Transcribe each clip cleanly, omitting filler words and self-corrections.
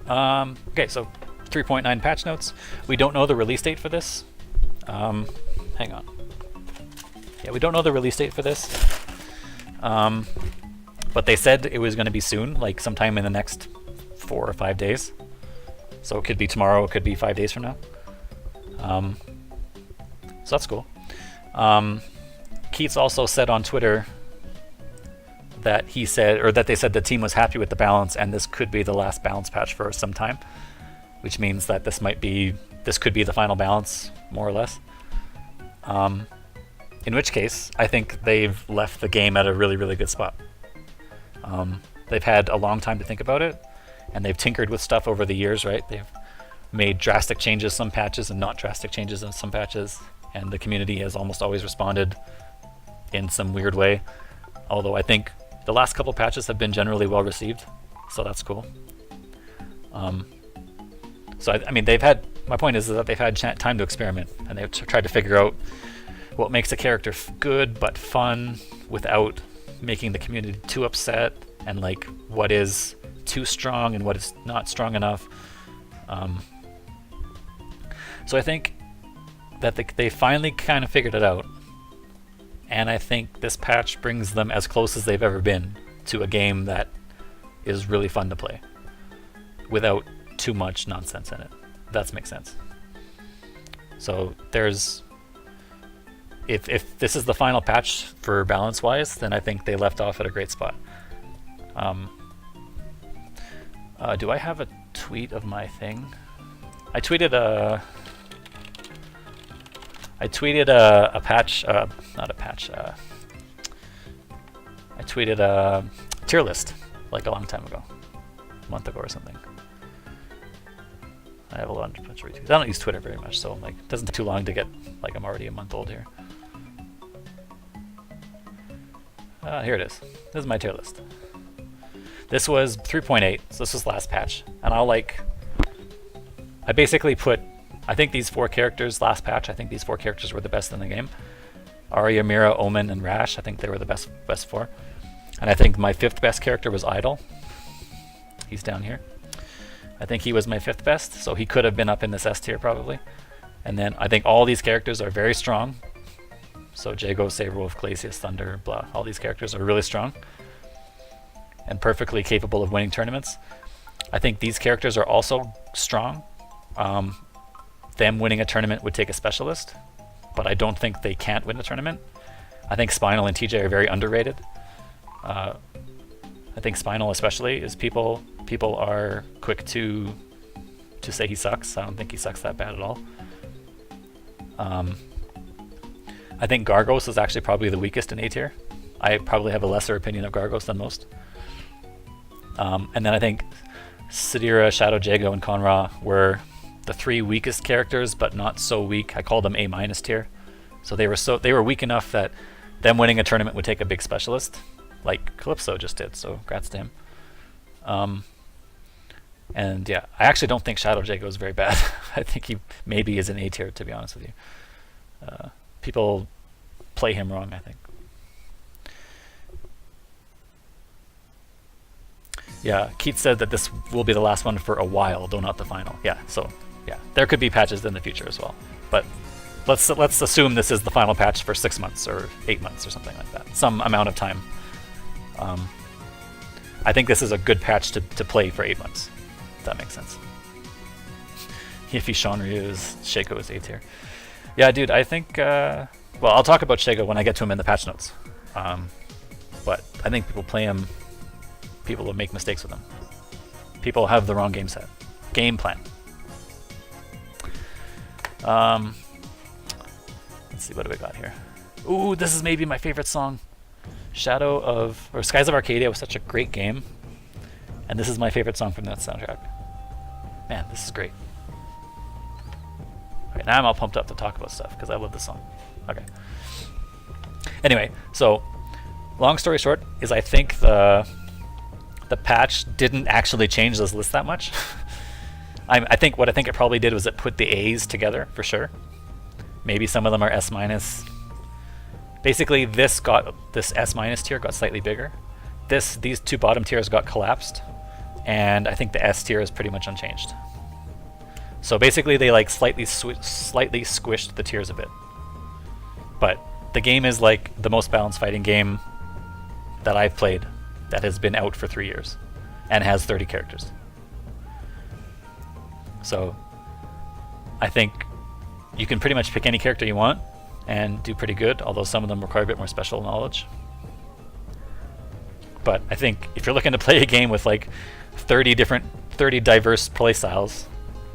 Okay, so 3.9 patch notes. We don't know the release date for this. Hang on. Yeah, we don't know the release date for this. But they said it was going to be soon, like sometime in the next 4 or 5 days. So it could be tomorrow, it could be 5 days from now. So that's cool. Keats also said on Twitter that he said, or that they said the team was happy with the balance, and this could be the last balance patch for some time, which means that this could be the final balance, more or less. In which case, I think they've left the game at a really, really good spot. They've had a long time to think about it, and they've tinkered with stuff over the years, right? They've made drastic changes some patches and not drastic changes in some patches, and the community has almost always responded in some weird way. Although I think the last couple patches have been generally well received, so that's cool. So I mean, my point is that they've had time to experiment, and they've tried to figure out what makes a character good but fun without making the community too upset, and like what is too strong and what is not strong enough. So I think that they finally kind of figured it out, and I think this patch brings them as close as they've ever been to a game that is really fun to play without too much nonsense in it. If that makes sense. So if this is the final patch for balance wise, then I think they left off at a great spot. Do I have a tweet of my thing? I tweeted a patch, not a patch, I tweeted a tier list like a long time ago, a month ago or something. I have a bunch of retweets. I don't use Twitter very much, so like it doesn't take too long to get, like, I'm already a month old here. Here it is. This is my tier list. This was 3.8, so this was last patch. And I basically put, I think these 4 characters last patch, I think these 4 characters were the best in the game. Aria, Mira, Omen, and Rash, I think they were the best 4. And I think my 5th best character was Idol. He's down here. I think he was my 5th best, so he could have been up in this S tier probably. And then I think all these characters are very strong. So Jago, Saberwolf, Glacius, Thunder, blah, all these characters are really strong and perfectly capable of winning tournaments. I think these characters are also strong. Them winning a tournament would take a specialist, but I don't think they can't win a tournament. I think Spinal and TJ are very underrated. I think Spinal especially is people are quick to say he sucks. I don't think he sucks that bad at all. I think Gargos is actually probably the weakest in A tier. I probably have a lesser opinion of Gargos than most. And then I think Sadira, Shadow, Jago, and Conra were the 3 weakest characters, but not so weak. I call them A- tier. So they were weak enough that them winning a tournament would take a big specialist, like Calypso just did. So congrats to him. And yeah, I actually don't think Shadow Jago is very bad. I think he maybe is an A tier, to be honest with you. People play him wrong, I think. Yeah, Keith said that this will be the last one for a while, though not the final. Yeah, so yeah, there could be patches in the future as well. But let's assume this is the final patch for 6 months or 8 months or something like that. Some amount of time. I think this is a good patch to play for 8 months. If that makes sense. If he's Shanryu's, Shaco is A tier. Yeah, dude, I think, well, I'll talk about Shaco when I get to him in the patch notes. But I think people play him, people will make mistakes with him. People have the wrong game plan. Let's see, what do we got here? Ooh, this is maybe my favorite song. Skies of Arcadia was such a great game. And this is my favorite song from that soundtrack. Man, this is great. Okay, now I'm all pumped up to talk about stuff because I love this song. Okay. Anyway, so long story short is I think the patch didn't actually change this list that much. I think what it probably did was it put the A's together for sure. Maybe some of them are S-. Basically, this S- tier got slightly bigger. These 2 bottom tiers got collapsed. and I think the S tier is pretty much unchanged. So basically they like slightly squished the tiers a bit. But the game is like the most balanced fighting game that I've played that has been out for 3 years and has 30 characters. So I think you can pretty much pick any character you want and do pretty good, although some of them require a bit more special knowledge. But I think if you're looking to play a game with like 30 diverse playstyles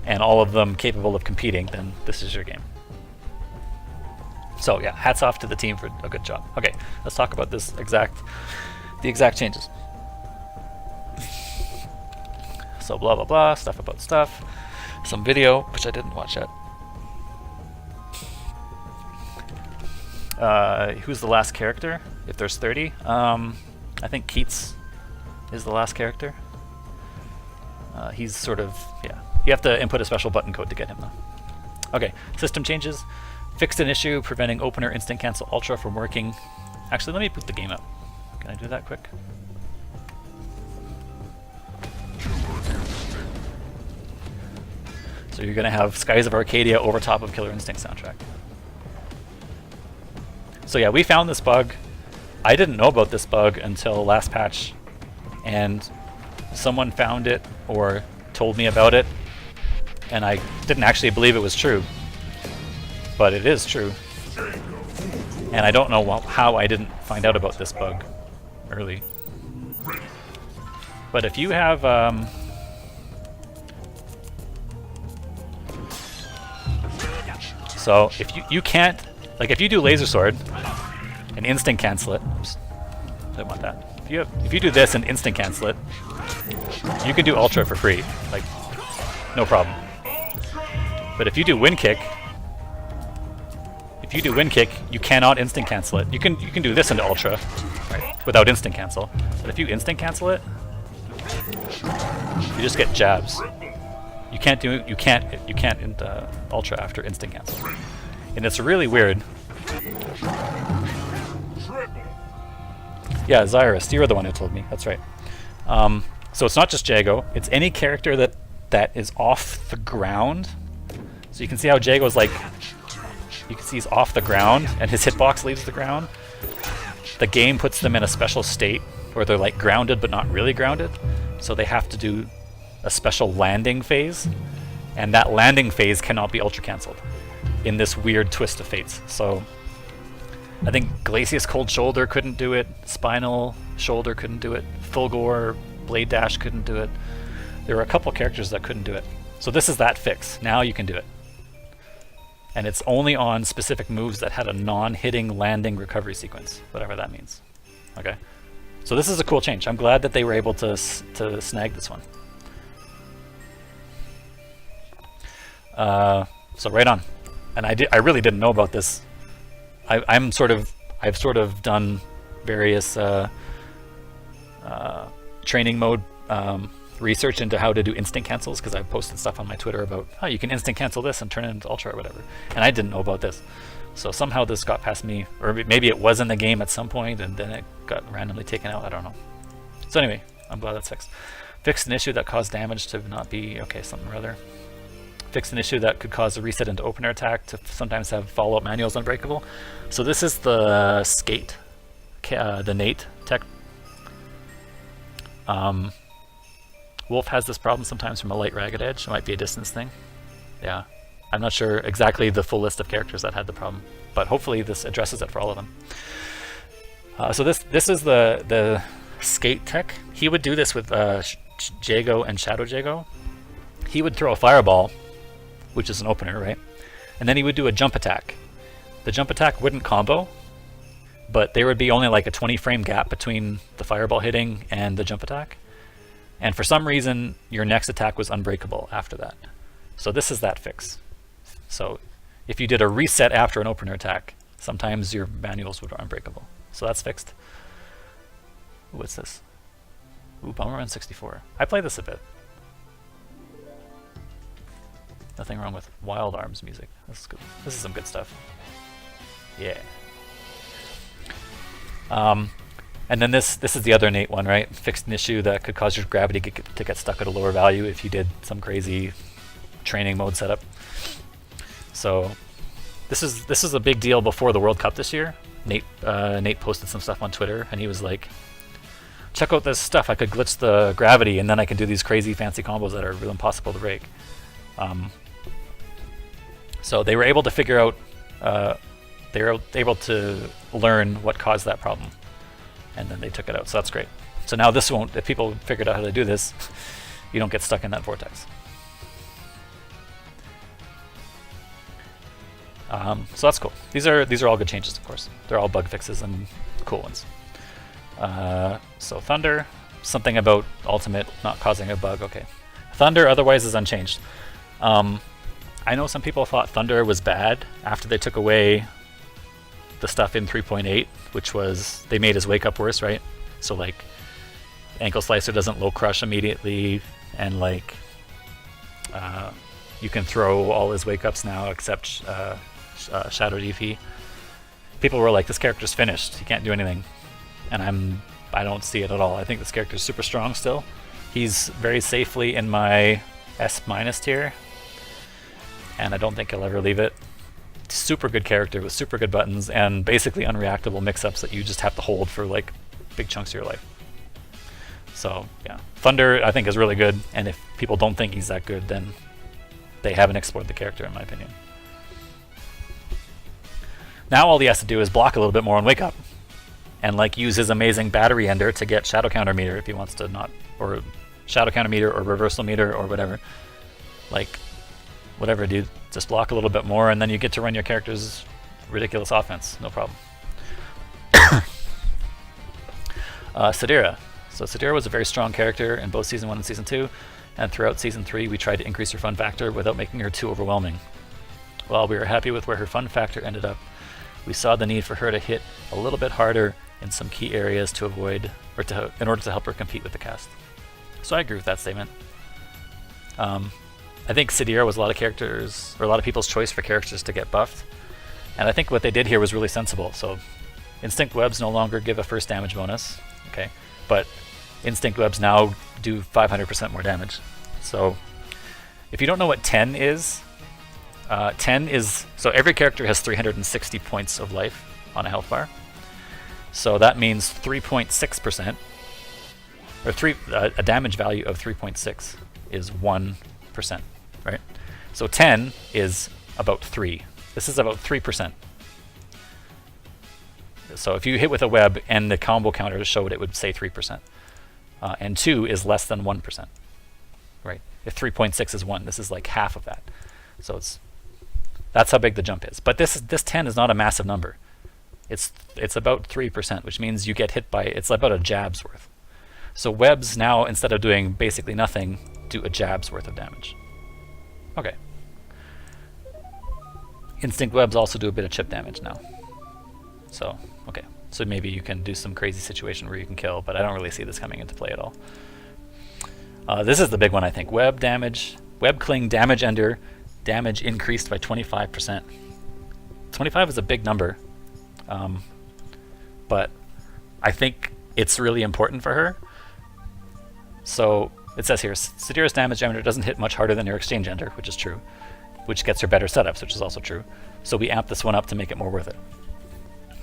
and all of them capable of competing, then this is your game. So yeah, hats off to the team for a good job. Okay, let's talk about the exact changes. So blah blah blah, stuff about stuff, some video, which I didn't watch yet. Who's the last character? If there's 30, I think Keats is the last character. He's sort of, yeah. You have to input a special button code to get him though. Okay, system changes. Fixed an issue preventing opener instant cancel ultra from working. Actually, let me boot the game up. Can I do that quick? So you're gonna have Skies of Arcadia over top of Killer Instinct soundtrack. So yeah, we found this bug. I didn't know about this bug until last patch, and someone found it or told me about it, and I didn't actually believe it was true, but it is true. And I don't know how I didn't find out about this bug early. But if you have so if you can't, like if you do laser sword and instant cancel it, oops, I don't want that. If you do this and instant cancel it, you can do ultra for free, like no problem. But if you do wind kick, you cannot instant cancel it. You can do this into ultra, right, without instant cancel. But if you instant cancel it, you just get jabs. You can't into ultra after instant cancel, and it's really weird. Yeah, Zyrus, you were the one who told me. That's right. So it's not just Jago. It's any character that is off the ground. So you can see how Jago's like, you can see he's off the ground and his hitbox leaves the ground. The game puts them in a special state where they're like grounded but not really grounded. So they have to do a special landing phase, and that landing phase cannot be ultra cancelled in this weird twist of fates. So I think Glacius Cold Shoulder couldn't do it, Spinal Shoulder couldn't do it, Fulgore Blade Dash couldn't do it. There were a couple characters that couldn't do it. So this is that fix. Now you can do it. And it's only on specific moves that had a non-hitting landing recovery sequence, whatever that means. Okay. So this is a cool change. I'm glad that they were able to snag this one. So right on. And I really didn't know about this. I've sort of done various training mode research into how to do instant cancels, because I've posted stuff on my Twitter about how you can instant cancel this and turn it into ultra or whatever, and I didn't know about this. So somehow this got past me, or maybe it was in the game at some point and then it got randomly taken out, I don't know. So anyway, I'm glad that's fixed. Fixed an issue that caused damage to not be, okay, something or other. Fixed an issue that could cause a reset into opener attack to sometimes have follow-up manuals unbreakable. So this is the skate, the Nate tech. Wolf has this problem sometimes from a light ragged edge. It might be a distance thing. Yeah, I'm not sure exactly the full list of characters that had the problem, but hopefully this addresses it for all of them. So this is the skate tech. He would do this with Jago and Shadow Jago. He would throw a fireball, which is an opener, right? And then he would do a jump attack. The jump attack wouldn't combo, but there would be only like a 20 frame gap between the fireball hitting and the jump attack. And for some reason, your next attack was unbreakable after that. So this is that fix. So if you did a reset after an opener attack, sometimes your manuals would be unbreakable. So that's fixed. Ooh, what's this? Ooh, Bomberman 64. I play this a bit. Nothing wrong with Wild Arms music. This is good. This is some good stuff. Yeah. And then this is the other innate one, right? Fixed an issue that could cause your gravity to get stuck at a lower value if you did some crazy training mode setup. So this is a big deal before the World Cup this year. Nate posted some stuff on Twitter, and he was like, check out this stuff. I could glitch the gravity, and then I can do these crazy fancy combos that are really impossible to break. So they were able to figure out, they were able to learn what caused that problem, and then they took it out. So that's great. So now this won't, if people figured out how to do this, you don't get stuck in that vortex. So that's cool. These are all good changes, of course. They're all bug fixes and cool ones. So Thunder, something about Ultimate not causing a bug. Okay. Thunder otherwise is unchanged. I know some people thought Thunder was bad after they took away the stuff in 3.8, which was they made his wake up worse, right? So like Ankle Slicer doesn't low crush immediately, and like you can throw all his wake ups now except Shadow DP. People were like, this character's finished, he can't do anything. And I don't see it at all. I think this character's super strong still. He's very safely in my S- tier, and I don't think I'll ever leave it. Super good character with super good buttons and basically unreactable mix-ups that you just have to hold for like big chunks of your life. So yeah, Thunder I think is really good, and if people don't think he's that good, then they haven't explored the character in my opinion. Now all he has to do is block a little bit more on Wake Up, and like use his amazing battery ender to get Shadow Counter Meter if he wants to not, or Shadow Counter Meter or Reversal Meter or whatever. Like, whatever, dude. Just block a little bit more, and then you get to run your character's ridiculous offense. No problem. Sadira. So Sadira was a very strong character in both Season 1 and Season 2, and throughout Season 3 we tried to increase her fun factor without making her too overwhelming. While we were happy with where her fun factor ended up, we saw the need for her to hit a little bit harder in some key areas to avoid, or in order to help her compete with the cast. So I agree with that statement. I think Sadira was a lot of people's choice for characters to get buffed, and I think what they did here was really sensible. So Instinct Webs no longer give a first damage bonus, okay, but Instinct Webs now do 500% more damage. So if you don't know what 10 is, 10 is, so every character has 360 points of life on a health bar. So that means 3.6%, or a damage value of 3.6 is 1%, right? So 10 is about 3. This is about 3%. So if you hit with a web and the combo counter showed, it would say 3%. And 2 is less than 1%, right? If 3.6 is 1, this is like half of that. So that's how big the jump is. But this 10 is not a massive number. It's about 3%, which means you get hit by, it's about a jab's worth. So webs now, instead of doing basically nothing, do a jab's worth of damage. Okay. Instinct webs also do a bit of chip damage now. So, okay. So maybe you can do some crazy situation where you can kill, but I don't really see this coming into play at all. This is the big one, I think. Web damage, web cling damage ender, damage increased by 25%. 25 is a big number, but I think it's really important for her. So it says here, Sadira's damage ender doesn't hit much harder than her exchange ender, which is true, which gets her better setups, which is also true. So we amp this one up to make it more worth it.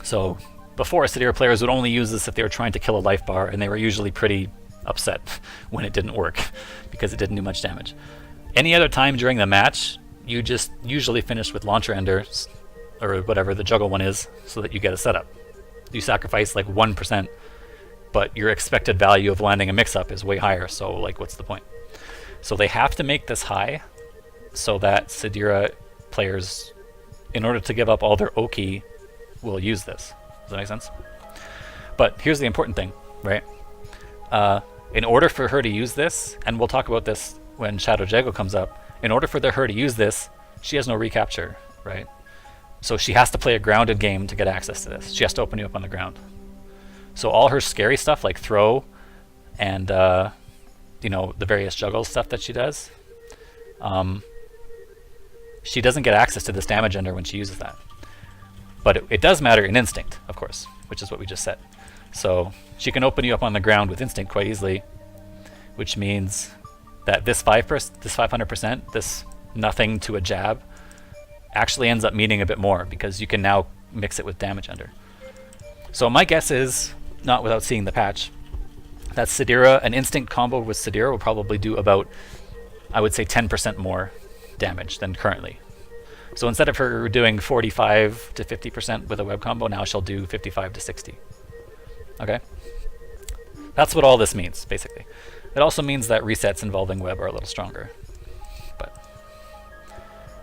So before, Sadira players would only use this if they were trying to kill a life bar, and they were usually pretty upset when it didn't work because it didn't do much damage. Any other time during the match, you just usually finish with launcher enders, or whatever the juggle one is, so that you get a setup. You sacrifice like 1%, but your expected value of landing a mix-up is way higher, so like what's the point? So they have to make this high so that Sadira players, in order to give up all their Oki, will use this. Does that make sense? But here's the important thing, right? In order for her to use this, and we'll talk about this when Shadow Jago comes up, in order for her to use this, she has no recapture, right? So she has to play a grounded game to get access to this. She has to open you up on the ground. So all her scary stuff like throw and you know, the various juggle stuff that she does, she doesn't get access to this damage ender when she uses that. But it does matter in instinct, of course, which is what we just said. So she can open you up on the ground with instinct quite easily, which means that this 500%, this nothing to a jab, actually ends up meaning a bit more because you can now mix it with damage under. So my guess is, not without seeing the patch, that Sadira, an instinct combo with Sadira will probably do about, I would say, 10% more damage than currently. So instead of her doing 45 to 50% with a web combo, now she'll do 55 to 60. Okay? That's what all this means, basically. It also means that resets involving web are a little stronger. But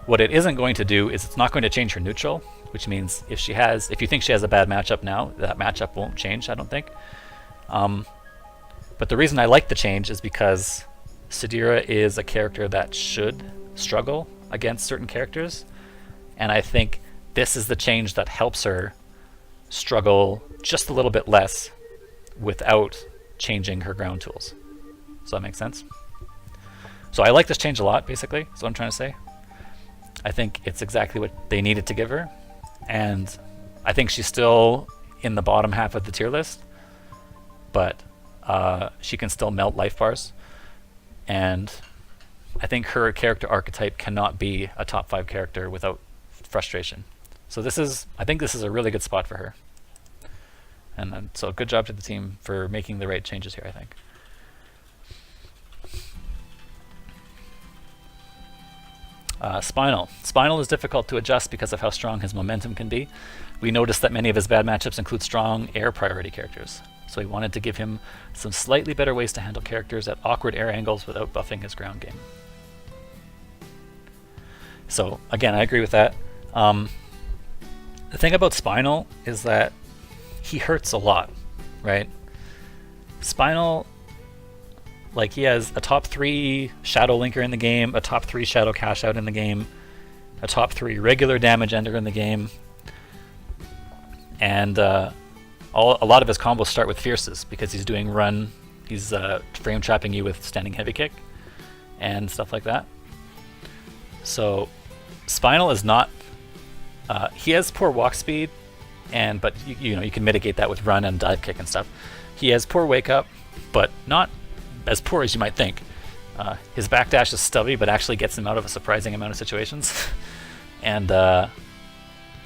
what it isn't going to do is it's not going to change her neutral, which means if you think she has a bad matchup now, that matchup won't change, I don't think. But the reason I like the change is because Sadira is a character that should struggle against certain characters, and I think this is the change that helps her struggle just a little bit less without changing her ground tools. Does that make sense? So I like this change a lot, basically, is what I'm trying to say. I think it's exactly what they needed to give her, and I think she's still in the bottom half of the tier list, but she can still melt life bars, and I think her character archetype cannot be a top 5 character without frustration. So I think this is a really good spot for her. And so good job to the team for making the right changes here, I think. Spinal. Spinal is difficult to adjust because of how strong his momentum can be. We noticed that many of his bad matchups include strong air priority characters. So we wanted to give him some slightly better ways to handle characters at awkward air angles without buffing his ground game. So again, I agree with that. The thing about Spinal is that he hurts a lot, right? Spinal, like, he has a top 3 Shadow Linker in the game, a top 3 Shadow Cash Out in the game, a top 3 regular damage ender in the game, and a lot of his combos start with Fierces because he's doing run, he's frame trapping you with standing heavy kick and stuff like that. So Spinal is not, he has poor walk speed, but you know, you can mitigate that with run and dive kick and stuff. He has poor wake up, but not as poor as you might think. His backdash is stubby, but actually gets him out of a surprising amount of situations. And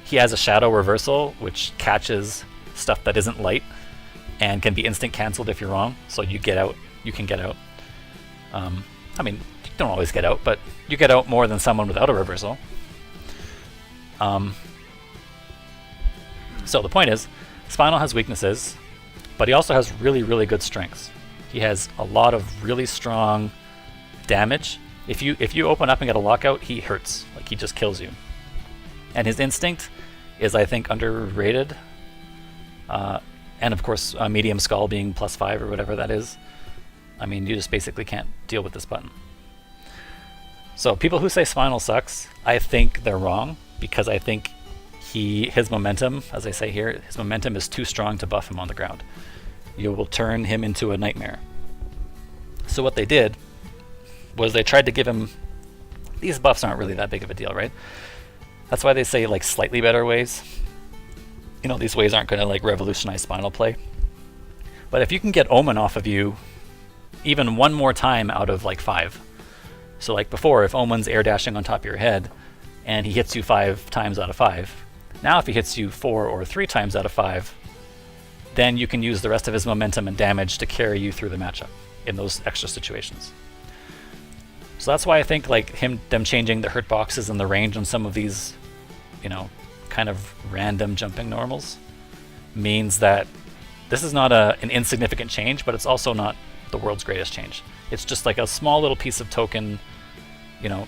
he has a shadow reversal, which catches stuff that isn't light and can be instant cancelled if you're wrong. So you get out, you can get out. I mean, you don't always get out, but you get out more than someone without a reversal. So the point is, Spinal has weaknesses, but he also has really, really good strengths. He has a lot of really strong damage. If you open up and get a lockout, he hurts. Like, he just kills you. And his instinct is, I think, underrated. And of course, medium skull being +5 or whatever that is. I mean, you just basically can't deal with this button. So people who say Spinal sucks, I think they're wrong, because I think his momentum, as I say here, his momentum is too strong to buff him on the ground. You will turn him into a nightmare. So what they did was they tried to give him, these buffs aren't really that big of a deal, right? That's why they say, like, slightly better ways. You know, these ways aren't going to, like, revolutionize Spinal play. But if you can get Omen off of you even one more time out of, like, 5. So, like before, if Omen's air dashing on top of your head and he hits you 5 times out of 5, now if he hits you 4 or 3 times out of 5, then you can use the rest of his momentum and damage to carry you through the matchup in those extra situations. So that's why I think, like, them changing the hurt boxes and the range on some of these, you know, kind of random jumping normals means that this is not an insignificant change, but it's also not the world's greatest change. It's just like a small little piece of token, you know,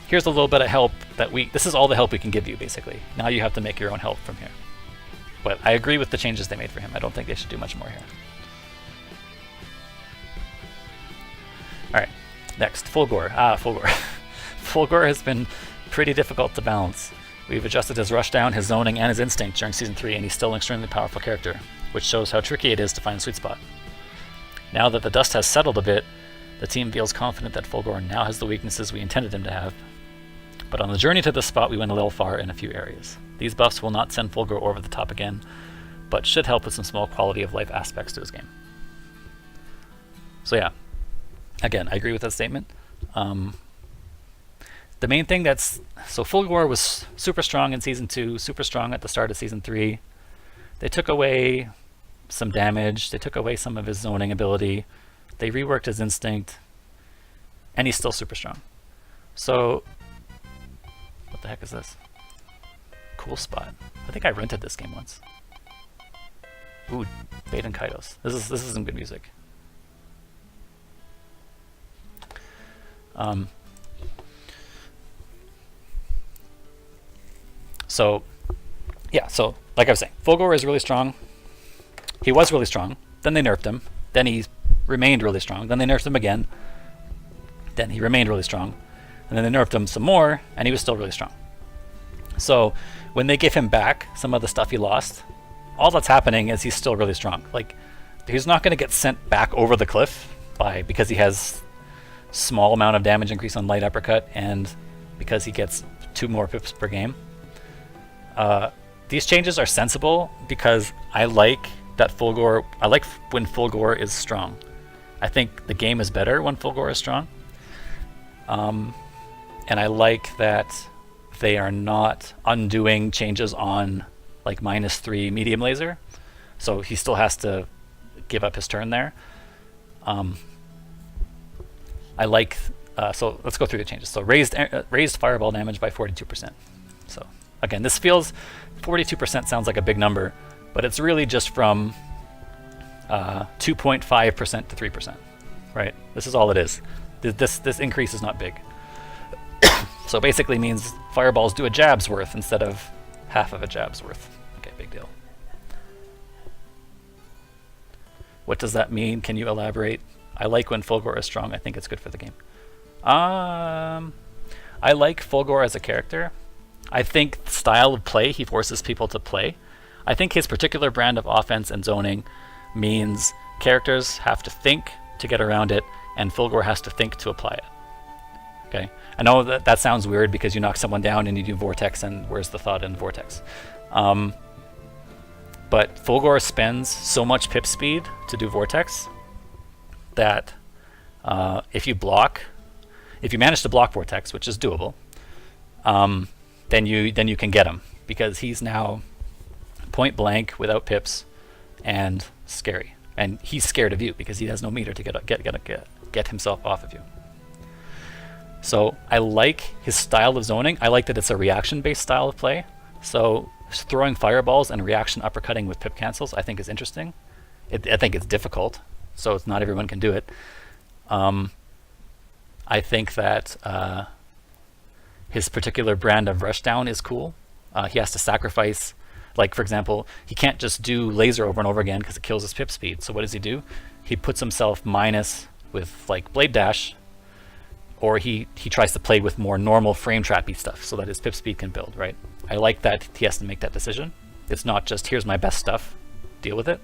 here's a little bit of help that this is all the help we can give you, basically. Now you have to make your own help from here. But I agree with the changes they made for him. I don't think they should do much more here. Alright, next, Fulgore. Fulgore. Fulgore has been pretty difficult to balance. We've adjusted his rushdown, his zoning, and his instinct during Season 3, and he's still an extremely powerful character, which shows how tricky it is to find a sweet spot. Now that the dust has settled a bit, the team feels confident that Fulgore now has the weaknesses we intended him to have. But on the journey to this spot, we went a little far in a few areas. These buffs will not send Fulgore over the top again, but should help with some small quality of life aspects to his game. So yeah, again, I agree with that statement. The main thing so Fulgore was super strong in Season 2, super strong at the start of Season 3. They took away some damage, they took away some of his zoning ability, they reworked his instinct, and he's still super strong. So, what the heck is this? Cool spot. I think I rented this game once. Ooh, Bait and Kaidos. This is some good music. So, yeah, so like I was saying, Fulgore is really strong. He was really strong. Then they nerfed him. Then he remained really strong. Then they nerfed him again. Then he remained really strong. And then they nerfed him some more, and he was still really strong. So when they give him back some of the stuff he lost, all that's happening is he's still really strong. Like, he's not going to get sent back over the cliff because he has small amount of damage increase on light uppercut and because he gets 2 more pips per game. These changes are sensible because I like that Fulgore. I like when Fulgore is strong. I think the game is better when Fulgore is strong. And I like that they are not undoing changes on like -3 medium laser. So he still has to give up his turn there. I like, so let's go through the changes. So raised fireball damage by 42%. So again, this feels, 42% sounds like a big number, but it's really just from 2.5% to 3%, right? This is all it is. This increase is not big. So basically means fireballs do a jab's worth instead of half of a jab's worth. Okay, big deal. What does that mean? Can you elaborate? I like when Fulgore is strong. I think it's good for the game. I like Fulgore as a character. I think the style of play he forces people to play. I think his particular brand of offense and zoning means characters have to think to get around it, and Fulgore has to think to apply it. Okay, I know that sounds weird because you knock someone down and you do Vortex, and where's the thought in Vortex? But Fulgore spends so much pip speed to do Vortex that if you manage to block Vortex, which is doable, then you can get him because he's now point blank without pips and scary, and he's scared of you because he has no meter to get himself off of you. So I like his style of zoning. I like that it's a reaction-based style of play. So throwing fireballs and reaction uppercutting with pip cancels I think is interesting. I think it's difficult, so it's not everyone can do it. I think that his particular brand of rushdown is cool. He has to sacrifice, like for example, he can't just do laser over and over again because it kills his pip speed. So what does he do? He puts himself minus with like blade dash, or he tries to play with more normal frame trappy stuff so that his pip speed can build, right? I like that he has to make that decision. It's not just here's my best stuff, deal with it.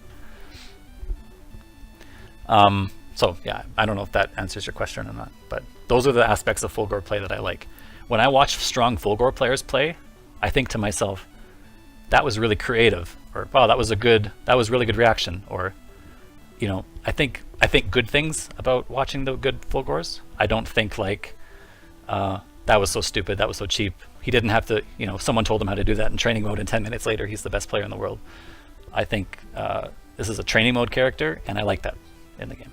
So yeah, I don't know if that answers your question or not, but those are the aspects of Fulgore play that I like. When I watch strong Fulgore players play, I think to myself, that was really creative, or wow, that was really good reaction, or you know, I think good things about watching the good Fulgores. I don't think like that was so stupid, that was so cheap. He didn't have to, you know, someone told him how to do that in training mode, and 10 minutes later he's the best player in the world. I think this is a training mode character, and I like that in the game.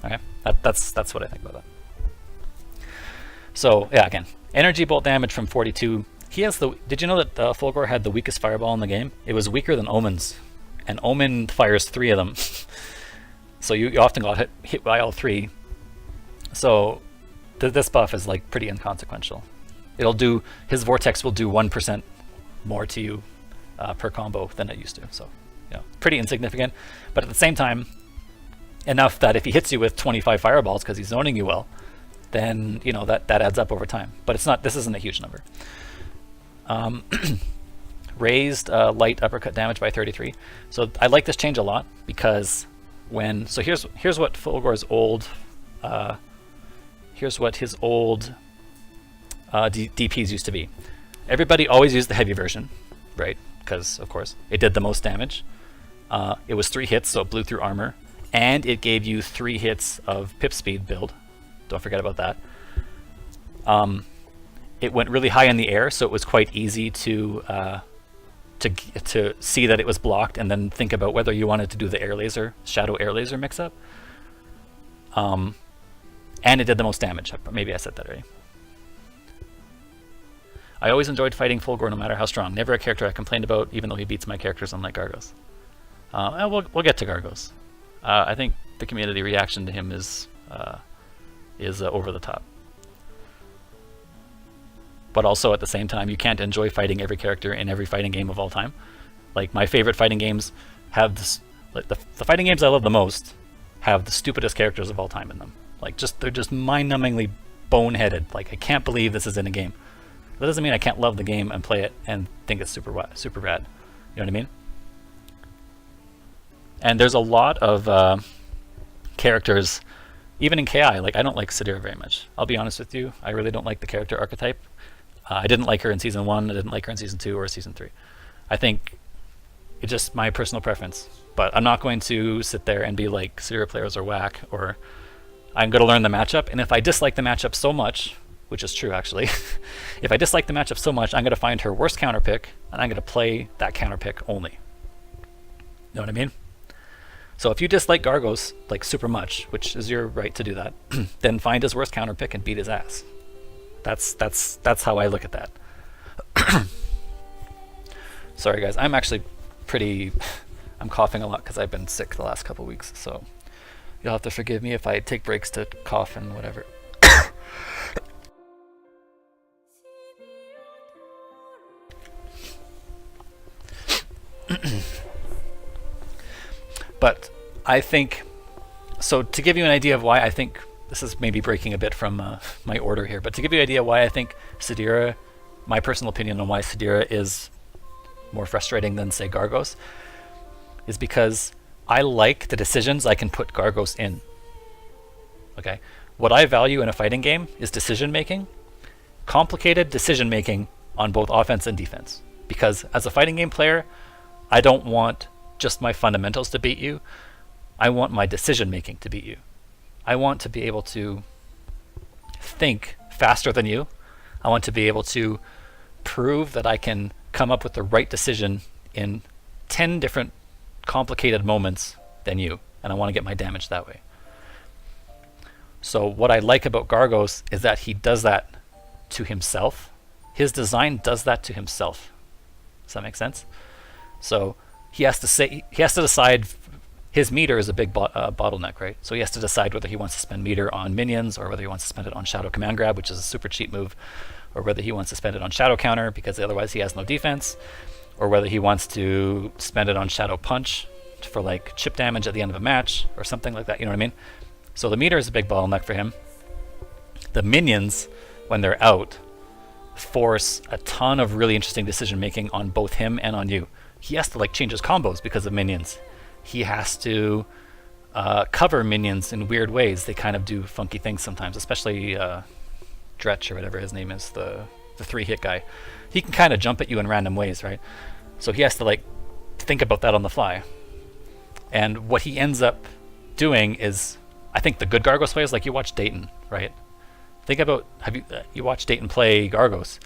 Okay, that's what I think about that. So yeah, again, energy bolt damage from 42. He has the. Did you know that Fulgore had the weakest fireball in the game? It was weaker than Omen's, and Omen fires 3 of them. So you often got hit by all 3. So this buff is like pretty inconsequential. His Vortex will do 1% more to you per combo than it used to. So you know, pretty insignificant, but at the same time, enough that if he hits you with 25 fireballs because he's zoning you well, then you know that adds up over time. But it's not. This isn't a huge number. Raised light uppercut damage by 33. So I like this change a lot because here's what Fulgore's old DPs used to be. Everybody always used the heavy version, right? because of course it did the most damage. It was 3 hits, so it blew through armor, and it gave you 3 hits of pip speed build. Don't forget about that. It went really high in the air, so it was quite easy to see that it was blocked, and then think about whether you wanted to do the air laser, shadow air laser mix-up. And it did the most damage. Maybe I said that already. I always enjoyed fighting Fulgore no matter how strong. Never a character I complained about, even though he beats my characters unlike Gargos. We'll get to Gargos. I think the community reaction to him is over the top. But also at the same time, you can't enjoy fighting every character in every fighting game of all time. Like, my favorite fighting games have this, like the fighting games I love the most have the stupidest characters of all time in them. Like, they're just mind-numbingly boneheaded. Like, I can't believe this is in a game. That doesn't mean I can't love the game and play it and think it's super rad. You know what I mean? And there's a lot of characters, even in KI. Like, I don't like Sadira very much. I'll be honest with you. I really don't like the character archetype. I didn't like her in Season 1, I didn't like her in Season 2 or Season 3. I think it's just my personal preference. But I'm not going to sit there and be like, Sadira players are whack, or I'm going to learn the matchup, and if I dislike the matchup so much, which is true actually, if I dislike the matchup so much, I'm going to find her worst counter pick, and I'm going to play that counter pick only. Know what I mean? So if you dislike Gargos like super much, which is your right to do that, then find his worst counter pick and beat his ass. That's how I look at that. Sorry guys, I'm actually I'm coughing a lot because I've been sick the last couple weeks, so you'll have to forgive me if I take breaks to cough and whatever. But I think, so to give you an idea of why I think, this is maybe breaking a bit from my order here, but to give you an idea why I think Sadira, my personal opinion on why Sadira is more frustrating than, say, Gargos, is because I like the decisions I can put Gargos in. Okay? What I value in a fighting game is decision making, complicated decision making on both offense and defense. Because as a fighting game player, I don't want just my fundamentals to beat you. I want my decision making to beat you. I want to be able to think faster than you. I want to be able to prove that I can come up with the right decision in 10 different complicated moments than you, and I want to get my damage that way. So what I like about Gargos is that he does that to himself. His design does that to himself. Does that make sense? So he has to decide. His meter is a big bottleneck, right? So he has to decide whether he wants to spend meter on minions, or whether he wants to spend it on Shadow Command Grab, which is a super cheap move, or whether he wants to spend it on Shadow Counter because otherwise he has no defense, or whether he wants to spend it on Shadow Punch for like chip damage at the end of a match or something like that. You know what I mean? So the meter is a big bottleneck for him. The minions, when they're out, force a ton of really interesting decision making on both him and on you. He has to like change his combos because of minions. He has to cover minions in weird ways. They kind of do funky things sometimes, especially Dretch or whatever his name is, the 3-hit guy. He can kind of jump at you in random ways, right? So he has to like think about that on the fly. And what he ends up doing is, I think the good Gargos way is like, you watch Dayton, right? Think about, you watch Dayton play Gargos.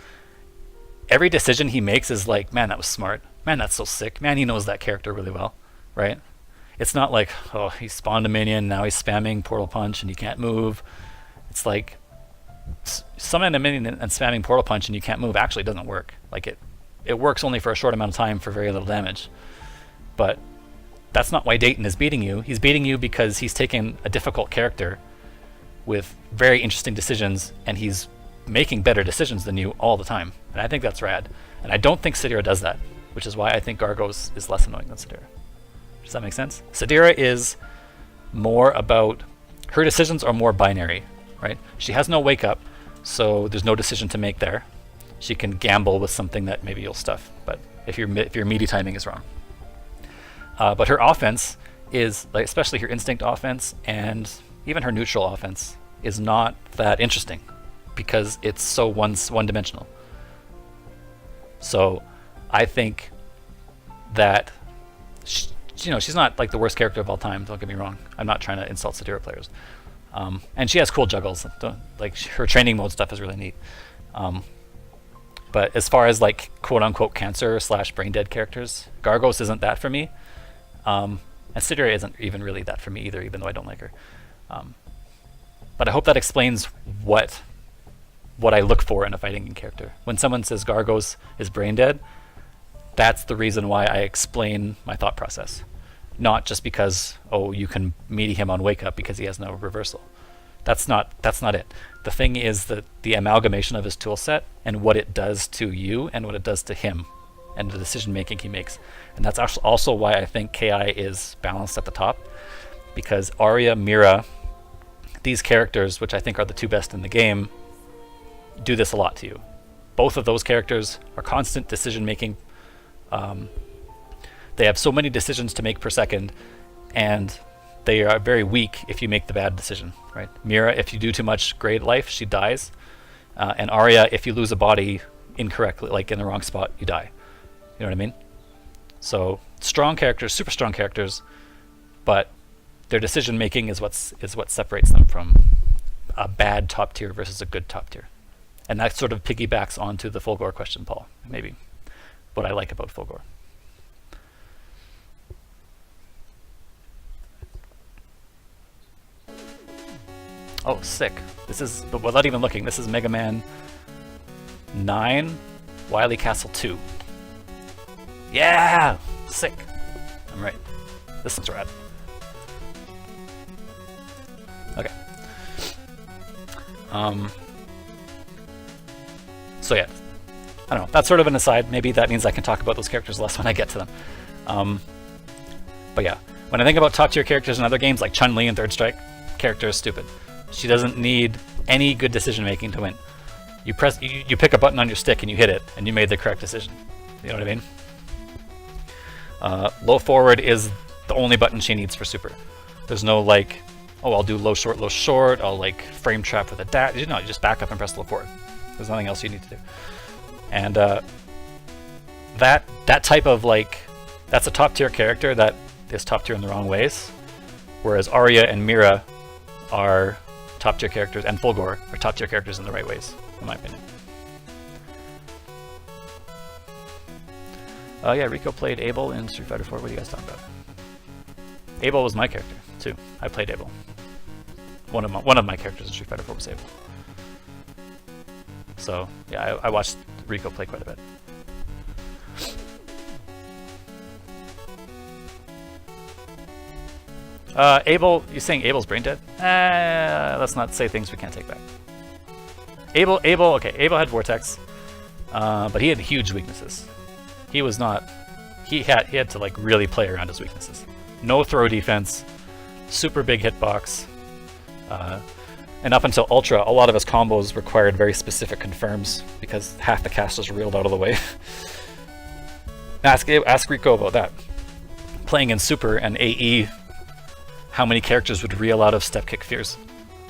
Every decision he makes is like, man, that was smart. Man, that's so sick. Man, he knows that character really well, right? It's not like, oh, he spawned a minion, now he's spamming Portal Punch and you can't move. It's like, summoning a minion and spamming Portal Punch and you can't move actually doesn't work. Like it works only for a short amount of time for very little damage. But that's not why Dayton is beating you. He's beating you because he's taken a difficult character with very interesting decisions, and he's making better decisions than you all the time. And I think that's rad. And I don't think Sadira does that, which is why I think Gargos is less annoying than Sadira. Does that make sense? Sadira is more about, her decisions are more binary, right? She has no wake up, so there's no decision to make there. She can gamble with something that maybe you'll stuff, but if your meaty timing is wrong. But her offense is, like, especially her instinct offense and even her neutral offense, is not that interesting because it's so one-dimensional. So I think that she's not like the worst character of all time. Don't get me wrong. I'm not trying to insult Sadira players. And she has cool juggles. Like her training mode stuff is really neat. But as far as like quote unquote cancer / brain dead characters, Gargos isn't that for me. And Sadira isn't even really that for me either, even though I don't like her. But I hope that explains what I look for in a fighting game character. When someone says Gargos is brain dead, that's the reason why I explain my thought process. Not just because, oh, you can meet him on wake up because he has no reversal. That's not it. The thing is that the amalgamation of his tool set and what it does to you and what it does to him and the decision making he makes. And that's also why I think KI is balanced at the top, because Aria, Mira, these characters, which I think are the two best in the game, do this a lot to you. Both of those characters are constant decision making. They have so many decisions to make per second, and they are very weak if you make the bad decision, right? Mira, if you do too much great life, she dies. And Aria, if you lose a body incorrectly, like in the wrong spot, you die. You know what I mean? So strong characters, super strong characters, but their decision making is what separates them from a bad top tier versus a good top tier. And that sort of piggybacks onto the Fulgore question, Paul, maybe. What I like about Fulgore. Oh, sick. This is, but without even looking, this is Mega Man 9, Wily Castle 2. Yeah! Sick. I'm right. This one's rad. Okay. So yeah, I don't know. That's sort of an aside. Maybe that means I can talk about those characters less when I get to them. But yeah, when I think about top tier characters in other games like Chun-Li and Third Strike, character is stupid. She doesn't need any good decision making to win. You pick a button on your stick and you hit it, and you made the correct decision. You know what I mean? Low forward is the only button she needs for super. There's no like, oh, I'll do low short, I'll like frame trap with a dash. No, you just back up and press low forward. There's nothing else you need to do. And that type of like, that's a top tier character that is top tier in the wrong ways. Whereas Aria and Mira are top tier characters, and Fulgore are top tier characters in the right ways, in my opinion. Yeah, Rico played Abel in Street Fighter 4. What are you guys talking about? Abel was my character too. I played Abel. One of my characters in Street Fighter 4 was Abel. So yeah, I watched Rico play quite a bit. Abel, you saying Abel's brain dead? Let's not say things we can't take back. Abel, okay, Abel had Vortex, but he had huge weaknesses. He was not, he had to like really play around his weaknesses. No throw defense, super big hitbox, and up until Ultra, a lot of his combos required very specific confirms because half the casters reeled out of the way. Ask Rico about that. Playing in Super and AE, how many characters would reel out of step kick fears?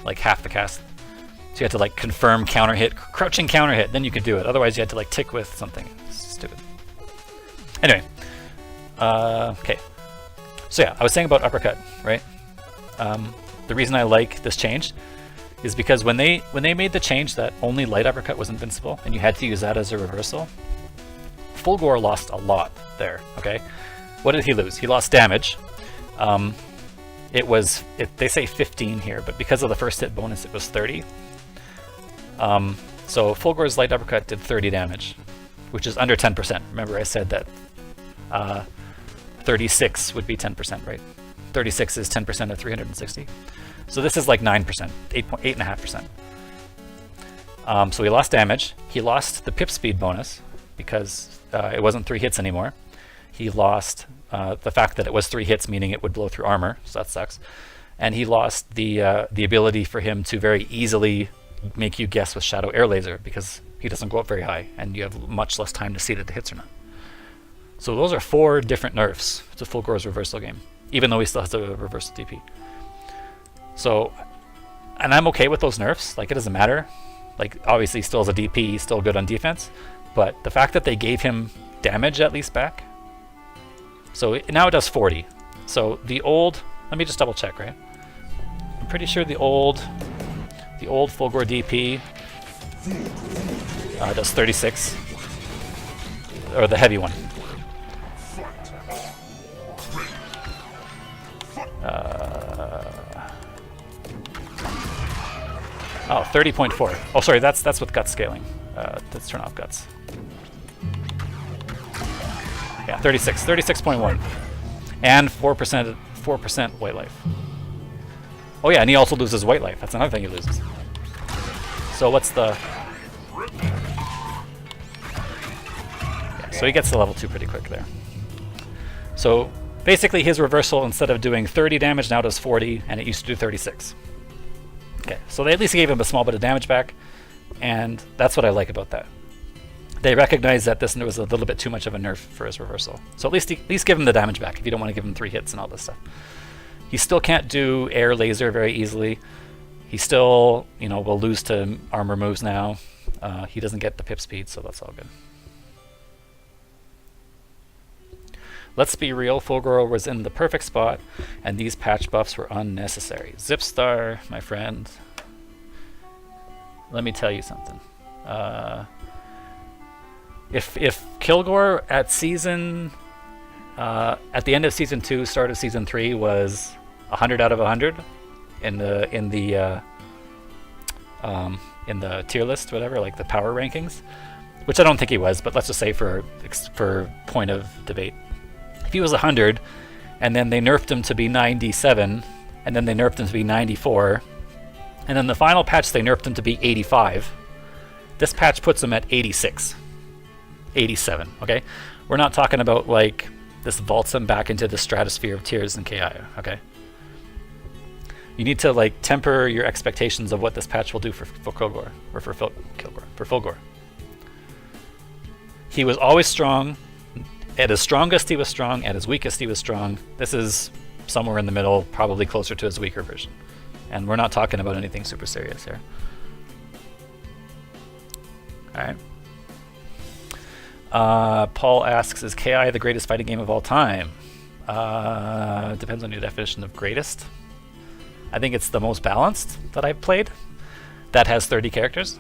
Like half the cast. So you had to like confirm counter hit, crouching counter hit, then you could do it. Otherwise you had to like tick with something. It's stupid. Anyway, okay. So yeah, I was saying about uppercut, right? The reason I like this change is because when they made the change that only light uppercut was invincible and you had to use that as a reversal, Fulgore lost a lot there, okay? What did he lose? He lost damage. They say 15 here, but because of the first hit bonus, it was 30. So Fulgore's light uppercut did 30 damage, which is under 10%. Remember I said that 36 would be 10%, right? 36 is 10% of 360. So this is like 9%, 8.5%. So he lost damage. He lost the pip speed bonus because it wasn't 3 hits anymore. He lost the fact that it was 3 hits, meaning it would blow through armor, so that sucks. And he lost the ability for him to very easily make you guess with Shadow Air Laser because he doesn't go up very high, and you have much less time to see that it hits or not. So those are 4 different nerfs to Fulgore's reversal game, even though he still has a reversal DP. So, and I'm okay with those nerfs, like it doesn't matter. Like obviously he still has a DP, he's still good on defense, but the fact that they gave him damage at least back So now it does 40. So the old, let me just double check, right? I'm pretty sure the old Fulgore DP does 36, or the heavy one. Oh, 30.4. Oh, sorry, that's with guts scaling. Let's turn off guts. Yeah, 36.1, and 4% white life. Oh yeah, and he also loses white life. That's another thing he loses. So what's the? Yeah, so he gets to level 2 pretty quick there. So basically, his reversal, instead of doing 30 damage, now does 40, and it used to do 36. Okay, so they at least gave him a small bit of damage back, and that's what I like about that. They recognize that this was a little bit too much of a nerf for his reversal. So at least give him the damage back if you don't want to give him 3 hits and all this stuff. He still can't do air laser very easily. He still, will lose to armor moves now. He doesn't get the pip speed, so that's all good. Let's be real, Fulgore was in the perfect spot, and these patch buffs were unnecessary. Zipstar, my friend, let me tell you something. If Kilgore at the end of season 2, start of season 3 was 100 out of 100 in the tier list, whatever, like the power rankings, which I don't think he was, but let's just say for point of debate. If he was 100, and then they nerfed him to be 97, and then they nerfed him to be 94, and then the final patch they nerfed him to be 85, this patch puts him at 86, 87, okay? We're not talking about, like, this vaults him back into the stratosphere of tiers in KI, okay? You need to, like, temper your expectations of what this patch will do for Fulgore, or for Fulgore. He was always strong. At his strongest, he was strong. At his weakest, he was strong. This is somewhere in the middle, probably closer to his weaker version. And we're not talking about anything super serious here. Alright. Paul asks, is KI the greatest fighting game of all time? Depends on your definition of greatest. I think it's the most balanced that I've played. That has 30 characters.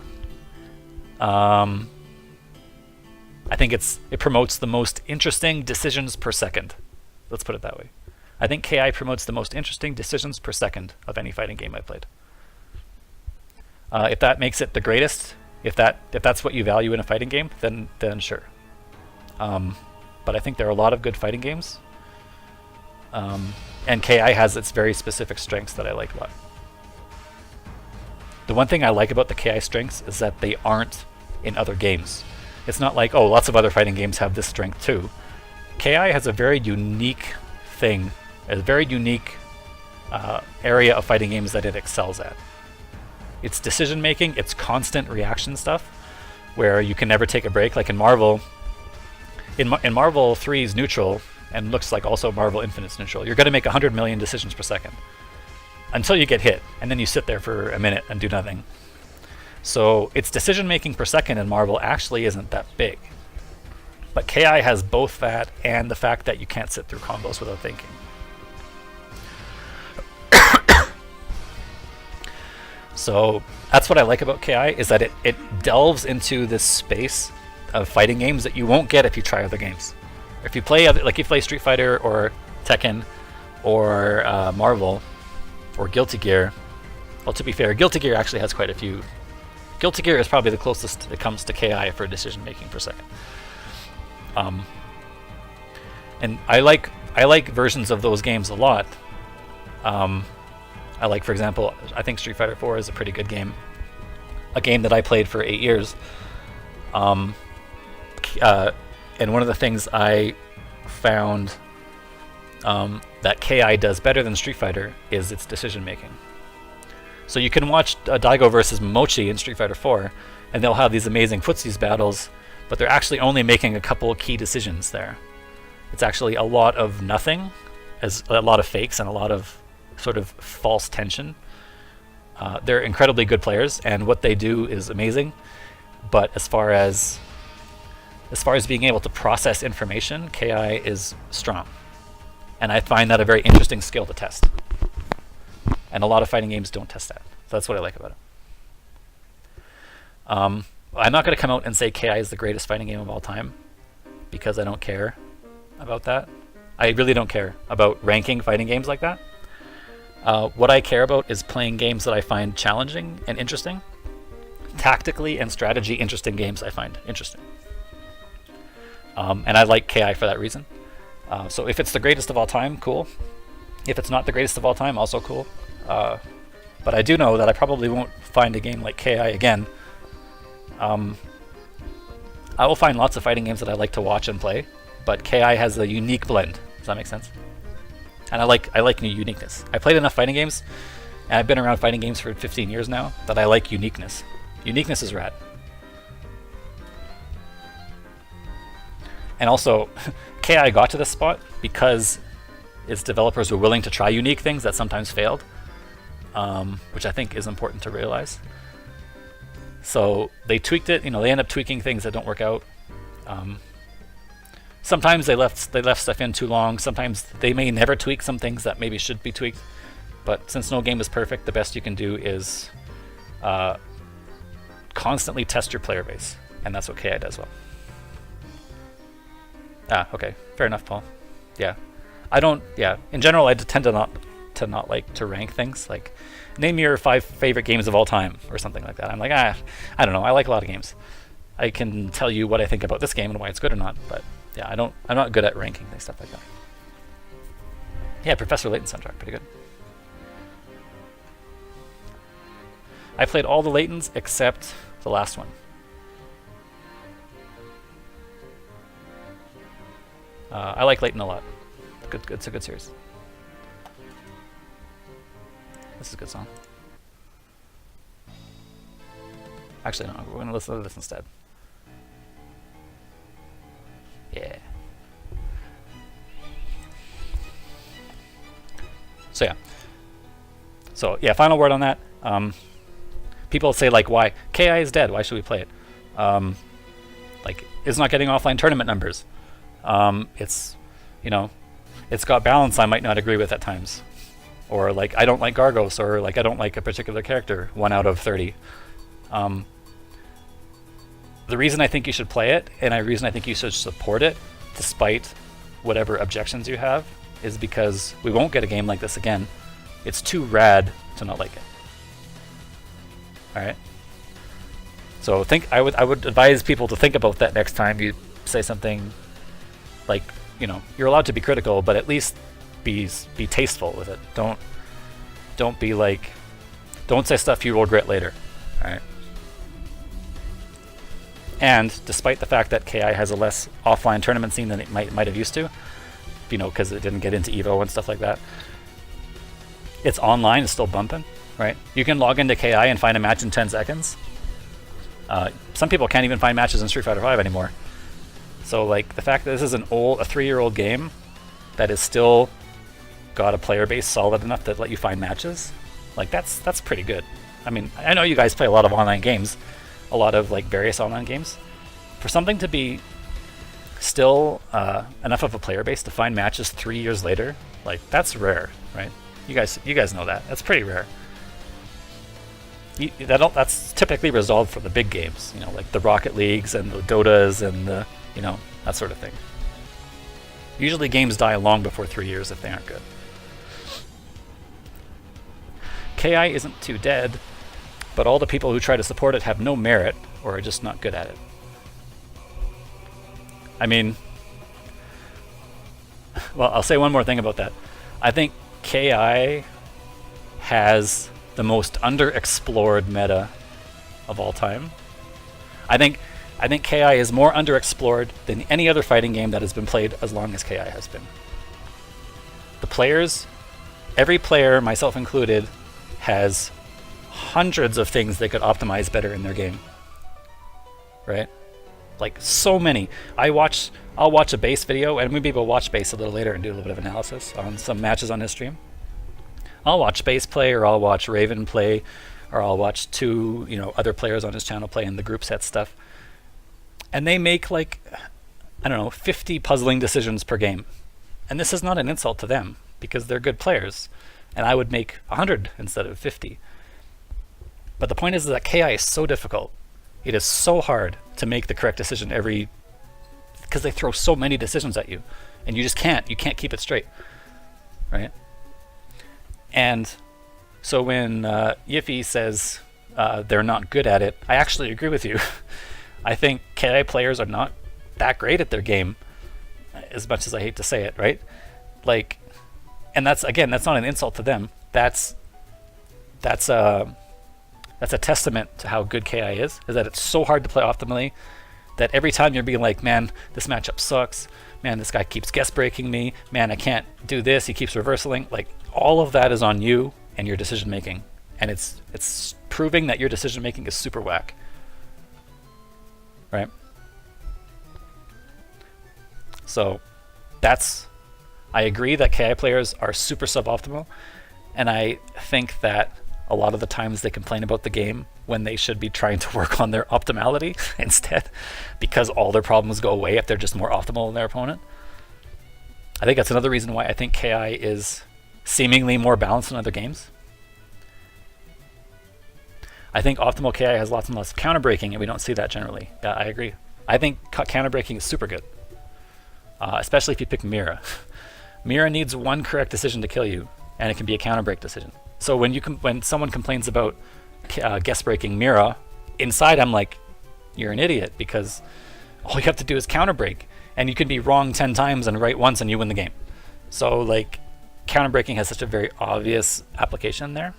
I think it promotes the most interesting decisions per second. Let's put it that way. I think KI promotes the most interesting decisions per second of any fighting game I've played. If that makes it the greatest, if that's what you value in a fighting game, then sure. But I think there are a lot of good fighting games, and KI has its very specific strengths that I like a lot. The one thing I like about the KI strengths is that they aren't in other games. It's not like, oh, lots of other fighting games have this strength too. KI has a very unique thing, a very unique area of fighting games that it excels at. It's decision making, it's constant reaction stuff, where you can never take a break. Like in Marvel, in Marvel 3's neutral, and looks like also Marvel Infinite's neutral, you're going to make 100 million decisions per second until you get hit, and then you sit there for a minute and do nothing. So its decision making per second in Marvel actually isn't that big. But KI has both that and the fact that you can't sit through combos without thinking. So that's what I like about KI, is that it delves into this space of fighting games that you won't get if you try other games. If you play if you play Street Fighter or Tekken or Marvel or Guilty Gear. Well, to be fair, Guilty Gear actually has quite a few. Guilty Gear is probably the closest it comes to KI for decision making per second. And I like versions of those games a lot. I like, for example, I think Street Fighter 4 is a pretty good game. A game that I played for 8 years. And one of the things I found that KI does better than Street Fighter is its decision making. So you can watch Daigo versus Mochi in Street Fighter 4, and they'll have these amazing footsies battles, but they're actually only making a couple of key decisions there. It's actually a lot of nothing, as a lot of fakes and a lot of sort of false tension. They're incredibly good players, and what they do is amazing. But as far as being able to process information, KI is strong. And I find that a very interesting skill to test. And a lot of fighting games don't test that. So that's what I like about it. I'm not going to come out and say KI is the greatest fighting game of all time, because I don't care about that. I really don't care about ranking fighting games like that. What I care about is playing games that I find challenging and interesting. Tactically and strategy interesting games I find interesting. And I like KI for that reason. So if it's the greatest of all time, cool. If it's not the greatest of all time, also cool. But I do know that I probably won't find a game like KI again. I will find lots of fighting games that I like to watch and play, but KI has a unique blend. Does that make sense? And I like uniqueness. I played enough fighting games, and I've been around fighting games for 15 years now, that I like uniqueness. Uniqueness is rad. And also, KI got to this spot because its developers were willing to try unique things that sometimes failed, which I think is important to realize. So they tweaked it. They end up tweaking things that don't work out. Sometimes they left stuff in too long. Sometimes they may never tweak some things that maybe should be tweaked. But since no game is perfect, the best you can do is constantly test your player base, and that's what KI does well. Okay, fair enough, Paul. Yeah, in general, I tend to not like to rank things. Like, name your 5 favorite games of all time or something like that. I'm like, I don't know. I like a lot of games. I can tell you what I think about this game and why it's good or not, but yeah, I'm not good at ranking things, stuff like that. Yeah, Professor Layton's soundtrack, pretty good. I played all the Laytons except the last one. I like Layton a lot. It's a good series. This is a good song. Actually, no, we're going to listen to this instead. Yeah. So yeah, final word on that. People say, like, why? KI is dead. Why should we play it? Like, it's not getting offline tournament numbers. It's got balance I might not agree with at times. Or, like, I don't like Gargos, or, like, I don't like a particular character 1 out of 30. The reason I think you should play it, and the reason I think you should support it, despite whatever objections you have, is because we won't get a game like this again. It's too rad to not like it. Alright? So I would advise people to think about that next time you say something like, you're allowed to be critical, but at least be tasteful with it. Don't be like, don't say stuff you will regret later. Alright? And despite the fact that KI has a less offline tournament scene than it might have used to, because it didn't get into Evo and stuff like that, its online is still bumping, right? You can log into KI and find a match in 10 seconds. Some people can't even find matches in Street Fighter V anymore. So, like, the fact that this is a 3-year-old game that is still got a player base solid enough to let you find matches, like, that's pretty good. I mean, I know you guys play a lot of online games, a lot of, like, various online games. For something to be still enough of a player base to find matches 3 years later, like, that's rare, right? You guys know that. That's pretty rare. That's typically resolved for the big games, like the Rocket Leagues and the Dotas and the, that sort of thing. Usually games die long before 3 years if they aren't good. KI isn't too dead, but all the people who try to support it have no merit or are just not good at it. I mean, well, I'll say one more thing about that. I think KI has the most underexplored meta of all time. I think KI is more underexplored than any other fighting game that has been played as long as KI has been. The players, every player, myself included, has hundreds of things they could optimize better in their game. Right? Like, so many. I'll watch a base video, and maybe we'll watch base a little later and do a little bit of analysis on some matches on his stream. I'll watch base play, or I'll watch Raven play, or I'll watch 2 other players on his channel play in the group set stuff. And they make, like, I don't know, 50 puzzling decisions per game. And this is not an insult to them, because they're good players, and I would make 100 instead of 50. But the point is that KI is so difficult. It is so hard to make the correct decision because they throw so many decisions at you, and you can't keep it straight, right? And so when Yiffy says they're not good at it, I actually agree with you. I think KI players are not that great at their game, as much as I hate to say it, right? Like, and that's not an insult to them. That's a testament to how good KI is that it's so hard to play optimally that every time you're being like, man, this matchup sucks, man, this guy keeps guess breaking me, man, I can't do this, he keeps reversaling. Like, all of that is on you and your decision making, and it's proving that your decision making is super whack, right? So I agree that KI players are super suboptimal, and I think that a lot of the times they complain about the game when they should be trying to work on their optimality instead, because all their problems go away if they're just more optimal than their opponent. I think that's another reason why I think KI is seemingly more balanced than other games. I think optimal KI has lots and lots of counter breaking, and we don't see that generally. Yeah, I agree. I think counter breaking is super good, especially if you pick Mira. Mira needs one correct decision to kill you, and it can be a counter break decision. So when someone complains about guess breaking Mira, inside I'm like, you're an idiot, because all you have to do is counter break, and you can be wrong 10 times and right once and you win the game. So like, counter breaking has such a very obvious application there,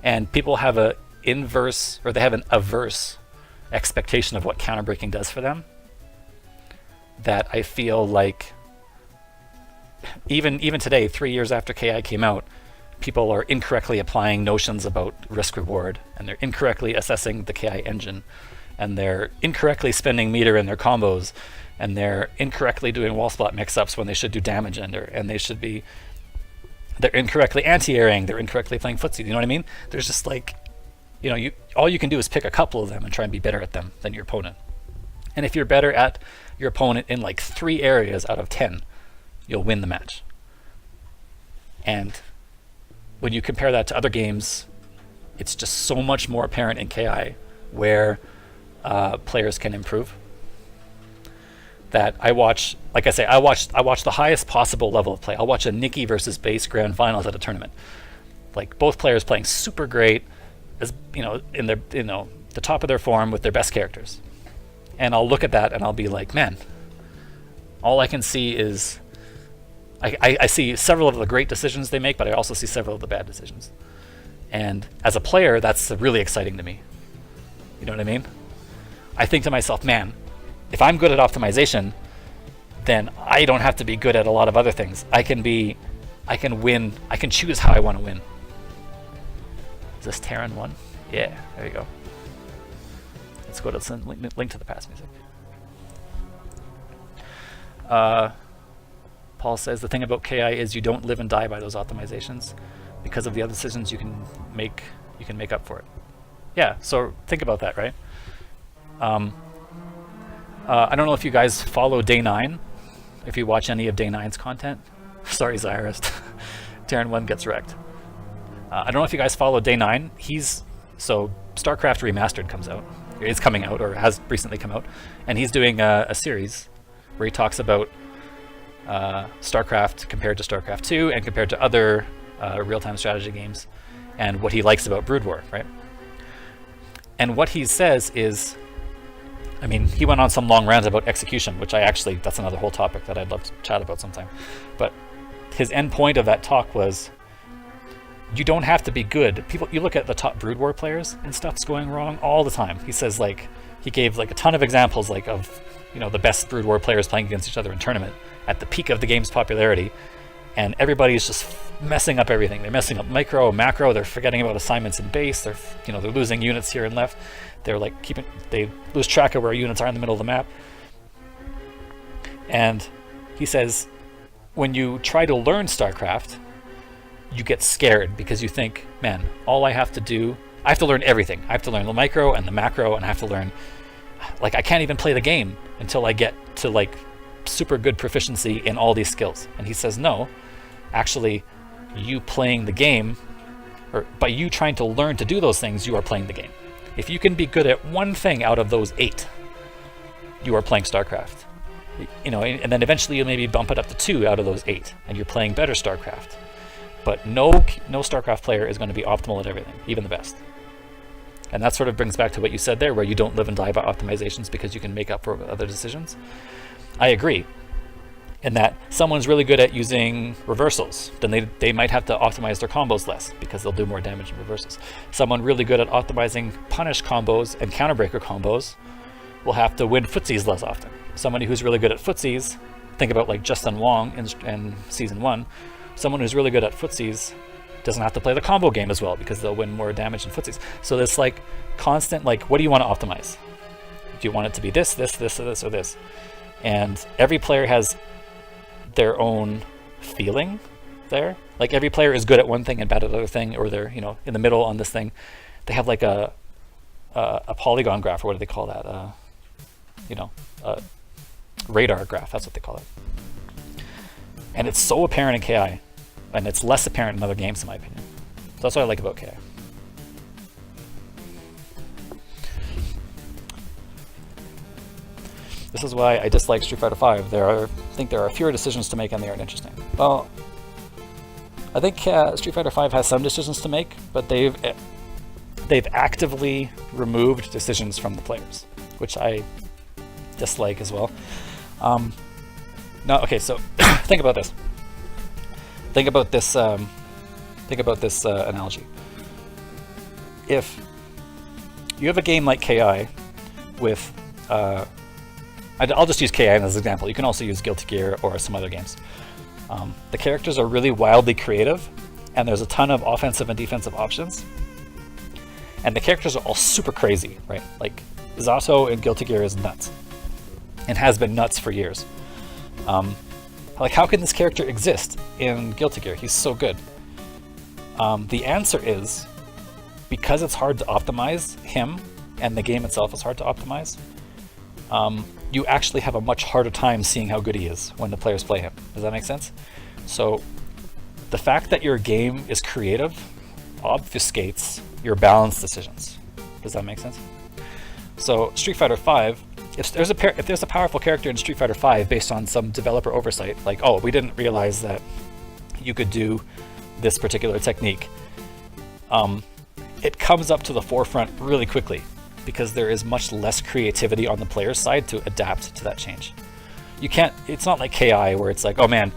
and people have an averse expectation of what counter breaking does for them, that I feel like even today, 3 years after KI came out, people are incorrectly applying notions about risk reward, and they're incorrectly assessing the KI engine, and they're incorrectly spending meter in their combos, and they're incorrectly doing wall spot mix-ups when they should do damage ender, and they're incorrectly anti-airing, they're incorrectly playing footsie. You know what I mean? There's just like, all you can do is pick a couple of them and try and be better at them than your opponent. And if you're better at your opponent in like 3 areas out of 10, you'll win the match. And when you compare that to other games, it's just so much more apparent in KI where players can improve. That I watch the highest possible level of play. I'll watch a Nikki versus Base grand finals at a tournament. Like, both players playing super great, as in their the top of their form with their best characters. And I'll look at that and I'll be like, man, all I can see is I see several of the great decisions they make, but I also see several of the bad decisions. And as a player, that's really exciting to me. You know what I mean? I think to myself, man, if I'm good at optimization, then I don't have to be good at a lot of other things. I can win, I can choose how I want to win. Is this Terran 1? Yeah, there you go. Let's go to the link to the past music. Paul says the thing about KI is you don't live and die by those optimizations. Because of the other decisions you can make up for it. Yeah, so think about that, right? I don't know if you guys follow Day 9, if you watch any of Day 9's content. Sorry, Zyrus. Terran 1 gets wrecked. I don't know if you guys follow Day 9. So StarCraft Remastered comes out. It's coming out, or has recently come out. And he's doing a series where he talks about StarCraft compared to StarCraft 2 and compared to other real-time strategy games, and what he likes about Brood War, right? And what he says is, I mean, he went on some long rant about execution, which that's another whole topic that I'd love to chat about sometime. But his end point of that talk was, you don't have to be good. You look at the top Brood War players and stuff's going wrong all the time. He says, like, he gave like a ton of examples like of, the best Brood War players playing against each other in tournament at the peak of the game's popularity, and everybody's just messing up everything. They're messing up micro, macro, they're forgetting about assignments in base, they're losing units here and left. They're like they lose track of where units are in the middle of the map. And he says, when you try to learn StarCraft, you get scared because you think, man, all I have to do, I have to learn everything. I have to learn the micro and the macro, and I have to learn, like, I can't even play the game until I get to like super good proficiency in all these skills. And he says, no, actually, you playing the game, or by you trying to learn to do those things, you are playing the game. If you can be good at one thing out of those 8, you are playing StarCraft. You know, and then eventually you'll maybe bump it up to 2 out of those 8, and you're playing better StarCraft. But no StarCraft player is going to be optimal at everything, even the best. And that sort of brings back to what you said there, where you don't live and die by optimizations because you can make up for other decisions. I agree. In that someone's really good at using reversals, then they might have to optimize their combos less because they'll do more damage in reversals. Someone really good at optimizing punish combos and counterbreaker combos will have to win footsies less often. Somebody who's really good at footsies, think about like Justin Wong in Season 1, someone who's really good at footsies doesn't have to play the combo game as well because they'll win more damage in footsies. So this like constant, like, what do you want to optimize? Do you want it to be this, this, this, or this, or this? And every player has their own feeling there. Like every player is good at one thing and bad at another thing, or they're, you know, in the middle on this thing. They have like a polygon graph, or what do they call that? You know, radar graph, that's what they call it. And it's so apparent in KI. And it's less apparent in other games, in my opinion. So that's what I like about KI. This is why I dislike Street Fighter V. I think there are fewer decisions to make and they aren't interesting. Well, I think Street Fighter V has some decisions to make, but they've actively removed decisions from the players, which I dislike as well. Okay, so think about this. Think about this analogy. If you have a game like KI with, I'll just use KI as an example. You can also use Guilty Gear or some other games. The characters are really wildly creative, and there's a ton of offensive and defensive options. And the characters are all super crazy, right? Like Zato in Guilty Gear is nuts, and has been nuts for years. Like, how can this character exist in Guilty Gear? He's so good. The answer is because it's hard to optimize him, and the game itself is hard to optimize. You actually have a much harder time seeing how good he is when the players play him. Does that make sense? So the fact that your game is creative obfuscates your balanced decisions. Does that make sense? So Street Fighter V, if there's a powerful character in Street Fighter V based on some developer oversight, like, oh, we didn't realize that you could do this particular technique, it comes up to the forefront really quickly because there is much less creativity on the player's side to adapt to that change. You can't, it's not like KI where it's like, oh man,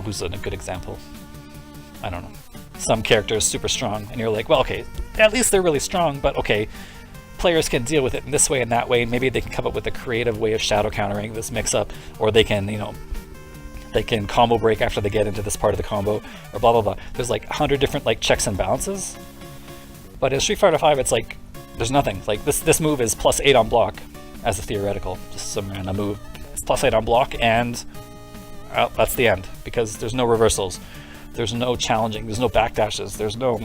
who's a good example? I don't know. Some character is super strong and you're like, well, okay, at least they're really strong, but okay, players can deal with it in this way and that way, and maybe they can come up with a creative way of shadow countering this mix-up, or they can, you know, they can combo break after they get into this part of the combo, or blah blah blah. There's like 100 different like checks and balances. But in Street Fighter V, it's like there's nothing. Like this move is +8 on block as a theoretical, just some random move. It's +8 on block, and that's the end because there's no reversals, there's no challenging, there's no backdashes, there's no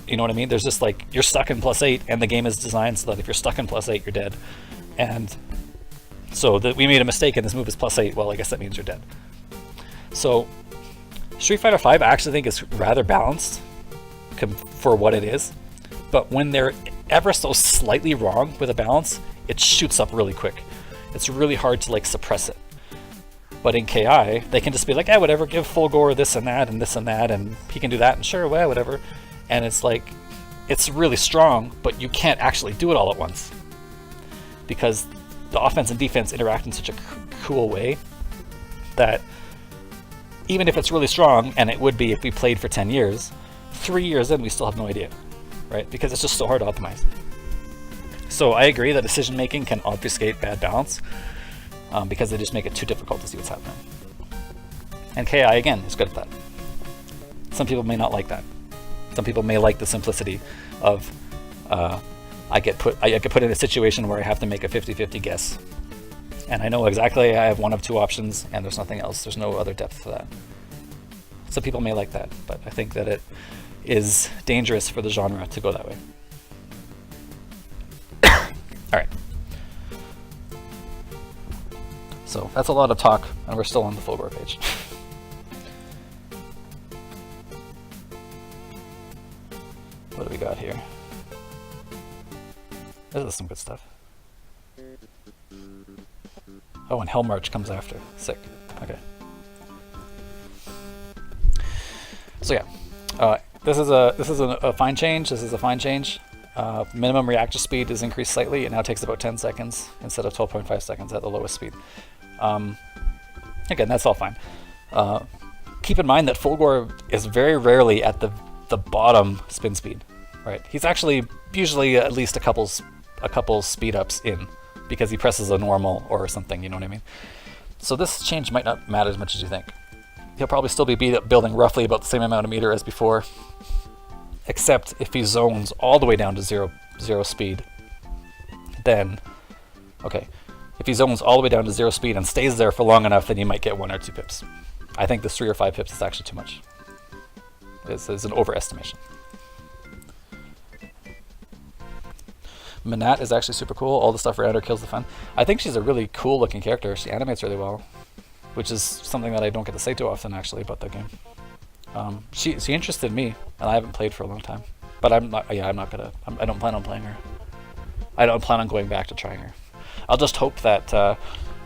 you know what I mean? There's just like, you're stuck in +8, and the game is designed so that if you're stuck in +8, you're dead. And so we made a mistake and this move is +8, well, I guess that means you're dead. So Street Fighter V I actually think is rather balanced for what it is, but when they're ever so slightly wrong with a balance, it shoots up really quick. It's really hard to like suppress it. But in KI, they can just be like, whatever, give Fulgore this and that and this and that, and he can do that, and sure, well, whatever. And it's like, it's really strong, but you can't actually do it all at once because the offense and defense interact in such a cool way that even if it's really strong, and it would be if we played for 10 years, 3 years in we still have no idea, right? Because it's just so hard to optimize. So I agree that decision making can obfuscate bad balance because they just make it too difficult to see what's happening. And KI, again, is good at that. Some people may not like that. Some people may like the simplicity of I get put in a situation where I have to make a 50-50 guess, and I know exactly I have one of two options and there's nothing else. There's no other depth to that. Some people may like that, but I think that it is dangerous for the genre to go that way. All right. So that's a lot of talk, and we're still on the Fulgore page. What do we got here? This is some good stuff. Oh, and Hellmarch comes after. Sick. Okay. So yeah, this is a fine change. This is a fine change. Minimum reactor speed is increased slightly. It now takes about 10 seconds instead of 12.5 seconds at the lowest speed. Again, that's all fine. Keep in mind that Fulgore is very rarely at the bottom spin speed, right? He's actually usually at least a couple speed ups in, because he presses a normal or something, you know what I mean? So this change might not matter as much as you think. He'll probably still be building roughly about the same amount of meter as before, except if he zones all the way down to zero speed, then, okay, if he zones all the way down to 0 speed and stays there for long enough, then you might get 1 or 2 pips. I think this 3 or 5 pips is actually too much. It's an overestimation. Manat is actually super cool. All the stuff around her kills the fun. I think she's a really cool looking character. She animates really well, which is something that I don't get to say too often actually about the game. She interested me, and I haven't played for a long time. But I don't plan on playing her. I don't plan on going back to trying her. I'll just hope that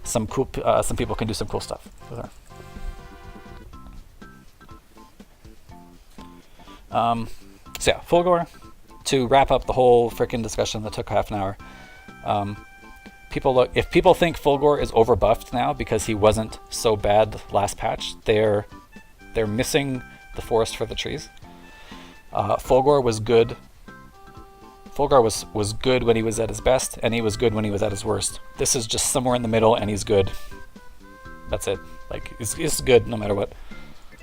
some people can do some cool stuff with her. So yeah, Fulgore. To wrap up the whole frickin' discussion that took half an hour, if people think Fulgore is overbuffed now because he wasn't so bad last patch, they're missing the forest for the trees. Fulgore was good. Fulgore was good when he was at his best, and he was good when he was at his worst. This is just somewhere in the middle, and he's good. That's it. Like, it's good no matter what.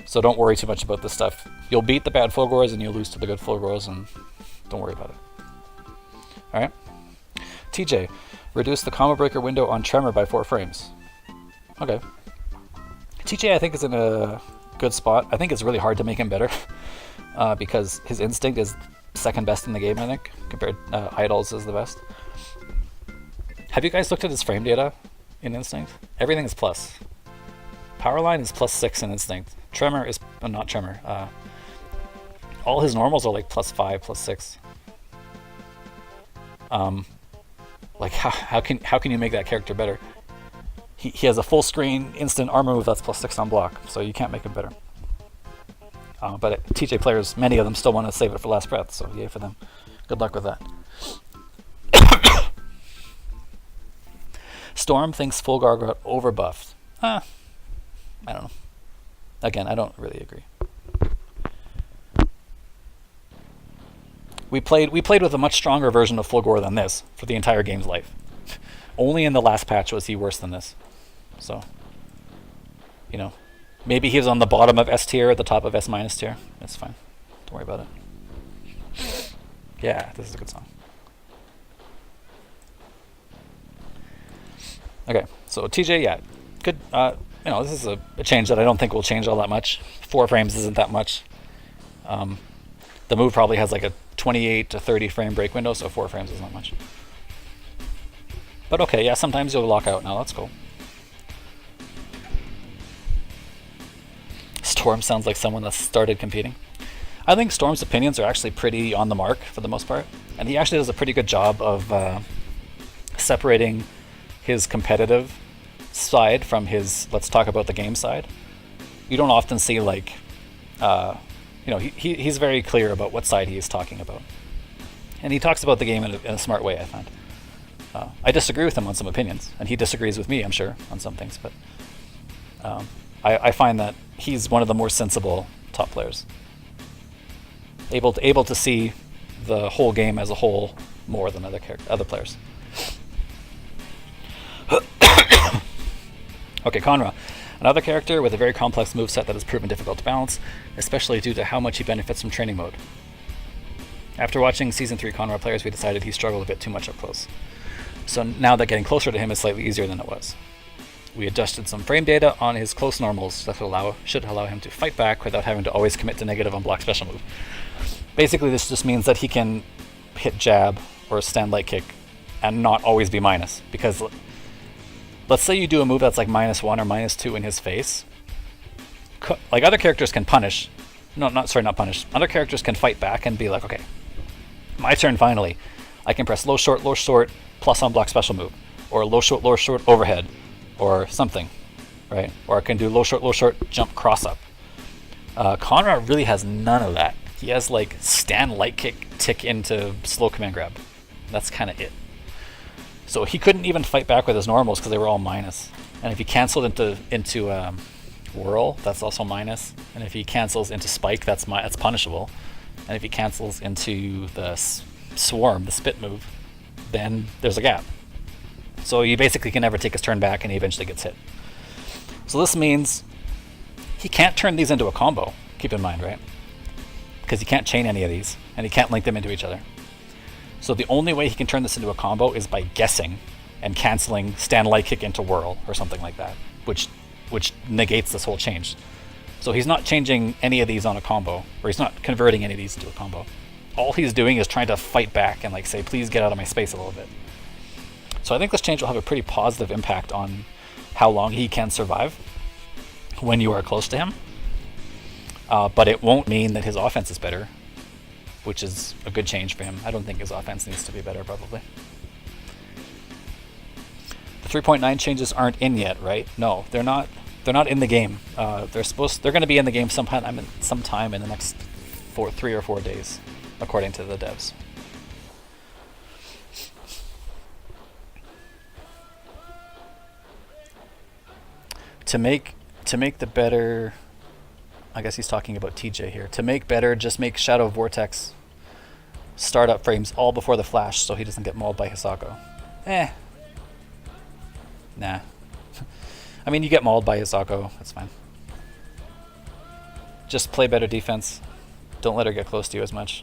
So don't worry too much about this stuff. You'll beat the bad Fulgores, and you'll lose to the good Fulgores, and don't worry about it. Alright. TJ, reduce the combo breaker window on Tremor by 4 frames. Okay. TJ, I think, is in a good spot. I think it's really hard to make him better because his instinct is second best in the game, I think, compared Idols is the best. Have you guys looked at his frame data in Instinct? Everything is plus. Powerline is +6 in Instinct. Tremor is not Tremor. All his normals are like +5, +6. Like how can you make that character better? He has a full screen instant armor move that's +6 on block, so you can't make him better. But TJ players, many of them still want to save it for last breath, so yay for them. Good luck with that. Storm thinks Fulgore got overbuffed. I don't know. Again, I don't really agree. We played with a much stronger version of Fulgore than this for the entire game's life. Only in the last patch was he worse than this. So, you know, maybe he was on the bottom of S tier, at the top of S- tier. That's fine. Don't worry about it. Yeah, this is a good song. Okay, so TJ, yeah, good. You know, this is a change that I don't think will change all that much. 4 frames isn't that much. The move probably has like a 28 to 30 frame break window, so 4 frames is not much. But okay, yeah, sometimes you'll lock out now. That's cool. Storm sounds like someone that started competing. I think Storm's opinions are actually pretty on the mark for the most part, and he actually does a pretty good job of separating his competitive side from his let's talk about the game side. You don't often see like, you know, he's very clear about what side he is talking about, and he talks about the game in a smart way, I find. I disagree with him on some opinions, and he disagrees with me, I'm sure, on some things, but I find that he's one of the more sensible top players, able to see the whole game as a whole more than other players. Okay, Conra, another character with a very complex moveset that has proven difficult to balance, especially due to how much he benefits from training mode. After watching Season 3 Conra players, we decided he struggled a bit too much up close. So now that getting closer to him is slightly easier than it was. We adjusted some frame data on his close normals that should allow him to fight back without having to always commit to negative on block special move. Basically, this just means that he can hit jab or stand light kick and not always be minus, because let's say you do a move that's like -1 or -2 in his face. Like other characters can punish. No, not punish. Other characters can fight back and be like, okay, my turn finally. I can press low short plus on block special move, or low short overhead, or something, right? Or I can do low short jump cross up. Conrad really has none of that. He has like stand light kick tick into slow command grab. That's kind of it. So he couldn't even fight back with his normals because they were all minus. And if he canceled into whirl, that's also minus. And if he cancels into spike, that's punishable. And if he cancels into the swarm, the spit move, then there's a gap. So you basically can never take his turn back, and he eventually gets hit. So this means he can't turn these into a combo. Keep in mind, right? Because he can't chain any of these, and he can't link them into each other. So the only way he can turn this into a combo is by guessing and canceling stand light kick into whirl or something like that, which negates this whole change. So he's not changing any of these on a combo, or he's not converting any of these into a combo. All he's doing is trying to fight back and like say, please get out of my space a little bit. So I think this change will have a pretty positive impact on how long he can survive when you are close to him. But it won't mean that his offense is better, which is a good change for him. I don't think his offense needs to be better, probably. The 3.9 changes aren't in yet, right? No, they're not. They're not in the game. They're going to be in the game sometime in the next 3 or 4 days, according to the devs. To make the better, I guess he's talking about TJ here. To make better, just make Shadow Vortex startup frames all before the flash so he doesn't get mauled by Hisako. Nah. I mean, you get mauled by Hisako, that's fine. Just play better defense. Don't let her get close to you as much.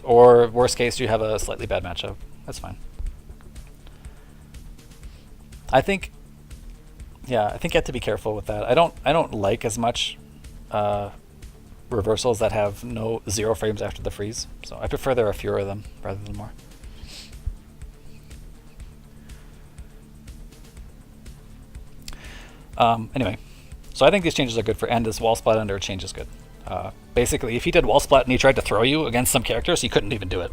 Or, worst case, you have a slightly bad matchup. That's fine. I think you have to be careful with that. I don't like as much reversals that have 0 frames after the freeze. So I prefer there are fewer of them rather than more. Anyway, so I think these changes are good for end. This wall splat under change is good. Basically, if he did wall splat and he tried to throw you against some characters, he couldn't even do it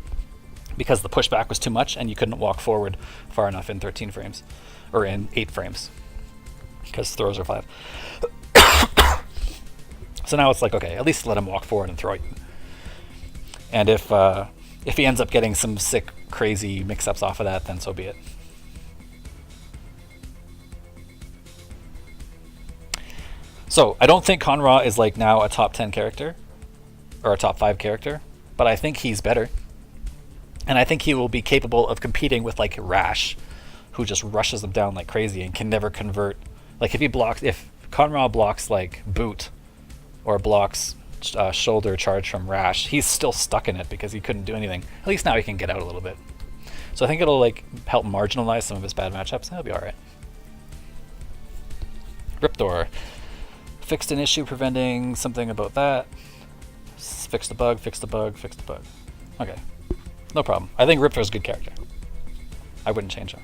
because the pushback was too much and you couldn't walk forward far enough in 13 frames or in 8 frames because throws are 5. So now it's like, okay, at least let him walk forward and throw you. And if he ends up getting some sick, crazy mix-ups off of that, then so be it. So I don't think Conra is like now a top 10 character or a top 5 character, but I think he's better. And I think he will be capable of competing with like Rash, who just rushes them down like crazy and can never convert. Like if Conra blocks like boot or blocks shoulder charge from Rash, he's still stuck in it because he couldn't do anything. At least now he can get out a little bit. So I think it'll like help marginalize some of his bad matchups. That'll be all right. Riptor. Fixed an issue preventing something about that. Fixed the bug. Okay. No problem. I think Riptor's a good character. I wouldn't change her.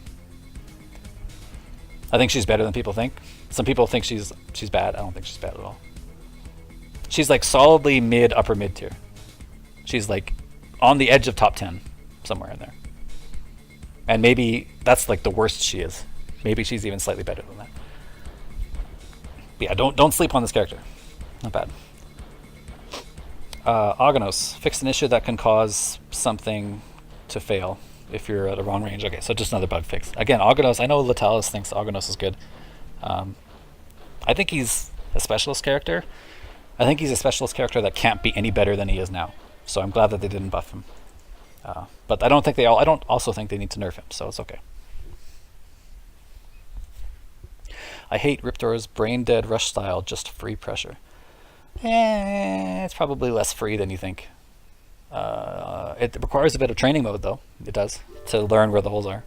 I think she's better than people think. Some people think she's bad. I don't think she's bad at all. She's like solidly upper mid tier. She's like on the edge of top 10, somewhere in there. And maybe that's like the worst she is. Maybe she's even slightly better than that. But yeah, don't sleep on this character. Not bad. Aganos. Fixed an issue that can cause something to fail if you're at a wrong range. Okay, so just another bug fix. Again, Aganos, I know Latalis thinks Aganos is good. I think he's a specialist character. I think he's a specialist character that can't be any better than he is now. So I'm glad that they didn't buff him. But I don't also think they need to nerf him, so it's okay. I hate Riptor's brain dead rush style, just free pressure. It's probably less free than you think. It requires a bit of training mode though. It does, to learn where the holes are.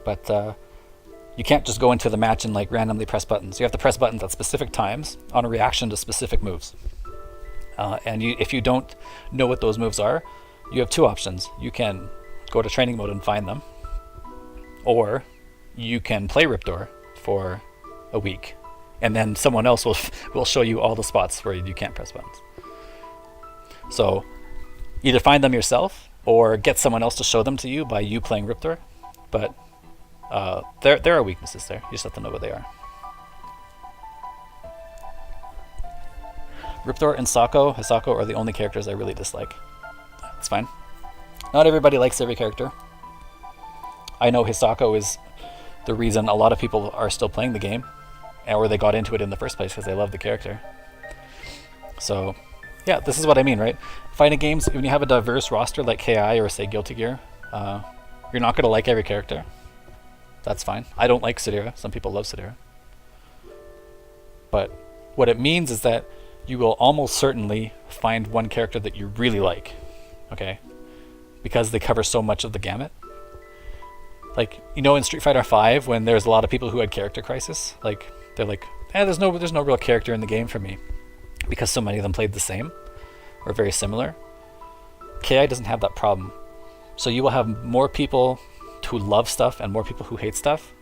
But you can't just go into the match and like randomly press buttons. You have to press buttons at specific times on a reaction to specific moves. And if you don't know what those moves are, you have 2 options. You can go to training mode and find them, or you can play Riptor for a week, and then someone else will show you all the spots where you can't press buttons. So either find them yourself or get someone else to show them to you by you playing Riptor. But there are weaknesses there. You just have to know what they are. Riptor and Hisako are the only characters I really dislike. It's fine. Not everybody likes every character. I know Hisako is the reason a lot of people are still playing the game, or they got into it in the first place because they love the character. So, yeah, this is what I mean, right? Fighting games, when you have a diverse roster like KI or say Guilty Gear, you're not going to like every character. That's fine. I don't like Sadira. Some people love Sadira. But what it means is that you will almost certainly find one character that you really like, okay? Because they cover so much of the gamut. Like, you know, in Street Fighter V, when there's a lot of people who had character crisis, like, they're like, there's no real character in the game for me, because so many of them played the same, or very similar. KI doesn't have that problem. So you will have more people who love stuff and more people who hate stuff,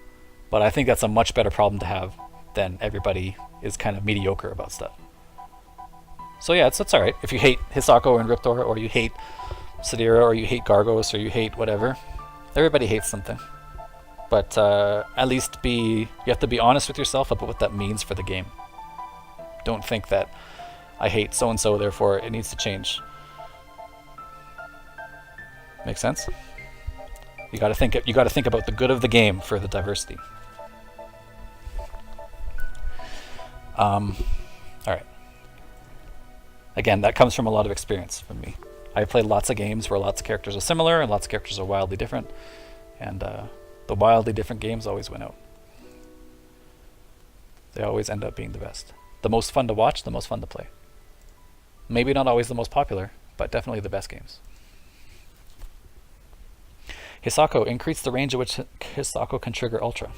but I think that's a much better problem to have than everybody is kind of mediocre about stuff. So yeah, it's alright. If you hate Hisako and Riptor, or you hate Sadira, or you hate Gargos, or you hate whatever, everybody hates something. But at least you have to be honest with yourself about what that means for the game. Don't think that I hate so-and-so, therefore it needs to change. Make sense? You gotta think about the good of the game for the diversity. Alright. Again, that comes from a lot of experience from me. I played lots of games where lots of characters are similar and lots of characters are wildly different, and the wildly different games always win out. They always end up being the best. The most fun to watch, the most fun to play. Maybe not always the most popular, but definitely the best games. Hisako, increase the range at which Hisako can trigger Ultra.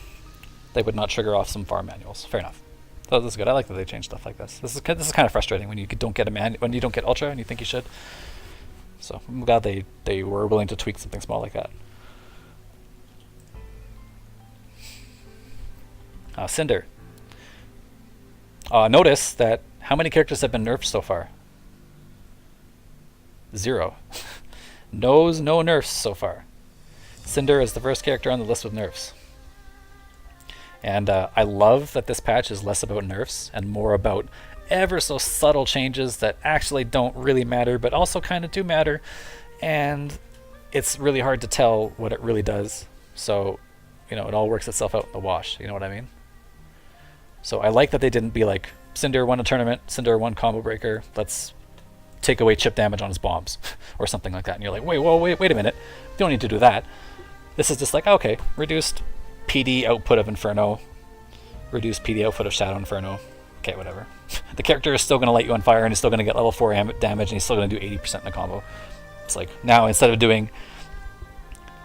They would not trigger off some farm manuals. Fair enough. So this is good. I like that they change stuff like this. This is kind of frustrating when you don't get when you don't get Ultra and you think you should. So I'm glad they were willing to tweak something small like that. Cinder. Notice that how many characters have been nerfed so far? 0. No nerfs so far. Cinder is the first character on the list with nerfs. And I love that this patch is less about nerfs and more about ever so subtle changes that actually don't really matter, but also kind of do matter. And it's really hard to tell what it really does. So, you know, it all works itself out in the wash. You know what I mean? So I like that they didn't be like, Cinder won a tournament, Cinder won combo breaker, let's take away chip damage on his bombs, or something like that. And you're like, wait a minute, you don't need to do that. This is just like, okay, reduced PD output of Inferno, reduced PD output of Shadow Inferno, okay, whatever. The character is still going to light you on fire and he's still going to get level 4 damage and he's still going to do 80% in a combo. It's like, now instead of doing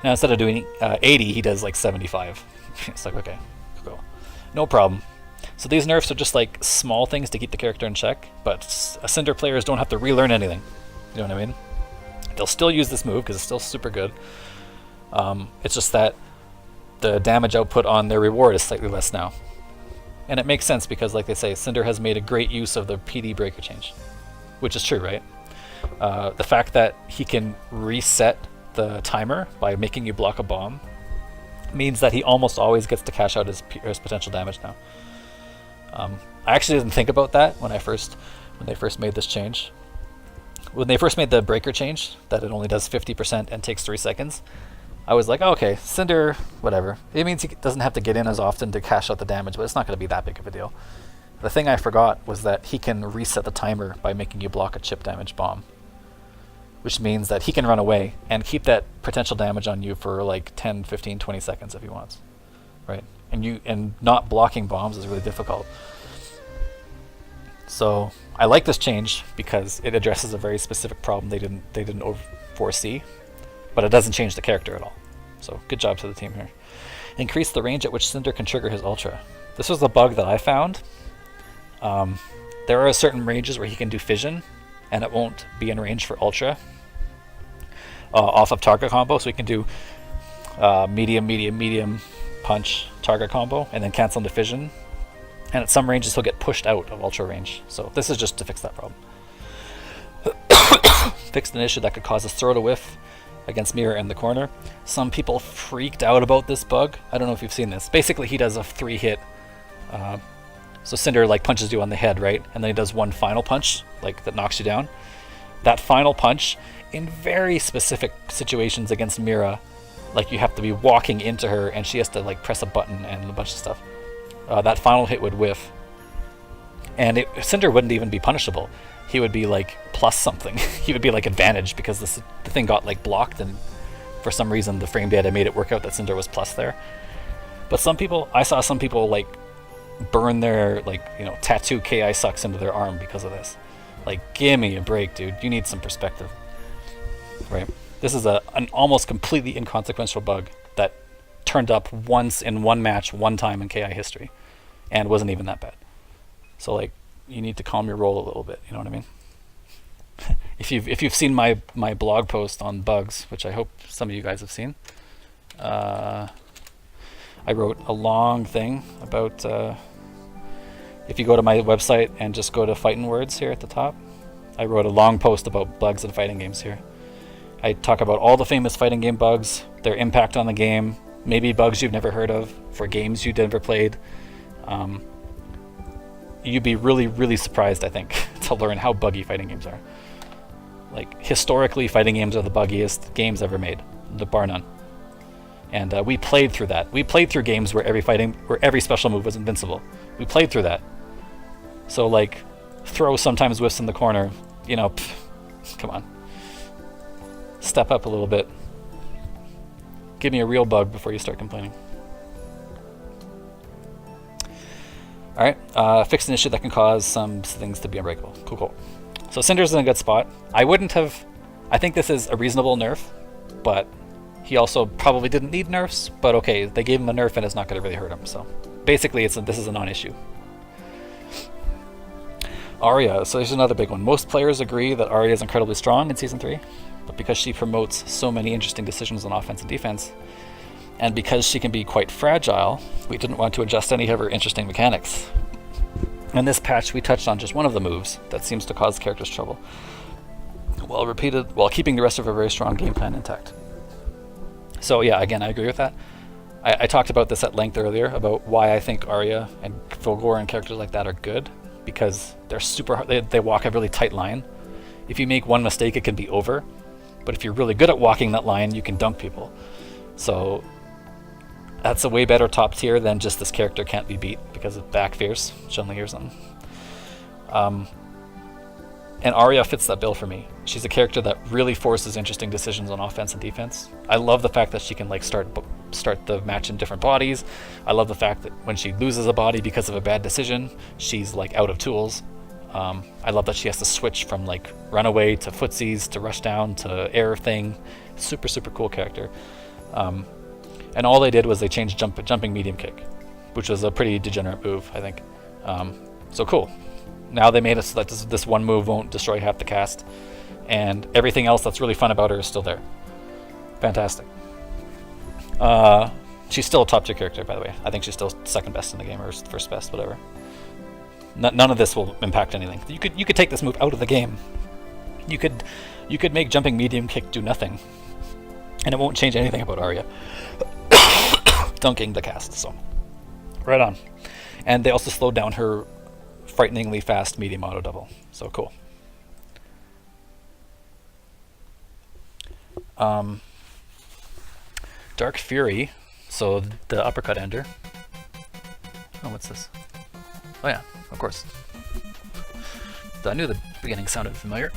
80, he does like 75. It's like, okay, cool. No problem. So these nerfs are just like small things to keep the character in check, but Cinder players don't have to relearn anything. You know what I mean? They'll still use this move because it's still super good. It's just that the damage output on their reward is slightly less now. And it makes sense because, like they say, Cinder has made a great use of the PD breaker change, which is true, right? The fact that he can reset the timer by making you block a bomb means that he almost always gets to cash out his potential damage now. I actually didn't think about that when they first made this change. When they first made the breaker change, that it only does 50% and takes 3 seconds, I was like, oh, okay, Cinder, whatever. It means he doesn't have to get in as often to cash out the damage, but it's not going to be that big of a deal. The thing I forgot was that he can reset the timer by making you block a chip damage bomb, which means that he can run away and keep that potential damage on you for like 10, 15, 20 seconds if he wants, right? And not blocking bombs is really difficult. So I like this change because it addresses a very specific problem they didn't foresee, but it doesn't change the character at all. So good job to the team here. Increase the range at which Cinder can trigger his Ultra. This was the bug that I found. There are certain ranges where he can do fission, and it won't be in range for Ultra off of target combo, so he can do medium, punch target combo and then cancel into fission. And at some ranges he'll get pushed out of ultra range. So this is just to fix that problem. Fixed an issue that could cause his throw to whiff against Mira in the corner. Some people freaked out about this bug. I don't know if you've seen this. Basically he does a 3-hit. So Cinder like punches you on the head, right? And then he does one final punch, like that knocks you down. That final punch, in very specific situations against Mira, like you have to be walking into her and she has to like press a button and a bunch of stuff. That final hit would whiff. And Cinder wouldn't even be punishable. He would be like plus something. He would be like advantage because the thing got like blocked and for some reason the frame data made it work out that Cinder was plus there. But I saw some people like burn their like, tattoo KI sucks into their arm because of this. Like, give me a break, dude. You need some perspective. Right? This is an almost completely inconsequential bug that turned up once in one match, one time in KI history, and wasn't even that bad. So like, you need to calm your roll a little bit. You know what I mean? If you've seen my blog post on bugs, which I hope some of you guys have seen, I wrote a long thing about. If you go to my website and just go to Fightin' Words here at the top, I wrote a long post about bugs in fighting games here. I talk about all the famous fighting game bugs, their impact on the game, maybe bugs you've never heard of for games you've never played. You'd be really, really surprised, I think, to learn how buggy fighting games are. Like, historically, fighting games are the buggiest games ever made, bar none. And we played through that. We played through games where every special move was invincible. We played through that. So like, throw sometimes whiffs in the corner, come on. Step up a little bit. Give me a real bug before you start complaining. Alright, fixed an issue that can cause some things to be unbreakable. Cool. So Cinder's in a good spot. I think this is a reasonable nerf, but he also probably didn't need nerfs, but okay, they gave him a nerf and it's not going to really hurt him, so basically this is a non-issue. Aria, so there's another big one. Most players agree that Aria is incredibly strong in Season 3, but because she promotes so many interesting decisions on offense and defense, and because she can be quite fragile, we didn't want to adjust any of her interesting mechanics. In this patch, we touched on just one of the moves that seems to cause characters trouble, while keeping the rest of her very strong game plan intact. So yeah, again, I agree with that. I talked about this at length earlier, about why I think Aria and Fulgore and characters like that are good, because they're super hard, they walk a really tight line. If you make one mistake, it can be over, but if you're really good at walking that line, you can dunk people. So that's a way better top tier than just this character can't be beat because of back fierce, Chun-Li or something. And Aria fits that bill for me. She's a character that really forces interesting decisions on offense and defense. I love the fact that she can like start the match in different bodies. I love the fact that when she loses a body because of a bad decision, she's like out of tools. I love that she has to switch from like runaway to footsies to rush down to air thing. Super, super cool character. And all they did was they changed jumping medium kick, which was a pretty degenerate move, I think. So cool. Now they made it so that this one move won't destroy half the cast, and everything else that's really fun about her is still there. Fantastic. She's still a top tier character, by the way. I think she's still second best in the game, or first best, whatever. None of this will impact anything. You could take this move out of the game. You could make jumping medium kick do nothing, and it won't change anything about Aria. Dunking the cast, so right on. And they also slowed down her frighteningly fast medium auto double, so cool. Dark Fury, so the uppercut ender. Oh, what's this? Oh yeah, of course. I knew the beginning sounded familiar.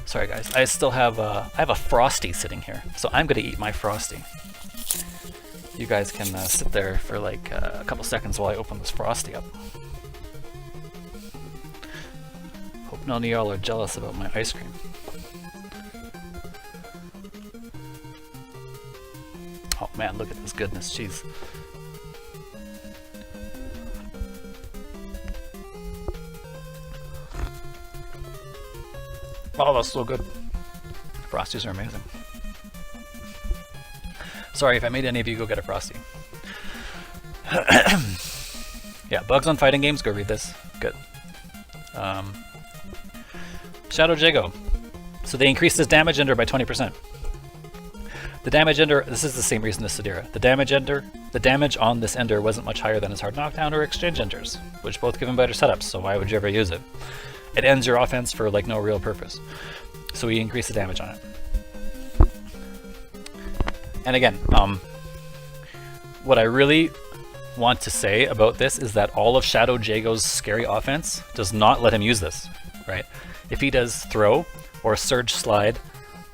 Sorry guys, I still have I have a Frosty sitting here, so I'm gonna eat my Frosty. You guys can sit there for like a couple seconds while I open this Frosty up. Hope none of y'all are jealous about my ice cream. Oh man, look at this goodness, jeez. Oh, that's so good. Frosties are amazing. Sorry if I made any of you go get a Frosty. Yeah, bugs on fighting games, go read this. Good. Shadow Jago. So they increased his damage ender by 20%. The damage ender, this is the same reason as Sadira. The damage on this ender wasn't much higher than his hard knockdown or exchange enders, which both give him better setups, so why would you ever use it? It ends your offense for like no real purpose. So we increase the damage on it. And again, what I really want to say about this is that all of Shadow Jago's scary offense does not let him use this, right? If he does throw, or surge slide,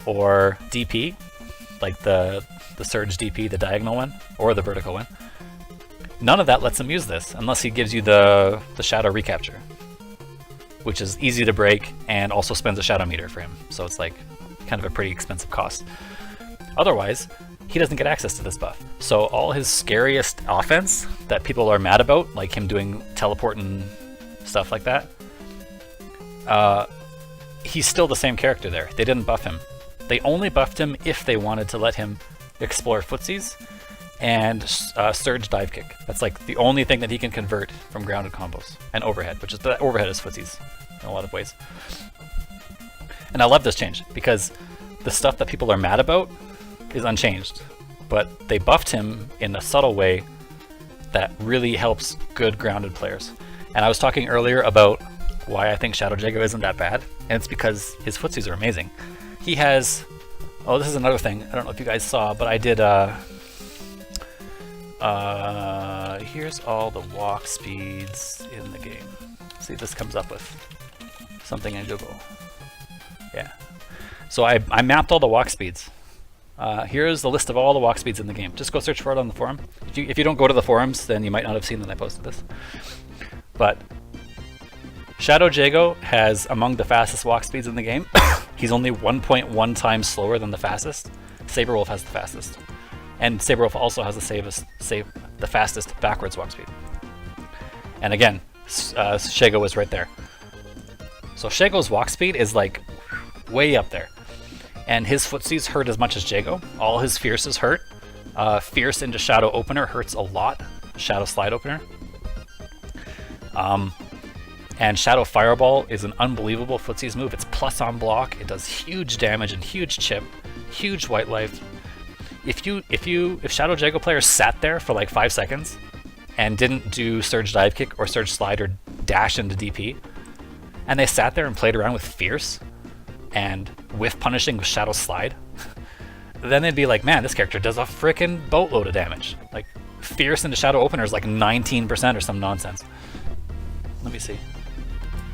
or DP, like the surge DP, the diagonal one, or the vertical one, none of that lets him use this unless he gives you the shadow recapture, which is easy to break and also spends a shadow meter for him. So it's like kind of a pretty expensive cost. Otherwise, he doesn't get access to this buff. So all his scariest offense that people are mad about, like him doing teleport and stuff like that, he's still the same character there. They didn't buff him. They only buffed him if they wanted to let him explore footsies and surge dive kick. That's like the only thing that he can convert from grounded combos. And overhead, which is the overhead is footsies in a lot of ways. And I love this change because the stuff that people are mad about is unchanged, but they buffed him in a subtle way that really helps good grounded players. And I was talking earlier about why I think Shadow Jago isn't that bad, and it's because his footsies are amazing. He has, oh, this is another thing, I don't know if you guys saw, but I did, here's all the walk speeds in the game. See if this comes up with something in Google. Yeah. So I mapped all the walk speeds. Here's the list of all the walk speeds in the game. Just go search for it on the forum. If you don't go to the forums, then you might not have seen that I posted this. But Shadow Jago has among the fastest walk speeds in the game. He's only 1.1 times slower than the fastest. Saberwolf has the fastest. And Saberwolf also has the fastest backwards walk speed. And again, Shago is right there. So Shago's walk speed is like way up there. And his footsies hurt as much as Jago. All his fierces hurt. Fierce into Shadow Opener hurts a lot. Shadow Slide Opener. And Shadow Fireball is an unbelievable footsies move. It's plus on block. It does huge damage and huge chip, huge white life. If Shadow Jago players sat there for like 5 seconds and didn't do Surge Dive Kick or Surge Slide or dash into DP, and they sat there and played around with Fierce and whiff punishing with Shadow Slide, then they'd be like, man, this character does a frickin' boatload of damage. Like, Fierce into Shadow Opener is like 19% or some nonsense. Let me see.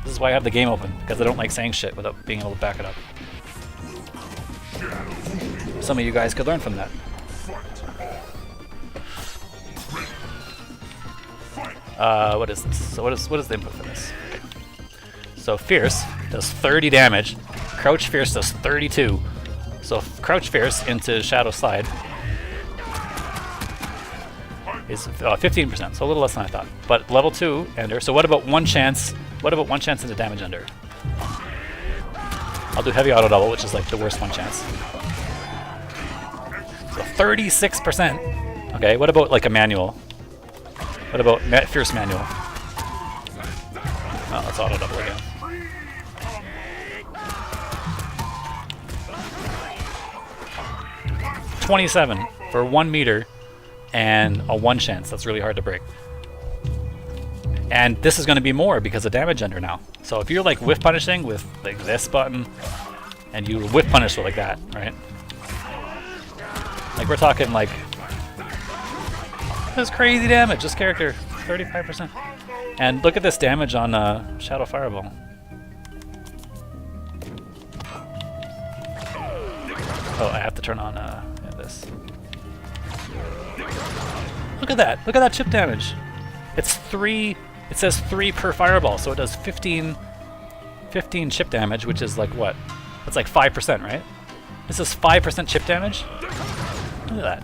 This is why I have the game open, because I don't like saying shit without being able to back it up. Some of you guys could learn from that. What is this? So what is the input for this? Okay. So Fierce does 30 damage. Crouch Fierce does 32. So Crouch Fierce into Shadow Slide is 15%, so a little less than I thought. But level 2 Ender. So what about one chance? What about one chance into damage Ender? I'll do heavy auto double, which is like the worst one chance. So 36%. Okay, what about like a manual? What about Fierce manual? Oh, let's auto double again. $27 for 1 meter and a 1 chance. That's really hard to break. And this is going to be more because of damage ender now. So if you're like whiff punishing with like this button and you whiff punish with like that, right? Like we're talking like this crazy damage. This character 35%. And look at this damage on Shadow Fireball. Oh, I have to turn on this. Look at that. Look at that chip damage. It's 3. It says 3 per fireball, so it does 15 chip damage, which is like what? That's like 5%, right? This is 5% chip damage? Look at that.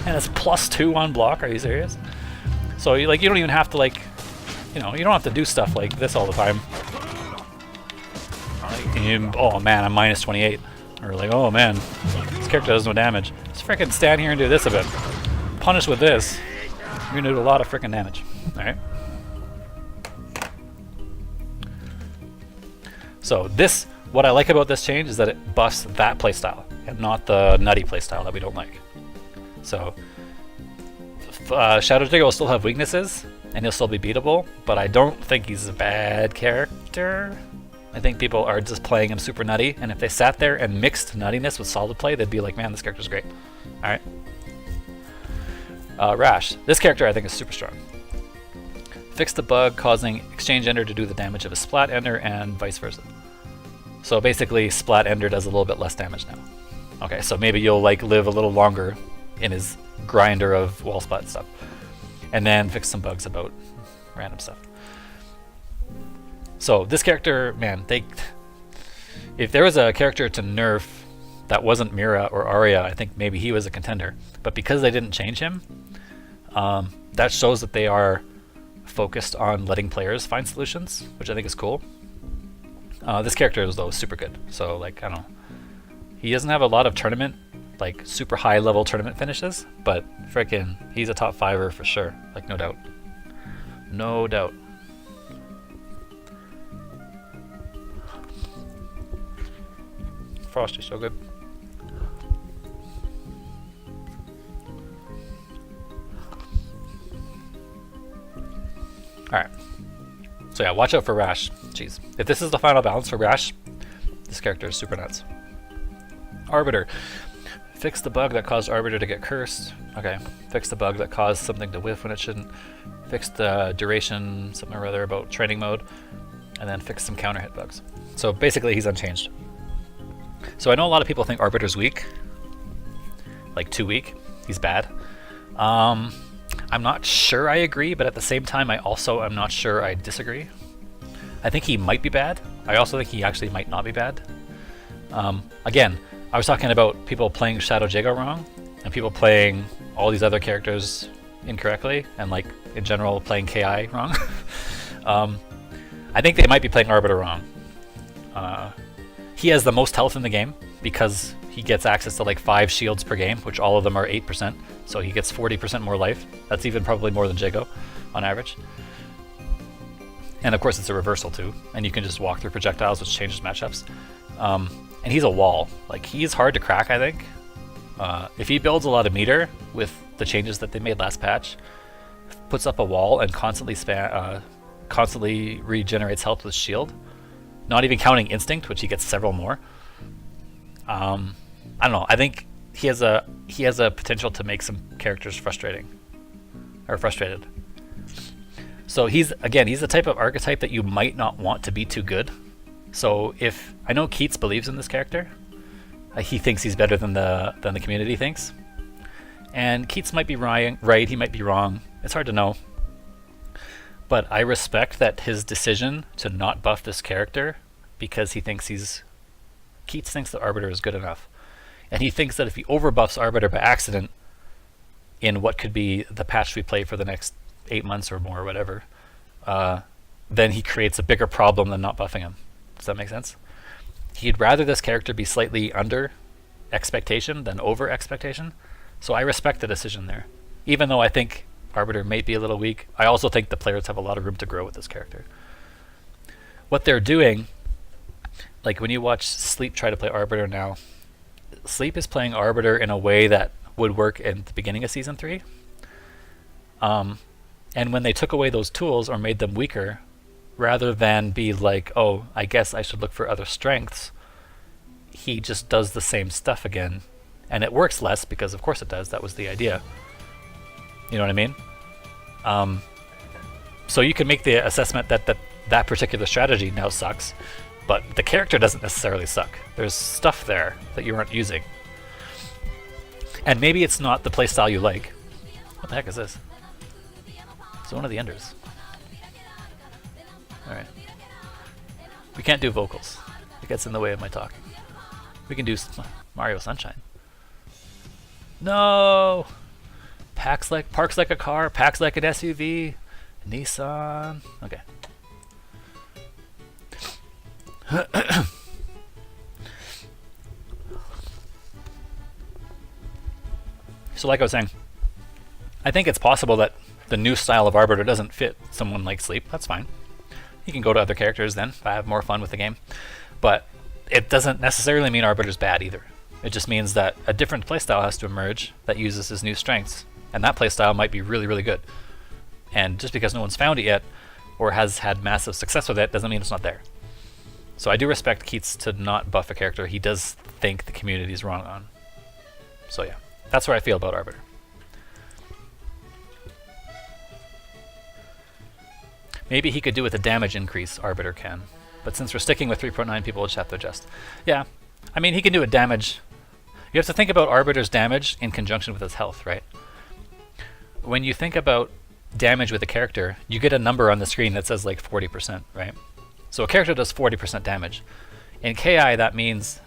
And it's +2 on block, are you serious? So you don't even have to like, you don't have to do stuff like this all the time. Oh man, I'm -28. Or like, oh man, this character does no damage. Let's frickin' stand here and do this a bit. Punish with this. You're gonna do a lot of frickin' damage. Alright? So this, what I like about this change is that it buffs that playstyle, and not the nutty playstyle that we don't like. So, Shadow Jago will still have weaknesses, and he'll still be beatable, but I don't think he's a bad character. I think people are just playing him super nutty, and if they sat there and mixed nuttiness with solid play, they'd be like, man, this character's great. Alright. Rash. This character I think is super strong. Fix the bug causing Exchange Ender to do the damage of a Splat Ender and vice versa. So basically, Splat Ender does a little bit less damage now. Okay, so maybe you'll like live a little longer in his grinder of wall splat stuff. And then fix some bugs about random stuff. So this character, man, if there was a character to nerf that wasn't Mira or Aria, I think maybe he was a contender. But because they didn't change him, that shows that they are focused on letting players find solutions, which I think is cool. This character is though super good. So like, I don't know. He doesn't have a lot of tournament, like super high level tournament finishes, but frickin' he's a top 5er for sure. Like no doubt. No doubt. Frosty's so good. Alright. So yeah, watch out for Rash. Jeez. If this is the final balance for Rash, this character is super nuts. Arbiter. Fix the bug that caused Arbiter to get cursed. Okay. Fix the bug that caused something to whiff when it shouldn't. Fix the duration, something or other about training mode. And then fix some counter hit bugs. So basically he's unchanged. So I know a lot of people think Arbiter's weak. Like too weak. He's bad. I'm not sure I agree, but at the same time I also am not sure I disagree. I think he might be bad. I also think he actually might not be bad. Again, I was talking about people playing Shadow Jago wrong, and people playing all these other characters incorrectly, and like in general playing KI wrong. I think they might be playing Arbiter wrong. He has the most health in the game because he gets access to like 5 shields per game, which all of them are 8%, so he gets 40% more life. That's even probably more than Jago on average. And of course it's a reversal too, and you can just walk through projectiles, which changes matchups. And he's a wall. Like, he's hard to crack, I think. If he builds a lot of meter with the changes that they made last patch, puts up a wall and constantly regenerates health with shield, not even counting instinct, which he gets several more. I don't know. I think he has a potential to make some characters frustrated. So he's the type of archetype that you might not want to be too good. So if I know Keats believes in this character, he thinks he's better than the community thinks, and Keats might be right, he might be wrong. It's hard to know. But I respect that his decision to not buff this character because Keats thinks that Arbiter is good enough. And he thinks that if he overbuffs Arbiter by accident in what could be the patch we play for the next 8 months or more or whatever, then he creates a bigger problem than not buffing him. Does that make sense? He'd rather this character be slightly under expectation than over expectation. So I respect the decision there. Even though I think Arbiter may be a little weak, I also think the players have a lot of room to grow with this character. What they're doing, like when you watch Sleep try to play Arbiter now, Sleep is playing Arbiter in a way that would work in the beginning of Season 3. And when they took away those tools or made them weaker, rather than be like, oh, I guess I should look for other strengths, he just does the same stuff again. And it works less because of course it does. That was the idea. You know what I mean? So you can make the assessment that particular strategy now sucks, but the character doesn't necessarily suck. There's stuff there that you aren't using. And maybe it's not the playstyle you like. What the heck is this? It's one of the enders. Alright. We can't do vocals. It gets in the way of my talk. We can do Mario Sunshine. No! Parks like a car, packs like an SUV. Nissan. Okay. So like I was saying, I think it's possible that the new style of Arbiter doesn't fit someone like Sleep. That's fine. You can go to other characters then if I have more fun with the game. But it doesn't necessarily mean Arbiter's bad either. It just means that a different playstyle has to emerge that uses his new strengths. And that playstyle might be really, really good. And just because no one's found it yet, or has had massive success with it, doesn't mean it's not there. So I do respect Keats to not buff a character he does think the community's wrong on. So yeah, that's where I feel about Arbiter. Maybe he could do with a damage increase, Arbiter can. But since we're sticking with 3.9, people will just have to adjust. Yeah, I mean, he can do a damage. You have to think about Arbiter's damage in conjunction with his health, right? When you think about damage with a character, you get a number on the screen that says like 40%, right? So a character does 40% damage. In KI, that means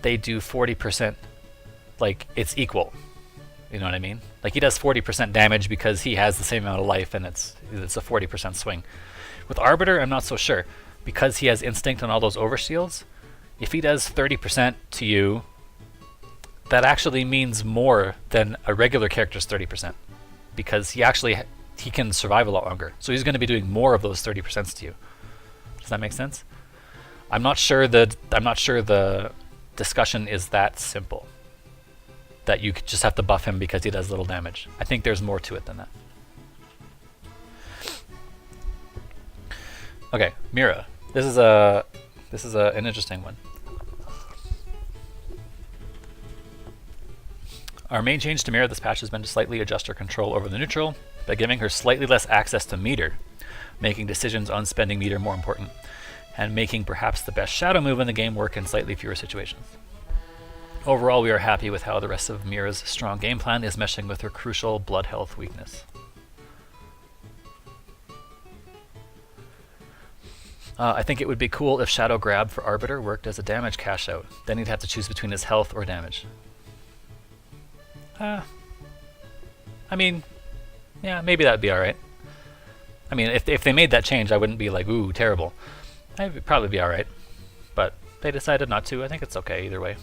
they do 40%, like it's equal. You know what I mean? Like he does 40% damage because he has the same amount of life, and it's a 40% swing. With Arbiter, I'm not so sure. Because he has instinct on all those overshields, if he does 30% to you, that actually means more than a regular character's 30%. Because he can survive a lot longer. So he's going to be doing more of those 30% to you. Does that make sense? I'm not sure the discussion is that simple. That you just have to buff him because he does little damage. I think there's more to it than that. Okay, Mira. This is an interesting one. Our main change to Mira this patch has been to slightly adjust her control over the neutral by giving her slightly less access to meter, making decisions on spending meter more important, and making perhaps the best shadow move in the game work in slightly fewer situations. Overall, we are happy with how the rest of Mira's strong game plan is meshing with her crucial blood health weakness. I think it would be cool if Shadow Grab for Arbiter worked as a damage cash out. Then he'd have to choose between his health or damage. I mean, yeah, maybe that'd be alright. I mean, if they made that change, I wouldn't be like, ooh, terrible. I'd probably be alright. But they decided not to. I think it's okay either way.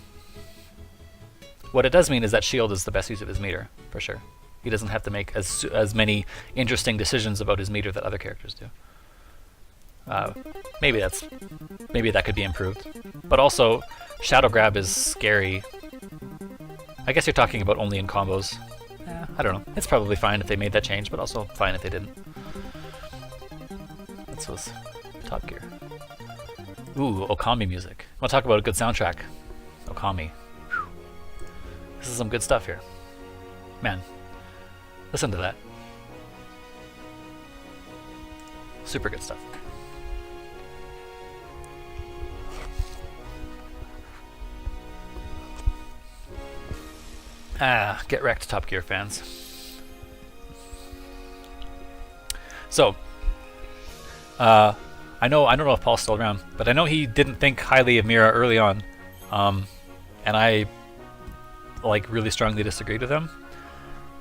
What it does mean is that shield is the best use of his meter, for sure. He doesn't have to make as many interesting decisions about his meter that other characters do. Maybe that could be improved. But also, Shadow Grab is scary. I guess you're talking about only in combos. I don't know. It's probably fine if they made that change, but also fine if they didn't. This was Top Gear. Ooh, Okami music. Want to talk about a good soundtrack? Okami. Whew. This is some good stuff here. Man, listen to that. Super good stuff. Get wrecked, Top Gear fans. So, I don't know if Paul's still around, but I know he didn't think highly of Mira early on, and I really strongly disagreed with him.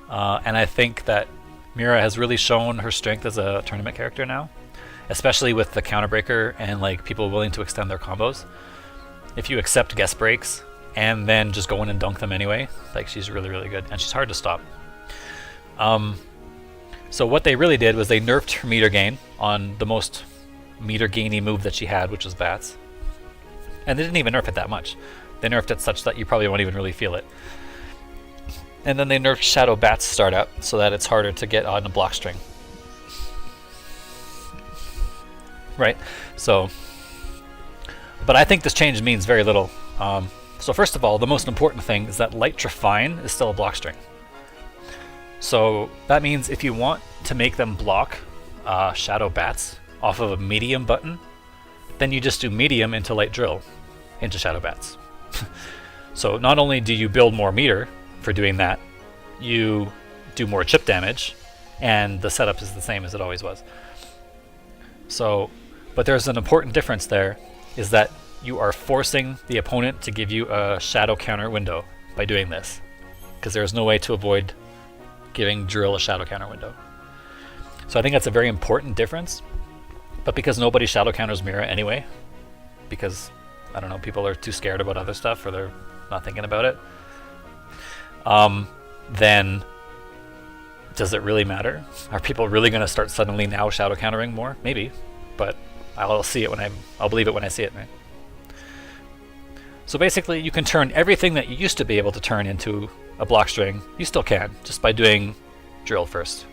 And I think that Mira has really shown her strength as a tournament character now, especially with the counter breaker and people willing to extend their combos. If you accept guest breaks and then just go in and dunk them anyway, she's really, really good, and she's hard to stop. So what they really did was they nerfed her meter gain on the most meter gainy move that she had, which was bats. And they didn't even nerf it that much. They nerfed it such that you probably won't even really feel it. And then they nerfed Shadow Bats startup so that it's harder to get on a block string. Right? So, but I think this change means very little. So first of all, the most important thing is that Light Trefine is still a block string. So that means if you want to make them block Shadow Bats off of a medium button, then you just do medium into Light Drill into Shadow Bats. So not only do you build more meter for doing that, you do more chip damage, and the setup is the same as it always was. So, but there's an important difference there, is that you are forcing the opponent to give you a shadow counter window by doing this, because there's no way to avoid giving Drill a shadow counter window. So I think that's a very important difference, but because nobody shadow counters Mira anyway, because, I don't know, people are too scared about other stuff, or they're not thinking about it, then does it really matter? Are people really going to start suddenly now shadow countering more? Maybe, but I'll see it when I'll believe it when I see it, right? So basically, you can turn everything that you used to be able to turn into a block string. You still can, just by doing drill first.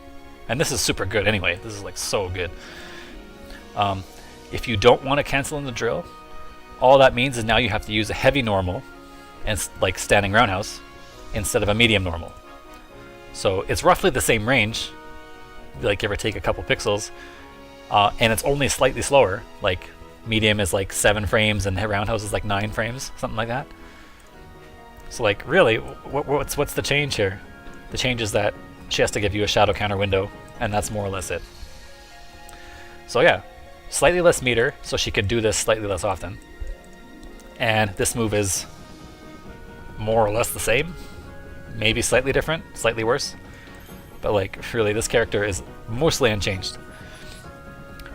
And this is super good anyway. This is like so good. If you don't want to cancel in the drill, all that means is now you have to use a heavy normal and like standing roundhouse instead of a medium normal. So it's roughly the same range, like give or take a couple pixels, and it's only slightly slower. Like medium is like 7 frames and roundhouse is like 9 frames, something like that. So like really, what's the change here? The change is that she has to give you a shadow counter window, and that's more or less it. So yeah, slightly less meter, so she can do this slightly less often. And this move is more or less the same, maybe slightly different, slightly worse. But like, really, this character is mostly unchanged.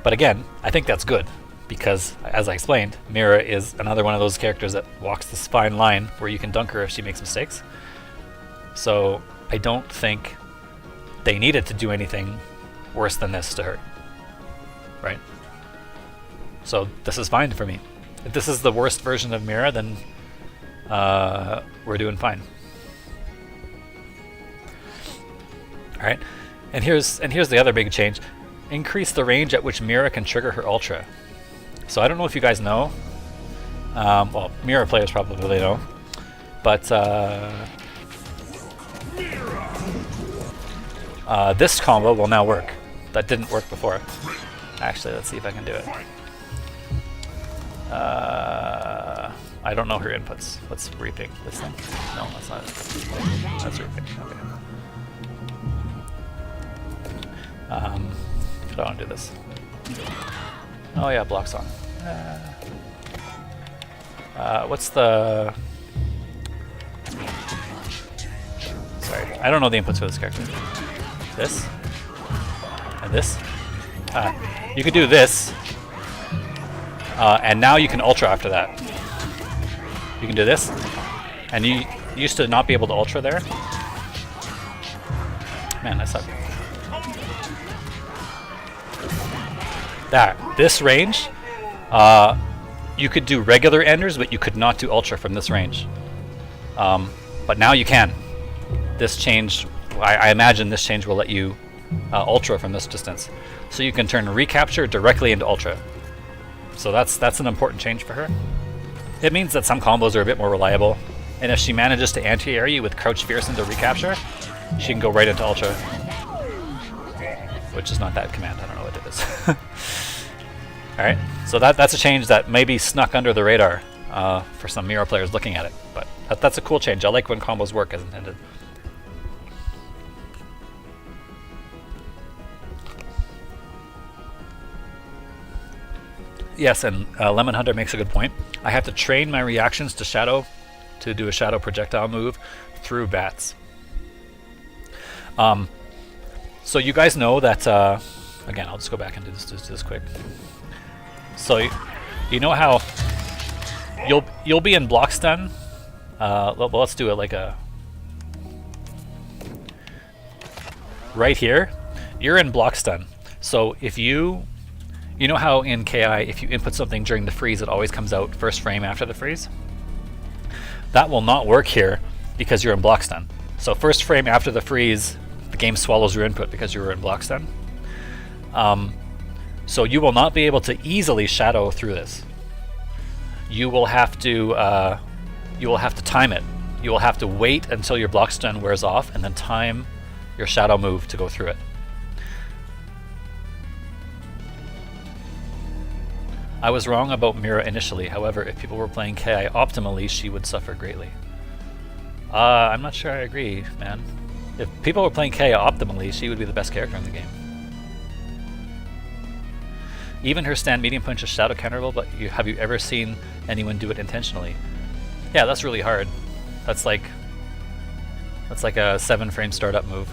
But again, I think that's good, because, as I explained, Mira is another one of those characters that walks this fine line where you can dunk her if she makes mistakes. So I don't think they needed to do anything worse than this to her, right? So this is fine for me. If this is the worst version of Mira, then we're doing fine. All right, and here's the other big change: increase the range at which Mira can trigger her ultra. So I don't know if you guys know. Well, Mira players probably know, but this combo will now work. That didn't work before. Actually, let's see if I can do it. I don't know her inputs. What's reaping? This thing? No, that's not it. That's reaping. Okay. I don't want to do this. Oh yeah, block song. What's the... Sorry, I don't know the inputs for this character. This? And this? You could do this, and now you can ultra after that. You can do this, and you used to not be able to ultra there. Man, I suck. This range, you could do regular enders, but you could not do ultra from this range. But now you can. This change, I imagine this change will let you ultra from this distance. So you can turn recapture directly into ultra. So that's an important change for her. It means that some combos are a bit more reliable, and if she manages to anti-air you with crouch fierce into recapture, she can go right into ultra. Which is not that command, I don't know what it is. Alright, so that's a change that maybe snuck under the radar for some Mira players looking at it, but that's a cool change. I like when combos work as intended. Yes, and Lemon Hunter makes a good point. I have to train my reactions to shadow, to do a shadow projectile move through bats. So you guys know that, again, I'll just go back and do this quick. So you know how you'll be in block stun. Well, let's do it like a right here. You're in block stun. So if you know how in KI, if you input something during the freeze, it always comes out first frame after the freeze? That will not work here because you're in block stun. So first frame after the freeze, the game swallows your input because you were in block stun. So you will not be able to easily shadow through this. You will have to time it. You will have to wait until your block stun wears off and then time your shadow move to go through it. I was wrong about Mira initially, however, if people were playing KI optimally, she would suffer greatly. I'm not sure I agree, man. If people were playing KI optimally, she would be the best character in the game. Even her stand medium punch is shadow counterable, but have you ever seen anyone do it intentionally? Yeah, that's really hard. That's like a 7 frame startup move.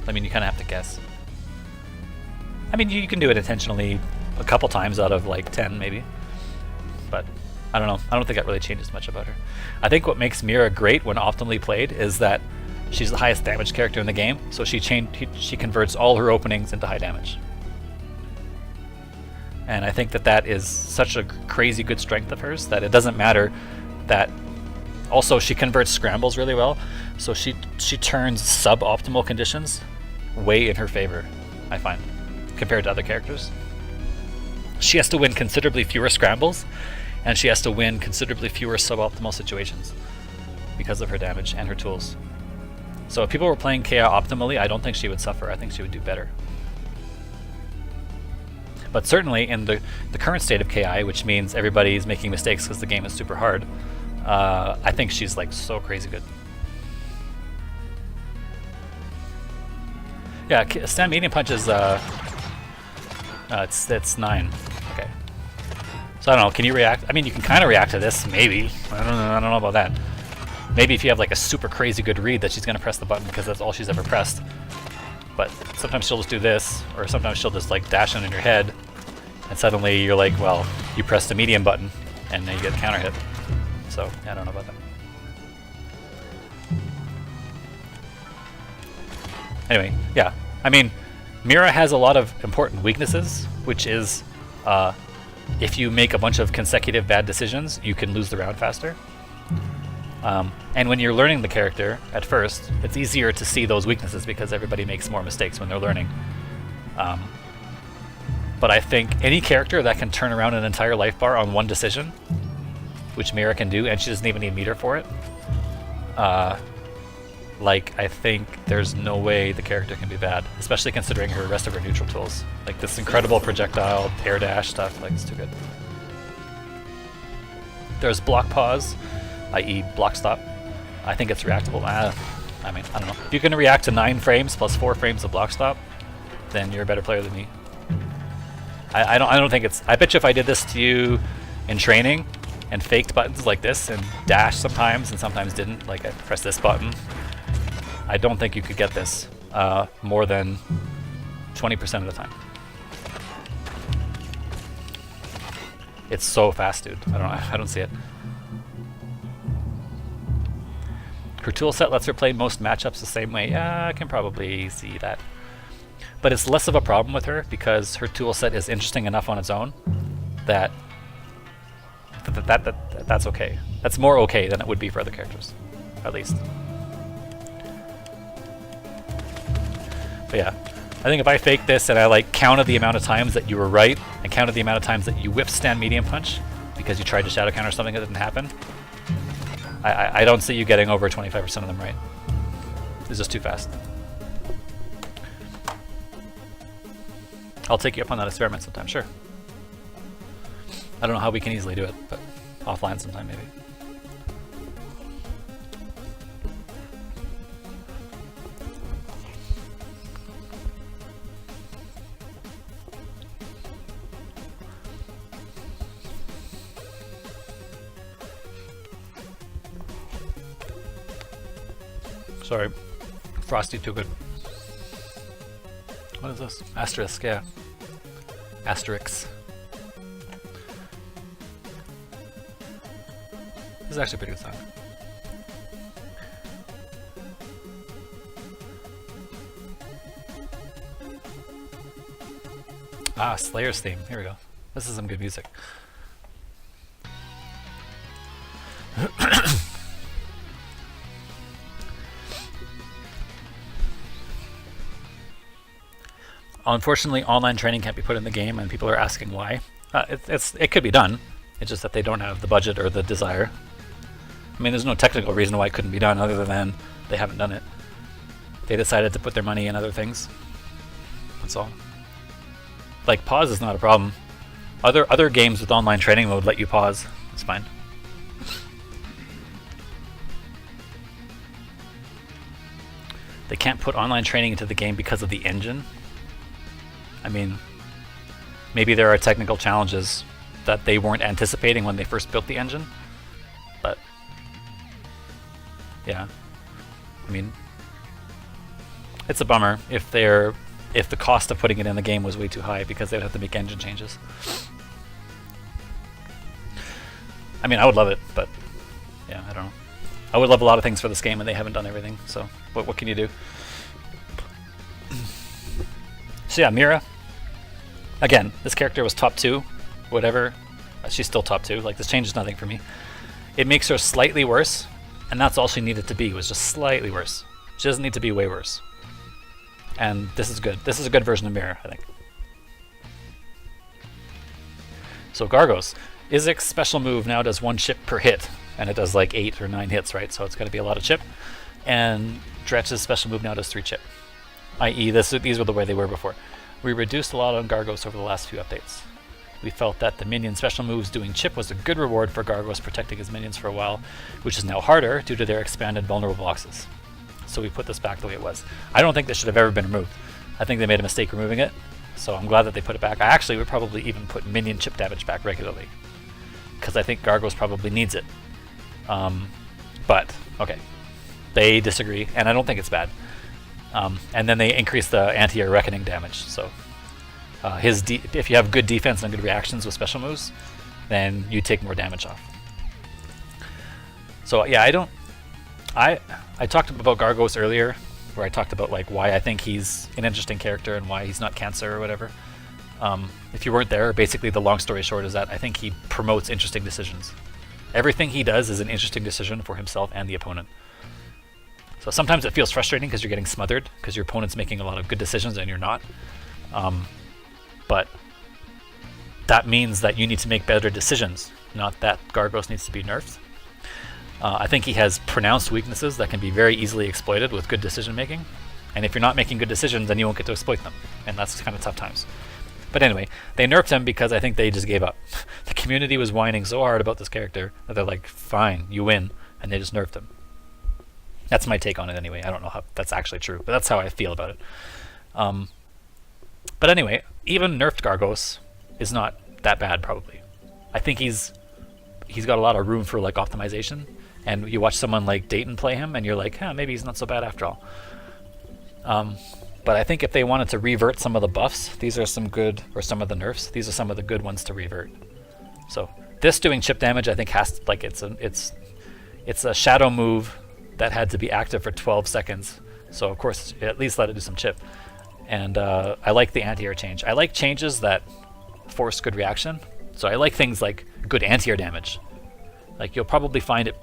I mean, you kind of have to guess. I mean, you can do it intentionally a couple times out of like 10 maybe, but I don't know. I don't think that really changes much about her. I think what makes Mira great when optimally played is that she's the highest damage character in the game, so she converts all her openings into high damage. And I think that is such a crazy good strength of hers that it doesn't matter that. Also, she converts scrambles really well, so she turns suboptimal conditions way in her favor, I find, compared to other characters. She has to win considerably fewer scrambles, and she has to win considerably fewer suboptimal situations because of her damage and her tools. So if people were playing KI optimally, I don't think she would suffer. I think she would do better. But certainly in the current state of KI, which means everybody's making mistakes because the game is super hard, I think she's like so crazy good. Yeah, stand medium punch is it's 9. Okay. So I don't know. Can you react? I mean, you can kind of react to this, maybe. I don't know about that. Maybe if you have like a super crazy good read that she's gonna press the button because that's all she's ever pressed. But sometimes she'll just do this, or sometimes she'll just like dash it in your head, and suddenly you're like, well, you pressed the medium button, and then you get a counter hit. So yeah, I don't know about that. Anyway, yeah. I mean, Mira has a lot of important weaknesses, which is if you make a bunch of consecutive bad decisions, you can lose the round faster. And when you're learning the character at first, it's easier to see those weaknesses because everybody makes more mistakes when they're learning. But I think any character that can turn around an entire life bar on one decision, which Mira can do, and she doesn't even need meter for it, like, I think there's no way the character can be bad, especially considering her rest of her neutral tools. Like this incredible projectile, air dash stuff, like it's too good. There's block pause, i.e. block stop. I think it's reactable. I mean, I don't know. If you can react to 9 frames plus 4 frames of block stop, then you're a better player than me. I don't think it's... I bet you if I did this to you in training and faked buttons like this and dash sometimes and sometimes didn't, like I press this button, I don't think you could get this more than 20% of the time. It's so fast, dude. I don't see it. Her toolset lets her play most matchups the same way. Yeah, I can probably see that. But it's less of a problem with her because her toolset is interesting enough on its own that that's okay. That's more okay than it would be for other characters, at least. But yeah, I think if I fake this and I like counted the amount of times that you were right and counted the amount of times that you whipped stand medium punch because you tried to shadow counter something that didn't happen, I don't see you getting over 25% of them right. It's just too fast. I'll take you up on that experiment sometime, sure. I don't know how we can easily do it, but offline sometime maybe. Sorry, Frosty too good. What is this? Asterisk, yeah. Asterix. This is actually a pretty good song. Ah, Slayer's theme. Here we go. This is some good music. Unfortunately, online training can't be put in the game, and people are asking why. It could be done. It's just that they don't have the budget or the desire. I mean, there's no technical reason why it couldn't be done other than they haven't done it. They decided to put their money in other things. That's all. Like, pause is not a problem. Other games with online training mode let you pause. It's fine. They can't put online training into the game because of the engine. I mean, maybe there are technical challenges that they weren't anticipating when they first built the engine, but yeah, I mean, it's a bummer if the cost of putting it in the game was way too high because they would have to make engine changes. I mean, I would love it, but yeah, I don't know. I would love a lot of things for this game, and they haven't done everything. So, what can you do? So yeah, Mira. Again, this character was top 2, whatever. She's still top 2. Like, this changes nothing for me. It makes her slightly worse, and that's all she needed to be, was just slightly worse. She doesn't need to be way worse. And this is good. This is a good version of Mira, I think. So Gargos. Izik's special move now does 1 chip per hit, and it does like 8 or 9 hits, right? So it's going to be a lot of chip. And Dretch's special move now does 3 chip, i.e. these were the way they were before. We reduced a lot on Gargos over the last few updates. We felt that the minion special moves doing chip was a good reward for Gargos protecting his minions for a while, which is now harder due to their expanded vulnerable boxes. So we put this back the way it was. I don't think this should have ever been removed. I think they made a mistake removing it, so I'm glad that they put it back. I actually would probably even put minion chip damage back regularly, because I think Gargos probably needs it. But, okay. They disagree, and I don't think it's bad. And then they increase the anti-air reckoning damage, so if you have good defense and good reactions with special moves, then you take more damage off. So yeah, I talked about Gargos earlier, where I talked about like why I think he's an interesting character and why he's not cancer or whatever. If you weren't there, basically the long story short is that I think he promotes interesting decisions. Everything he does is an interesting decision for himself and the opponent. So sometimes it feels frustrating because you're getting smothered, because your opponent's making a lot of good decisions and you're not. But that means that you need to make better decisions, not that Gargos needs to be nerfed. I think he has pronounced weaknesses that can be very easily exploited with good decision making. And if you're not making good decisions, then you won't get to exploit them. And that's kind of tough times. But anyway, they nerfed him because I think they just gave up. The community was whining so hard about this character that they're like, fine, you win. And they just nerfed him. That's my take on it anyway. I don't know how that's actually true, but that's how I feel about it. But anyway, even nerfed Gargos is not that bad, probably. I think he's got a lot of room for like optimization. And you watch someone like Dayton play him, and you're like, maybe he's not so bad after all. But I think if they wanted to revert some of the buffs, these are some good, or some of the nerfs, these are some of the good ones to revert. So this doing chip damage, I think has to, like, it's a shadow move that had to be active for 12 seconds. So of course, at least let it do some chip. And I like the anti-air change. I like changes that force good reaction. So I like things like good anti-air damage. Like you'll probably find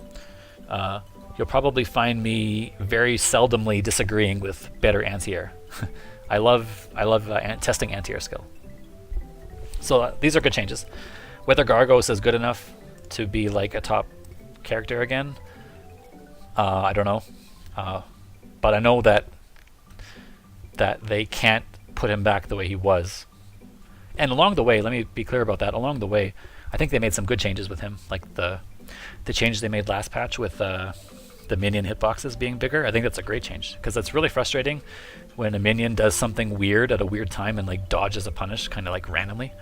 me very seldomly disagreeing with better anti-air. I love testing anti-air skill. So these are good changes. Whether Gargos is good enough to be like a top character again, I don't know. But I know that they can't put him back the way he was. And along the way, let me be clear about that. Along the way, I think they made some good changes with him, like the change they made last patch with the minion hitboxes being bigger. I think that's a great change, because it's really frustrating when a minion does something weird at a weird time and like dodges a punish kind of like randomly.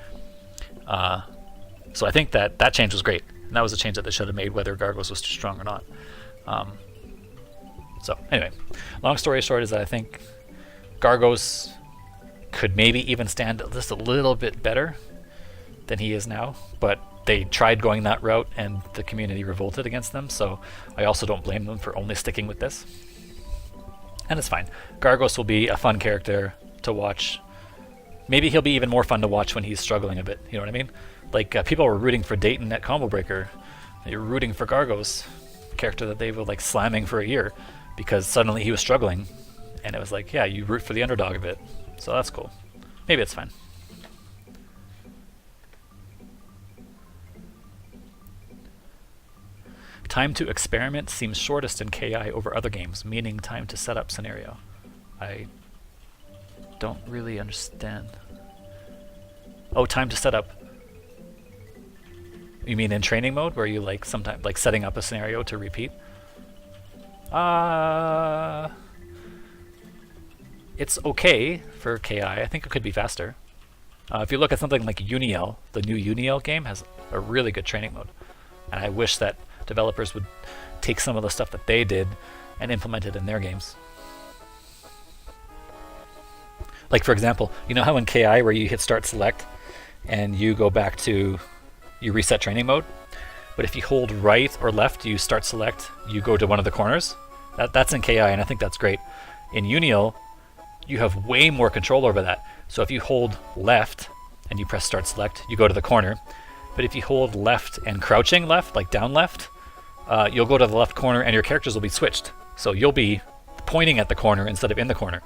So I think that change was great, and that was a change that they should have made whether Gargos was too strong or not. So anyway, long story short is that I think Gargos could maybe even stand just a little bit better than he is now, but they tried going that route and the community revolted against them, so I also don't blame them for only sticking with this. And it's fine. Gargos will be a fun character to watch. Maybe he'll be even more fun to watch when he's struggling a bit, you know what I mean? Like people were rooting for Dayton at Combo Breaker. They were rooting for Gargos, a character that they were like slamming for a year because suddenly he was struggling, and it was like, yeah, you root for the underdog a bit. So that's cool. Maybe it's fine. Time to experiment seems shortest in KI over other games, meaning time to set up scenario. I don't really understand. Oh, time to set up. You mean in training mode, where you like sometimes like setting up a scenario to repeat? It's okay for KI. I think it could be faster. If you look at something like Uniel, the new Uniel game has a really good training mode, and I wish that developers would take some of the stuff that they did and implement it in their games. Like for example, you know how in KI where you hit start select and you go back to, you reset training mode? but if you hold right or left, you start select, you go to one of the corners. That's in KI, and I think that's great. In Unial, you have way more control over that. So if you hold left and you press start select, you go to the corner. But if you hold left and crouching left, like down left, you'll go to the left corner and your characters will be switched. So you'll be pointing at the corner instead of in the corner.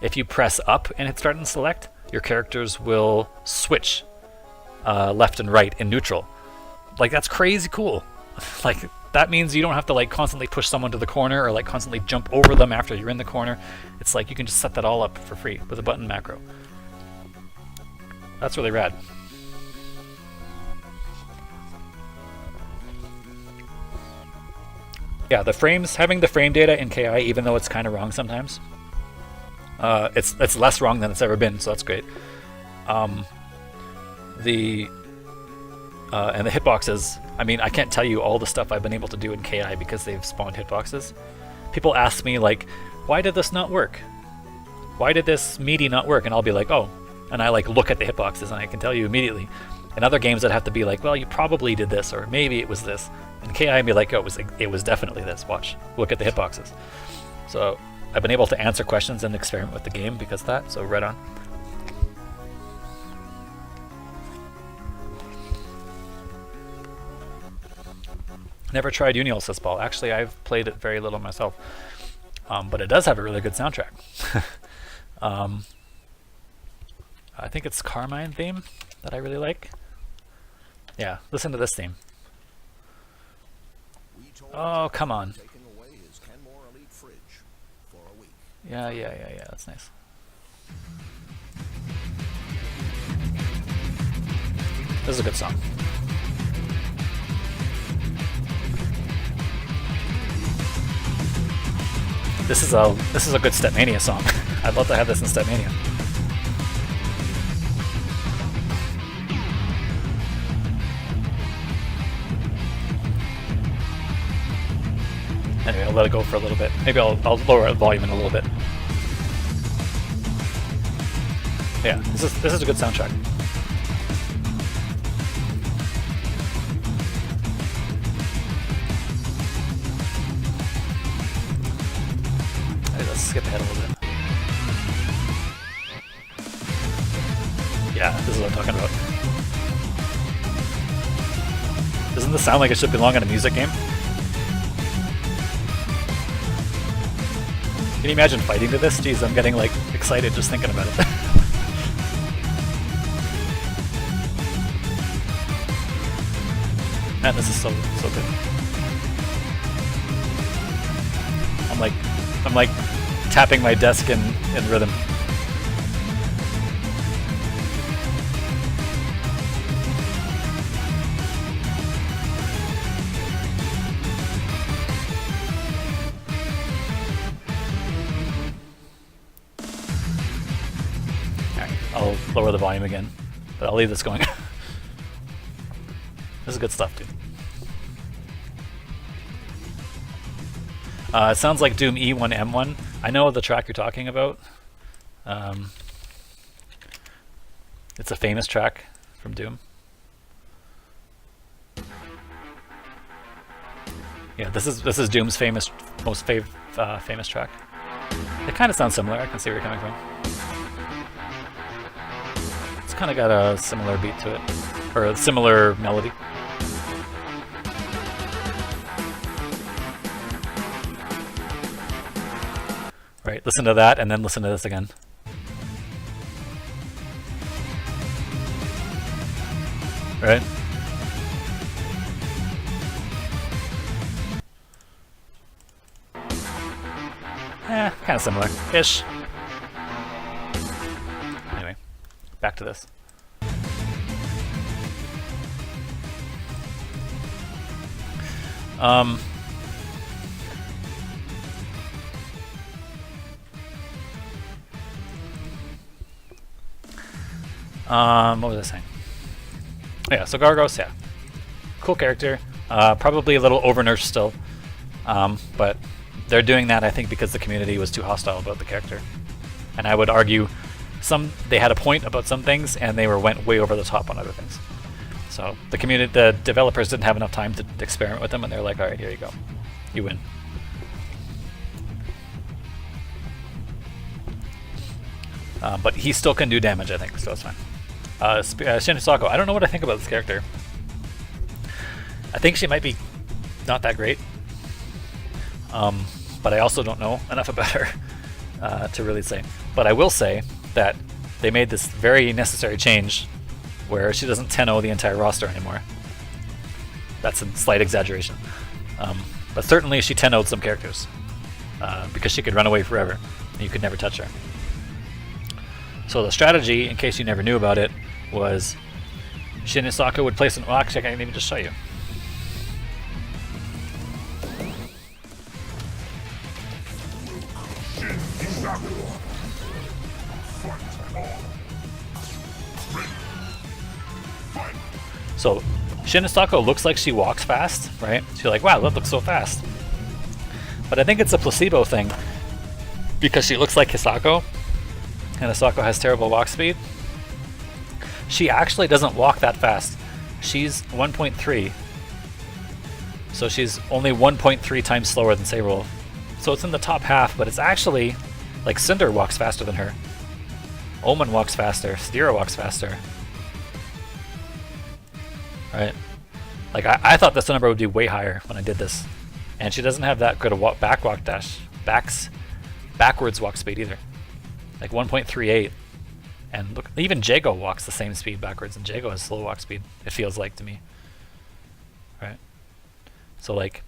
If you press up and hit start and select, your characters will switch left and right in neutral. Like, that's crazy cool. Like, that means you don't have to like constantly push someone to the corner or like constantly jump over them after you're in the corner. It's like you can just set that all up for free with a button macro. That's really rad. Yeah, the frames, having the frame data in KI, even though it's kind of wrong sometimes, it's less wrong than it's ever been, so that's great. And the hitboxes, I mean, I can't tell you all the stuff I've been able to do in KI because they've spawned hitboxes. People ask me, like, why did this not work? Why did this meaty not work? And I'll be like, oh. And I like look at the hitboxes and I can tell you immediately. In other games I'd have to be like, well, you probably did this, or maybe it was this. In KI I'd be like, oh, it was definitely this. Watch. Look at the hitboxes. So I've been able to answer questions and experiment with the game because of that, so right on. Never tried Unial, says Paul. Actually, I've played it very little myself. But it does have a really good soundtrack. I think it's Carmine theme that I really like. Yeah, listen to this theme. Oh, come on. Yeah, that's nice. This is a good song. This is a good Stepmania song. I'd love to have this in Stepmania. Anyway, I'll let it go for a little bit. Maybe I'll lower the volume in a little bit. Yeah, this is a good soundtrack. Let's skip ahead a little bit. Yeah, this is what I'm talking about. Doesn't this sound like it should belong in a music game? Can you imagine fighting to this? Jeez, I'm getting like excited just thinking about it. Man, this is so good. I'm like tapping my desk in rhythm. I'll lower the volume again, but I'll leave this going. This is good stuff, dude. It sounds like Doom E1M1. I know the track you're talking about. It's a famous track from Doom. Yeah, this is Doom's most famous track. It kind of sounds similar. I can see where you're coming from. It's kind of got a similar beat to it, or a similar melody. Right, listen to that and then listen to this again. Right? Kind of similar-ish. Anyway, back to this. What was I saying? Yeah, so Gargos, yeah. Cool character. Probably a little overnerfed still. But they're doing that, I think, because the community was too hostile about the character. And I would argue they had a point about some things, and they went way over the top on other things. So the developers didn't have enough time to experiment with them, and they're like, all right, here you go, you win. But he still can do damage, I think, so that's fine. Shin Hisako, I don't know what I think about this character. I think she might be not that great, but I also don't know enough about her to really say. But I will say that they made this very necessary change where she doesn't 10-0 the entire roster anymore. That's a slight exaggeration. But certainly she 10-0'd some characters because she could run away forever and you could never touch her. So the strategy, in case you never knew about it, was Shin Hisako would place an... Well, actually, I can even just show you. So Shin Hisako looks like she walks fast, right? So you're like, wow, that looks so fast. But I think it's a placebo thing because she looks like Hisako, and Hisako has terrible walk speed. She actually doesn't walk that fast. She's 1.3, so she's only 1.3 times slower than Saberwolf. So it's in the top half, but it's actually like Cinder walks faster than her. Omen walks faster. Sadira walks faster. Right? Like I thought this number would be way higher when I did this, and she doesn't have that good a backwards walk speed either. Like 1.38, and look, even Jago walks the same speed backwards, and Jago has slow walk speed. It feels like to me. Right? So like,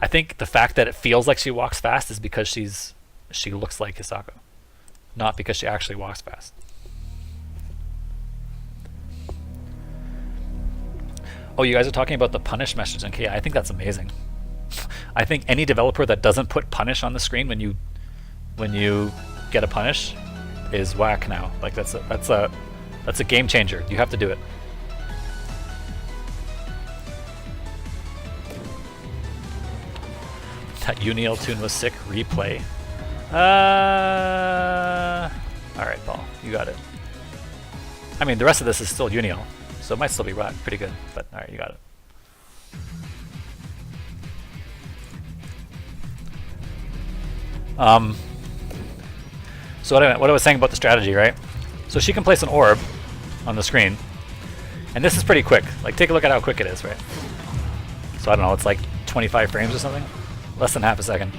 I think the fact that it feels like she walks fast is because she looks like Hisako, not because she actually walks fast. Oh, you guys are talking about the punish message, and okay, I think that's amazing. I think any developer that doesn't put punish on the screen when you get a punish is whack now. Like that's a game changer. You have to do it. That Uniel tune was sick. Replay. Alright, Paul. You got it. I mean, the rest of this is still Uniel, so it might still be pretty good, but alright, you got it. So what I was saying about the strategy, right? So she can place an orb on the screen, and this is pretty quick. Like, take a look at how quick it is, right? So I don't know, it's like 25 frames or something? Less than half a second.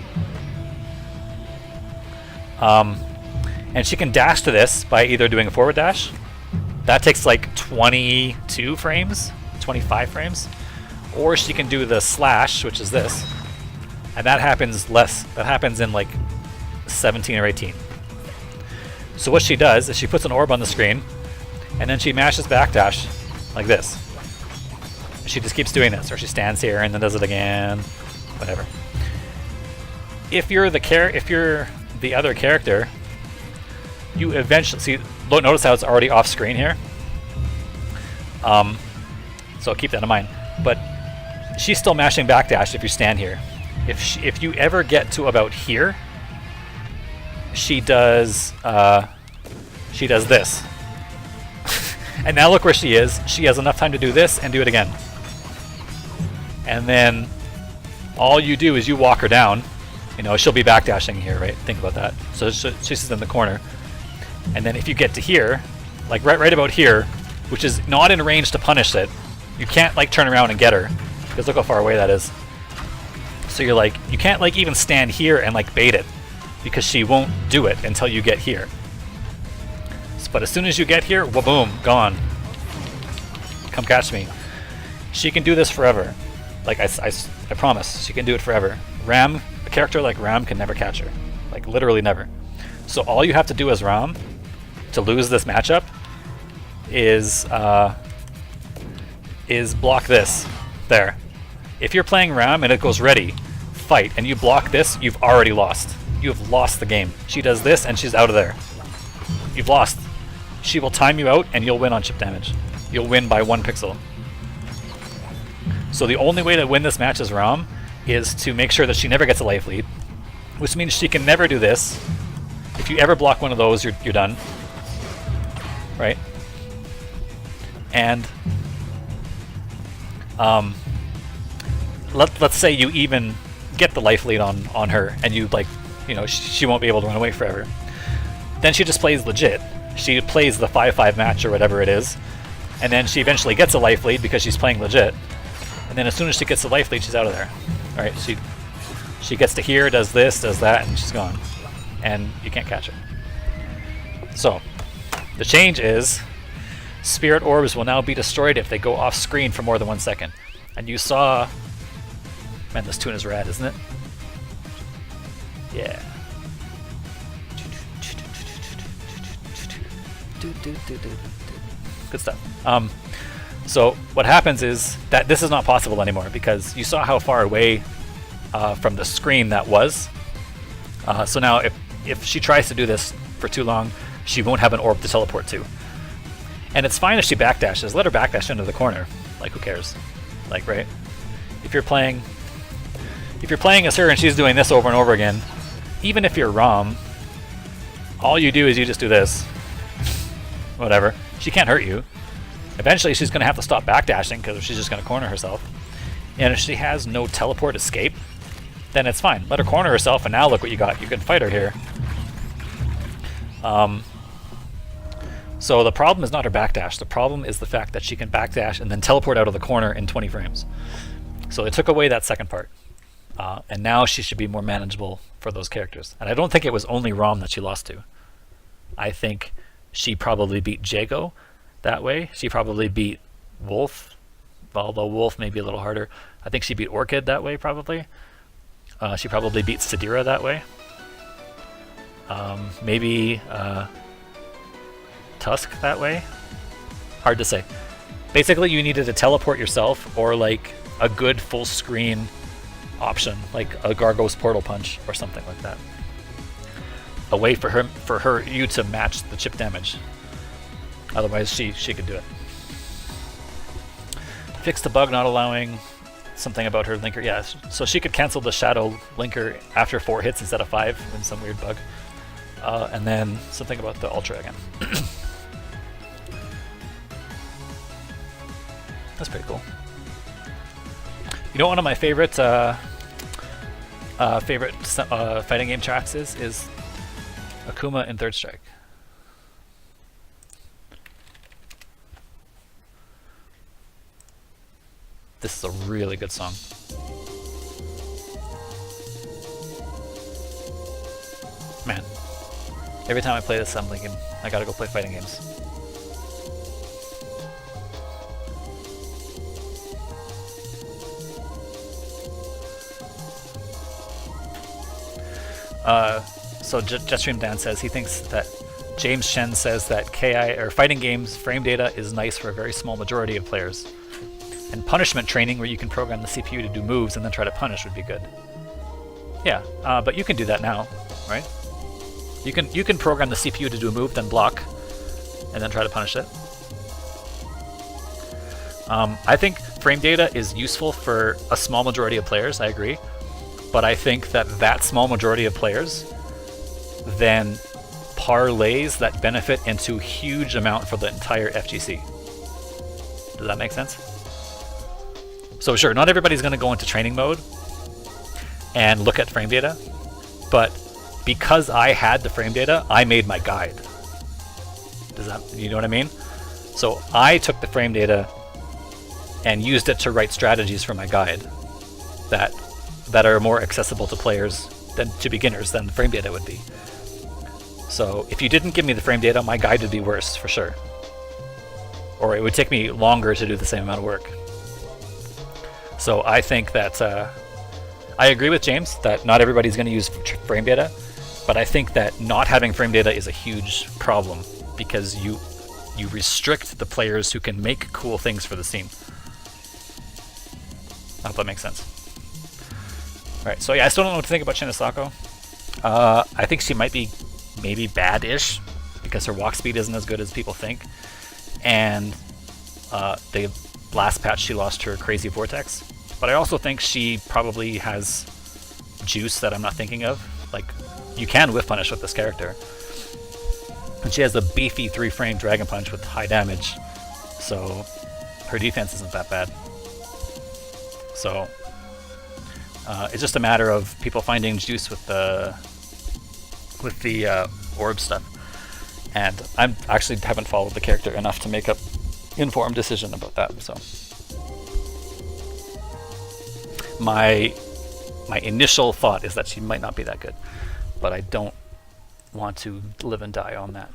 And she can dash to this by either doing a forward dash. That takes like 22 frames, 25 frames. Or she can do the slash, which is this. And that happens less. That happens in like 17 or 18. So what she does is she puts an orb on the screen, and then she mashes backdash like this. She just keeps doing this, or she stands here and then does it again, whatever. If you're the other character, you eventually see. Notice how it's already off screen here. So keep that in mind. But she's still mashing backdash if you stand here. If you ever get to about here, she does this. And now look where she is. She has enough time to do this and do it again. And then all you do is you walk her down. You know, she'll be backdashing here, right? Think about that. So she's in the corner. And then if you get to here, like right about here, which is not in range to punish it, you can't like turn around and get her, because look how far away that is. So you're like, you can't like even stand here and like bait it, because she won't do it until you get here. But as soon as you get here, boom, gone. Come catch me. She can do this forever. Like I promise, she can do it forever. Ram, a character like Ram can never catch her. Like literally never. So all you have to do as Ram to lose this matchup is block this. There. If you're playing Ram and it goes ready, fight, and you block this, you've already lost. You have lost the game. She does this and she's out of there. You've lost. She will time you out and you'll win on chip damage. You'll win by 1 pixel. So the only way to win this match as Ram is to make sure that she never gets a life lead, which means she can never do this. If you ever block one of those, you're done. Right? And Let's say you even get the life lead on her, and you like, you know, she won't be able to run away forever. Then she just plays legit. She plays the 5-5 match or whatever it is, and then she eventually gets a life lead because she's playing legit. And then as soon as she gets the life lead, she's out of there. All right, she gets to here, does this, does that, and she's gone. And you can't catch her. So the change is spirit orbs will now be destroyed if they go off screen for more than 1 second. And you saw, man, this tune is rad, isn't it? Yeah. Good stuff. So what happens is that this is not possible anymore because you saw how far away from the screen that was. So now if she tries to do this for too long, she won't have an orb to teleport to. And it's fine if she backdashes. Let her backdash into the corner. Like, who cares? Like, right? If you're playing as her and she's doing this over and over again, even if you're ROM, all you do is you just do this. Whatever. She can't hurt you. Eventually she's going to have to stop backdashing because she's just going to corner herself. And if she has no teleport escape, then it's fine. Let her corner herself, and now look what you got. You can fight her here. So the problem is not her backdash. The problem is the fact that she can backdash and then teleport out of the corner in 20 frames. So it took away that second part. And now she should be more manageable for those characters. And I don't think it was only ROM that she lost to. I think she probably beat Jago that way. She probably beat Wolf, although Wolf may be a little harder. I think she beat Orchid that way, probably. She probably beat Sadira that way. Maybe Tusk that way. Hard to say. Basically, you needed to teleport yourself or like a good full screen option, like a Gargos portal punch or something like that. A way for you to match the chip damage. Otherwise, she could do it. Fix the bug not allowing something about her linker. Yeah, so she could cancel the shadow linker after 4 hits instead of 5 in some weird bug. And then something about the ultra again. That's pretty cool. You know, one of my favorite fighting game tracks is Akuma in Third Strike. This is a really good song. Man, every time I play this, I'm thinking, I gotta go play fighting games. So Jetstream Dan says he thinks that James Shen says that KI or fighting games frame data is nice for a very small majority of players. And punishment training, where you can program the CPU to do moves and then try to punish, would be good. Yeah, but you can do that now, right? You can program the CPU to do a move, then block, and then try to punish it. I think frame data is useful for a small majority of players, I agree. But I think that small majority of players then parlays that benefit into a huge amount for the entire FGC. Does that make sense? So sure, not everybody's going to go into training mode and look at frame data, but because I had the frame data, I made my guide. Does that, you know what I mean? So I took the frame data and used it to write strategies for my guide that are more accessible to players than to beginners than the frame data would be. So if you didn't give me the frame data, my guide would be worse for sure. Or it would take me longer to do the same amount of work. So I think that I agree with James that not everybody's going to use frame data, but I think that not having frame data is a huge problem because you restrict the players who can make cool things for the scene. I hope that makes sense. Alright, so yeah, I still don't know what to think about Hisako. I think she might be maybe bad-ish because her walk speed isn't as good as people think. And the last patch she lost her crazy vortex. But I also think she probably has juice that I'm not thinking of. Like, you can whiff punish with this character. And she has a beefy 3-frame Dragon Punch with high damage. So her defense isn't that bad. So it's just a matter of people finding juice with the orb stuff. And I actually haven't followed the character enough to make an informed decision about that. So my initial thought is that she might not be that good, but I don't want to live and die on that.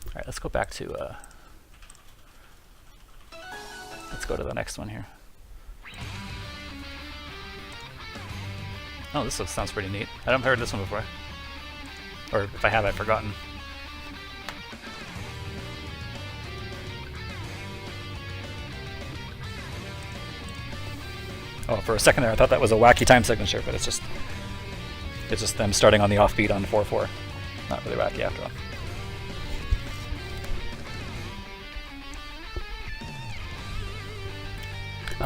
All right, let's go back to let's go to the next one here. Oh, this sounds pretty neat. I haven't heard this one before. Or if I have, I've forgotten. Oh, for a second there I thought that was a wacky time signature, but it's just them starting on the offbeat on 4-4. Not really wacky after all.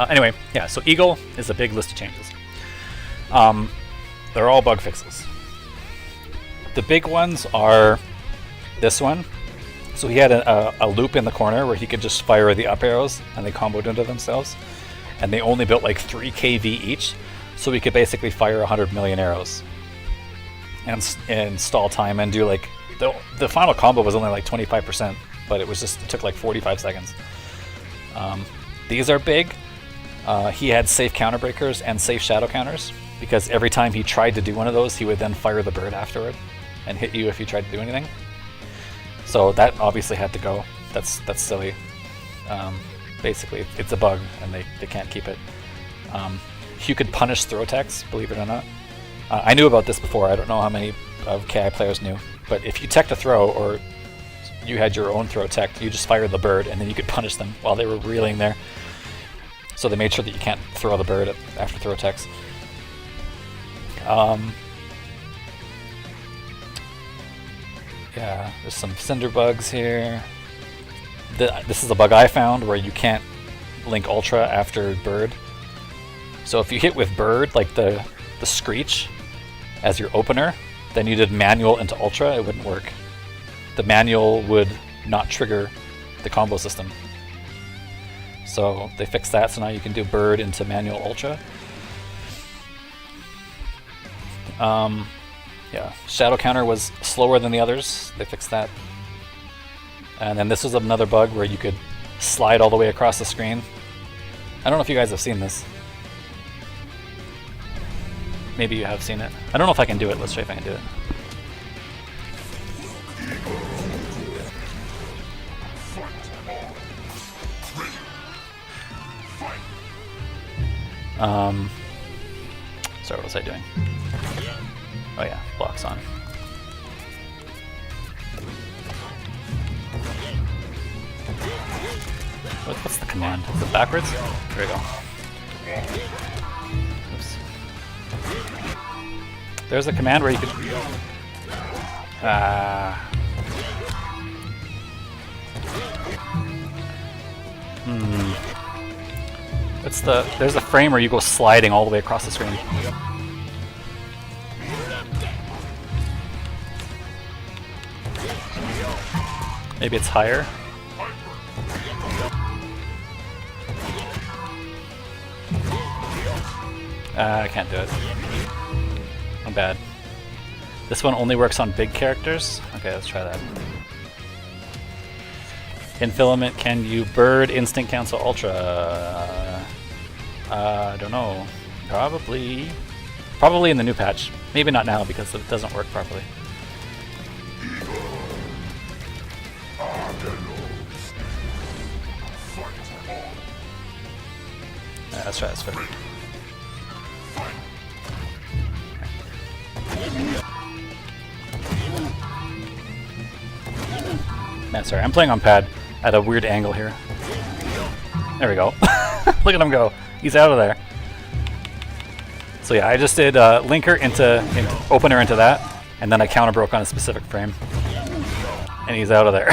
Anyway, yeah, so Eagle is a big list of changes. They're all bug fixes. The big ones are this one. So he had a loop in the corner where he could just fire the up arrows and they comboed into themselves. And they only built like 3 kV each, so we could basically fire 100 million arrows and stall time and do like the final combo was only like 25%, but it took like 45 seconds. These are big. He had safe counter breakers and safe shadow counters, because every time he tried to do one of those, he would then fire the bird afterward and hit you if you tried to do anything. So that obviously had to go. That's silly. Basically, it's a bug, and they can't keep it. You could punish throw techs, believe it or not. I knew about this before. I don't know how many of KI players knew, but if you teched a throw, or you had your own throw tech, you just fired the bird, and then you could punish them while they were reeling there. So they made sure that you can't throw the bird after throw techs. Yeah, there's some Cinder bugs here. This is a bug I found where you can't link Ultra after Bird. So if you hit with Bird, like the Screech, as your opener, then you did manual into Ultra, it wouldn't work. The manual would not trigger the combo system. So they fixed that, so now you can do Bird into manual Ultra. Yeah, Shadow Counter was slower than the others. They fixed that. And then this was another bug where you could slide all the way across the screen. I don't know if you guys have seen this. Maybe you have seen it. I don't know if I can do it. Let's try if I can do it. Sorry, what was I doing? Oh yeah, blocks on. What's the command? Is it backwards? There we go. Oops. There's a command where you could... There's a frame where you go sliding all the way across the screen. Maybe it's higher. I can't do it. I'm bad. This one only works on big characters? Okay, let's try that. In Filament, can you Bird Instinct Cancel Ultra? I don't know. Probably in the new patch. Maybe not now because it doesn't work properly. Let's try this first. Man, sorry, I'm playing on pad at a weird angle here. There we go. Look at him go. He's out of there. So yeah, I just did linker into opener into that, and then I counter broke on a specific frame. And he's out of there.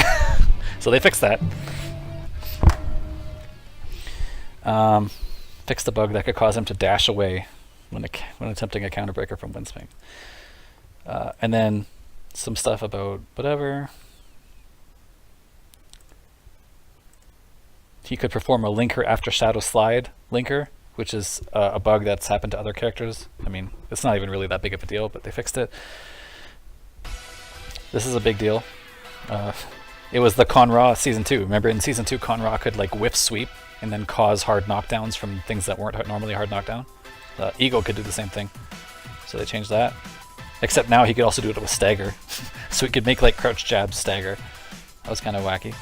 So they fixed that. Fixed a bug that could cause him to dash away when attempting a counter breaker from Windswing. And then some stuff about whatever. he could perform a linker after shadow slide linker, which is a bug that's happened to other characters. I mean, it's not even really that big of a deal, but they fixed it. This is a big deal. It was the Conra Season 2. Remember in Season 2, Conra could like whiff sweep and then cause hard knockdowns from things that weren't normally hard knockdown. Eagle could do the same thing. So they changed that. Except now he could also do it with stagger. So he could make like crouch jab stagger. That was kind of wacky.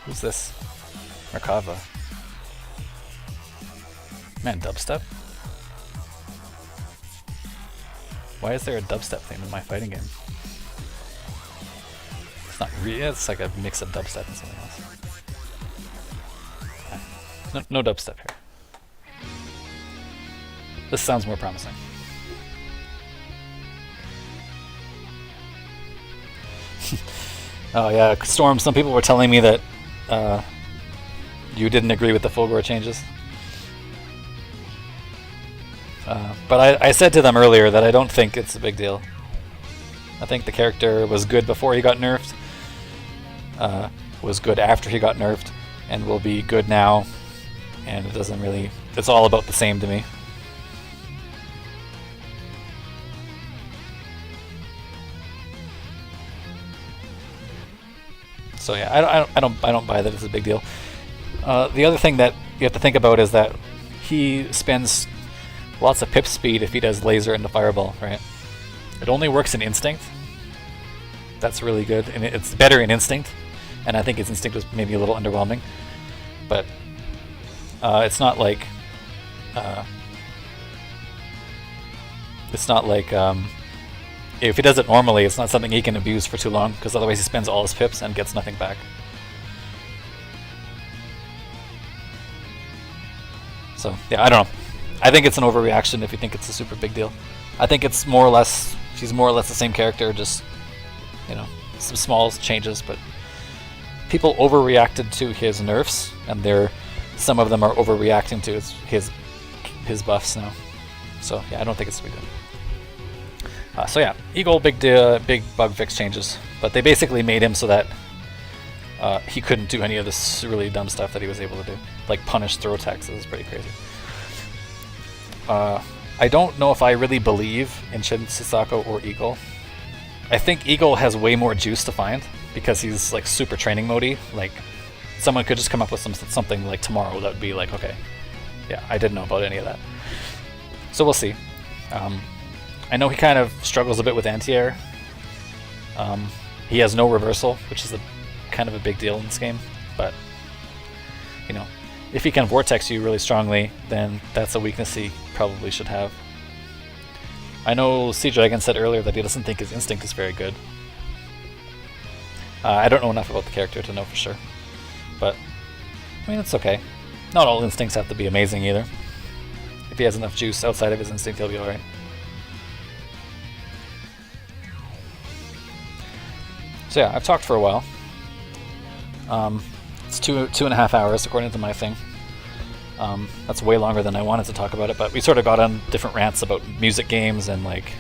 Who's this? Merkava. Man, dubstep? Why is there a dubstep theme in my fighting game? It's not really, it's like a mix of dubstep and something else. No dubstep here. This sounds more promising. Oh yeah, Storm, some people were telling me that you didn't agree with the Fulgore changes. But I said to them earlier that I don't think it's a big deal. I think the character was good before he got nerfed, was good after he got nerfed, and will be good now, and it doesn't really... It's all about the same to me. So yeah, I don't buy that it's a big deal. The other thing that you have to think about is that he spends lots of pip speed if he does laser into fireball, right? It only works in instinct. That's really good, and it's better in instinct. And I think his instinct was maybe a little underwhelming, but it's not like if he does it normally, it's not something he can abuse for too long, because otherwise he spends all his pips and gets nothing back. So yeah, I don't know. I think it's an overreaction if you think it's a super big deal. I think it's more or less, she's more or less the same character, just, you know, some small changes, but people overreacted to his nerfs, and some of them are overreacting to his buffs now. So yeah, I don't think it's a big deal. So yeah, Eagle, big bug fix changes, but they basically made him so that he couldn't do any of this really dumb stuff that he was able to do, like punish throw attacks. This is pretty crazy. I don't know if I really believe in Hisako or Eagle. I think Eagle has way more juice to find because he's like super training mode-y. Like someone could just come up with something like tomorrow that would be like, okay, yeah, I didn't know about any of that. So we'll see. I know he kind of struggles a bit with anti-air. He has no reversal, which is kind of a big deal in this game, but you know, if he can vortex you really strongly, then that's a weakness he probably should have. I know Sea Dragon said earlier that he doesn't think his instinct is very good. I don't know enough about the character to know for sure, but I mean, it's okay. Not all instincts have to be amazing either. If he has enough juice outside of his instinct, he'll be alright. So yeah, I've talked for a while. It's 2.5 hours according to my thing. That's way longer than I wanted to talk about it, but we sort of got on different rants about music games and like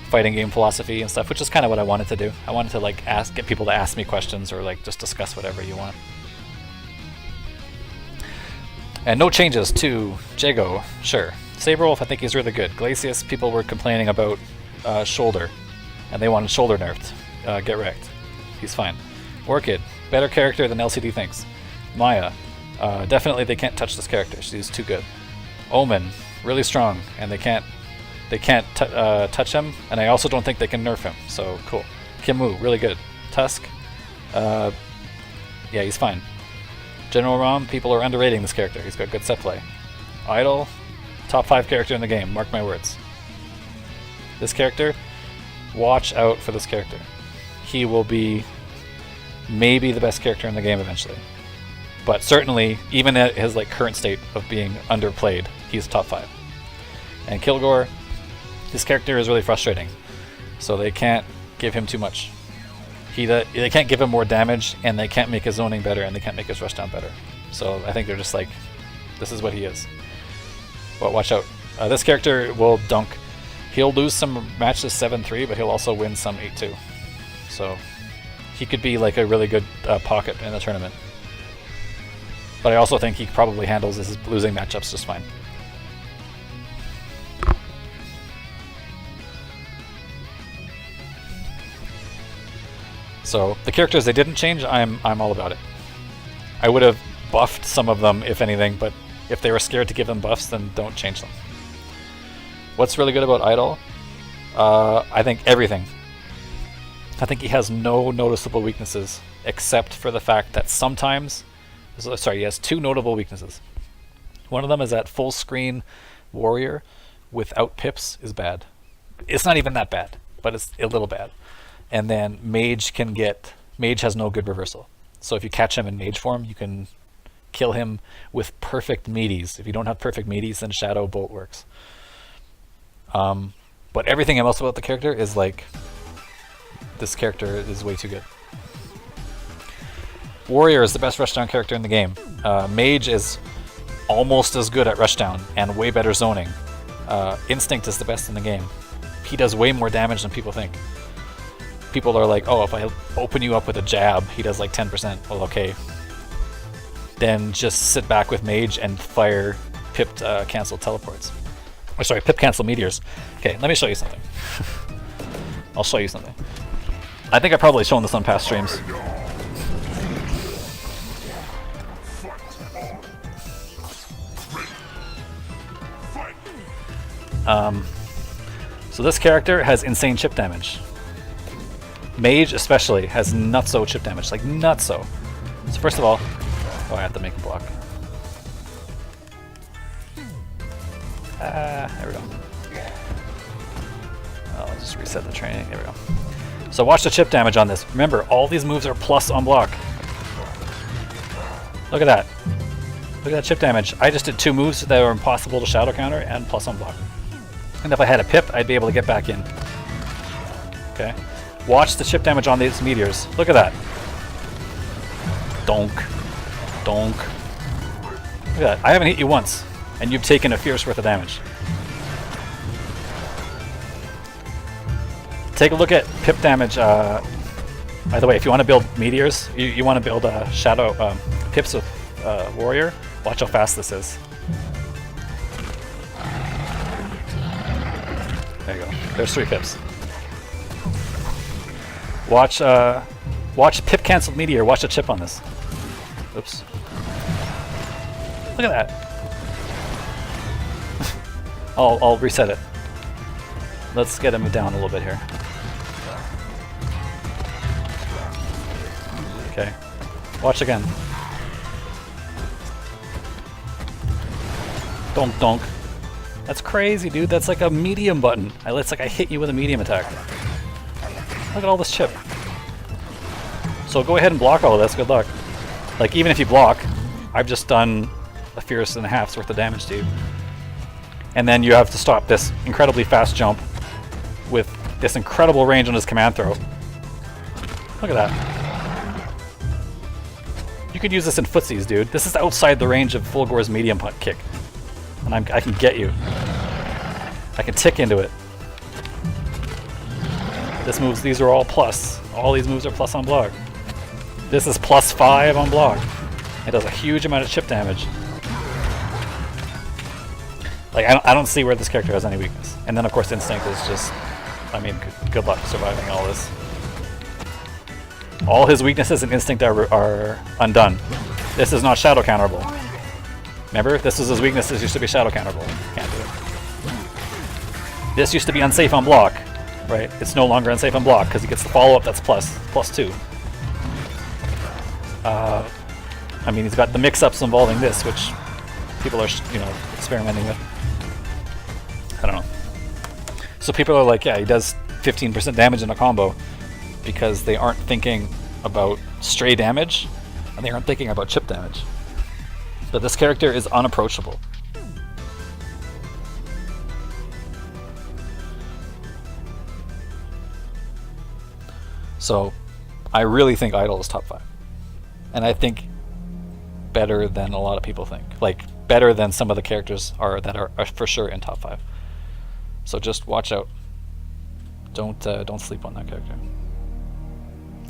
fighting game philosophy and stuff, which is kind of what I wanted to do. I wanted to like get people to ask me questions or like just discuss whatever you want. And no changes to Jago, sure. Saberwolf, I think he's really good. Glacius, people were complaining about shoulder, and they wanted shoulder nerfed. Get wrecked. He's fine. Orchid, better character than LCD thinks. Maya, definitely they can't touch this character. She's too good. Omen, really strong, and they can't touch him, and I also don't think they can nerf him. So cool. Kimu, really good. Tusk, yeah, he's fine. General Rom, people are underrating this character. He's got good set play. Idol, top 5 character in the game. Mark my words. This character, watch out for this character. He will be maybe the best character in the game eventually, but certainly even at his like current state of being underplayed, he's top 5. And Fulgore, his character is really frustrating, so they can't give him too much. They can't give him more damage, and they can't make his zoning better, and they can't make his rushdown better. So I think they're just like, this is what he is. But watch out. This character will dunk. He'll lose some matches 7-3, but he'll also win some 8-2. So he could be like a really good pocket in the tournament. But I also think he probably handles his losing matchups just fine. So the characters they didn't change, I'm all about it. I would have buffed some of them if anything, but if they were scared to give them buffs, then don't change them. What's really good about Idol? I think everything. I think he has no noticeable weaknesses, except for the fact that sometimes... Sorry, he has two notable weaknesses. One of them is that full screen warrior without pips is bad. It's not even that bad, but it's a little bad. And then mage has no good reversal. So if you catch him in mage form, you can kill him with perfect meaties. If you don't have perfect meaties, then Shadow Bolt works. But everything else about the character is like, this character is way too good. Warrior is the best rushdown character in the game. Mage is almost as good at rushdown and way better zoning. Instinct is the best in the game. He does way more damage than people think. People are like, oh, if I open you up with a jab, he does like 10%. Well, okay. Then just sit back with Mage and fire pipped cancel teleports. Oh, sorry, pip cancel meteors. Okay, let me show you something. I'll show you something. I think I've probably shown this on past streams. So this character has insane chip damage. Mage especially has nutso chip damage, like nutso. So first of all, oh, I have to make a block. There we go. I'll just reset the training. There we go. So watch the chip damage on this. Remember, all these moves are plus on block. Look at that. Look at that chip damage. I just did two moves that were impossible to shadow counter and plus on block. And if I had a pip, I'd be able to get back in. Okay. Watch the chip damage on these meteors. Look at that. Donk. Donk. Look at that. I haven't hit you once, and you've taken a fierce worth of damage. Take a look at pip damage. By the way, if you want to build meteors, you want to build shadow pips with warrior, watch how fast this is. There you go. There's 3 pips. Watch pip canceled meteor. Watch the chip on this. Oops. Look at that. I'll reset it. Let's get him down a little bit here. Okay. Watch again. Donk donk. That's crazy, dude. That's like a medium button. It's like I hit you with a medium attack. Look at all this chip. So go ahead and block all of this. Good luck. Like, even if you block, I've just done a fierce and a half's worth of damage to you. And then you have to stop this incredibly fast jump with this incredible range on his command throw. Look at that. You could use this in footsies, dude. This is outside the range of Fulgore's medium punt kick. And I can get you. I can tick into it. These are all plus. All these moves are plus on block. This is +5 on block. It does a huge amount of chip damage. Like, I don't see where this character has any weakness. And then of course Instinct is just, I mean, good luck surviving all this. All his weaknesses in Instinct are undone. This is not shadow counterable. Remember, this was his weakness. This used to be shadow counterable. Can't do it. This used to be unsafe on block, right? It's no longer unsafe on block because he gets the follow-up that's +2. I mean, he's got the mix-ups involving this, which people are, experimenting with. I don't know. So people are like, yeah, he does 15% damage in a combo because they aren't thinking about stray damage and they aren't thinking about chip damage. But this character is unapproachable. So I really think Idol is top 5. And I think better than a lot of people think. Like, better than some of the characters that are for sure in top 5. So just watch out. Don't sleep on that character.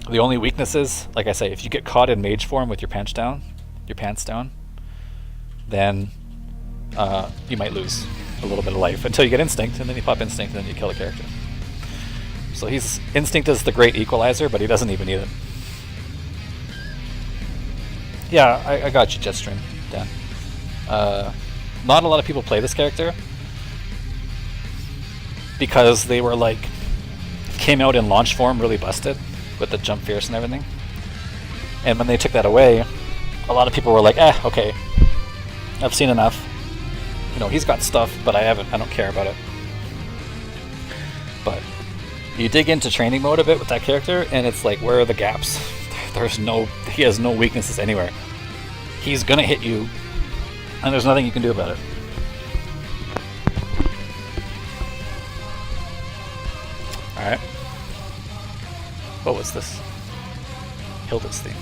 The only weakness is, like I say, if you get caught in mage form with your pants down, then you might lose a little bit of life until you get instinct, and then you pop instinct, and then you kill the character. So instinct is the great equalizer, but he doesn't even need it. Yeah, I got you, Jetstream, Dan. Not a lot of people play this character because they were like, came out in launch form really busted with the jump fierce and everything. And when they took that away, a lot of people were like, okay, I've seen enough. You know, he's got stuff, but I don't care about it. But you dig into training mode a bit with that character, and it's like, where are the gaps? He has no weaknesses anywhere. He's gonna hit you, and there's nothing you can do about it. Alright. What was this? Hilda's theme.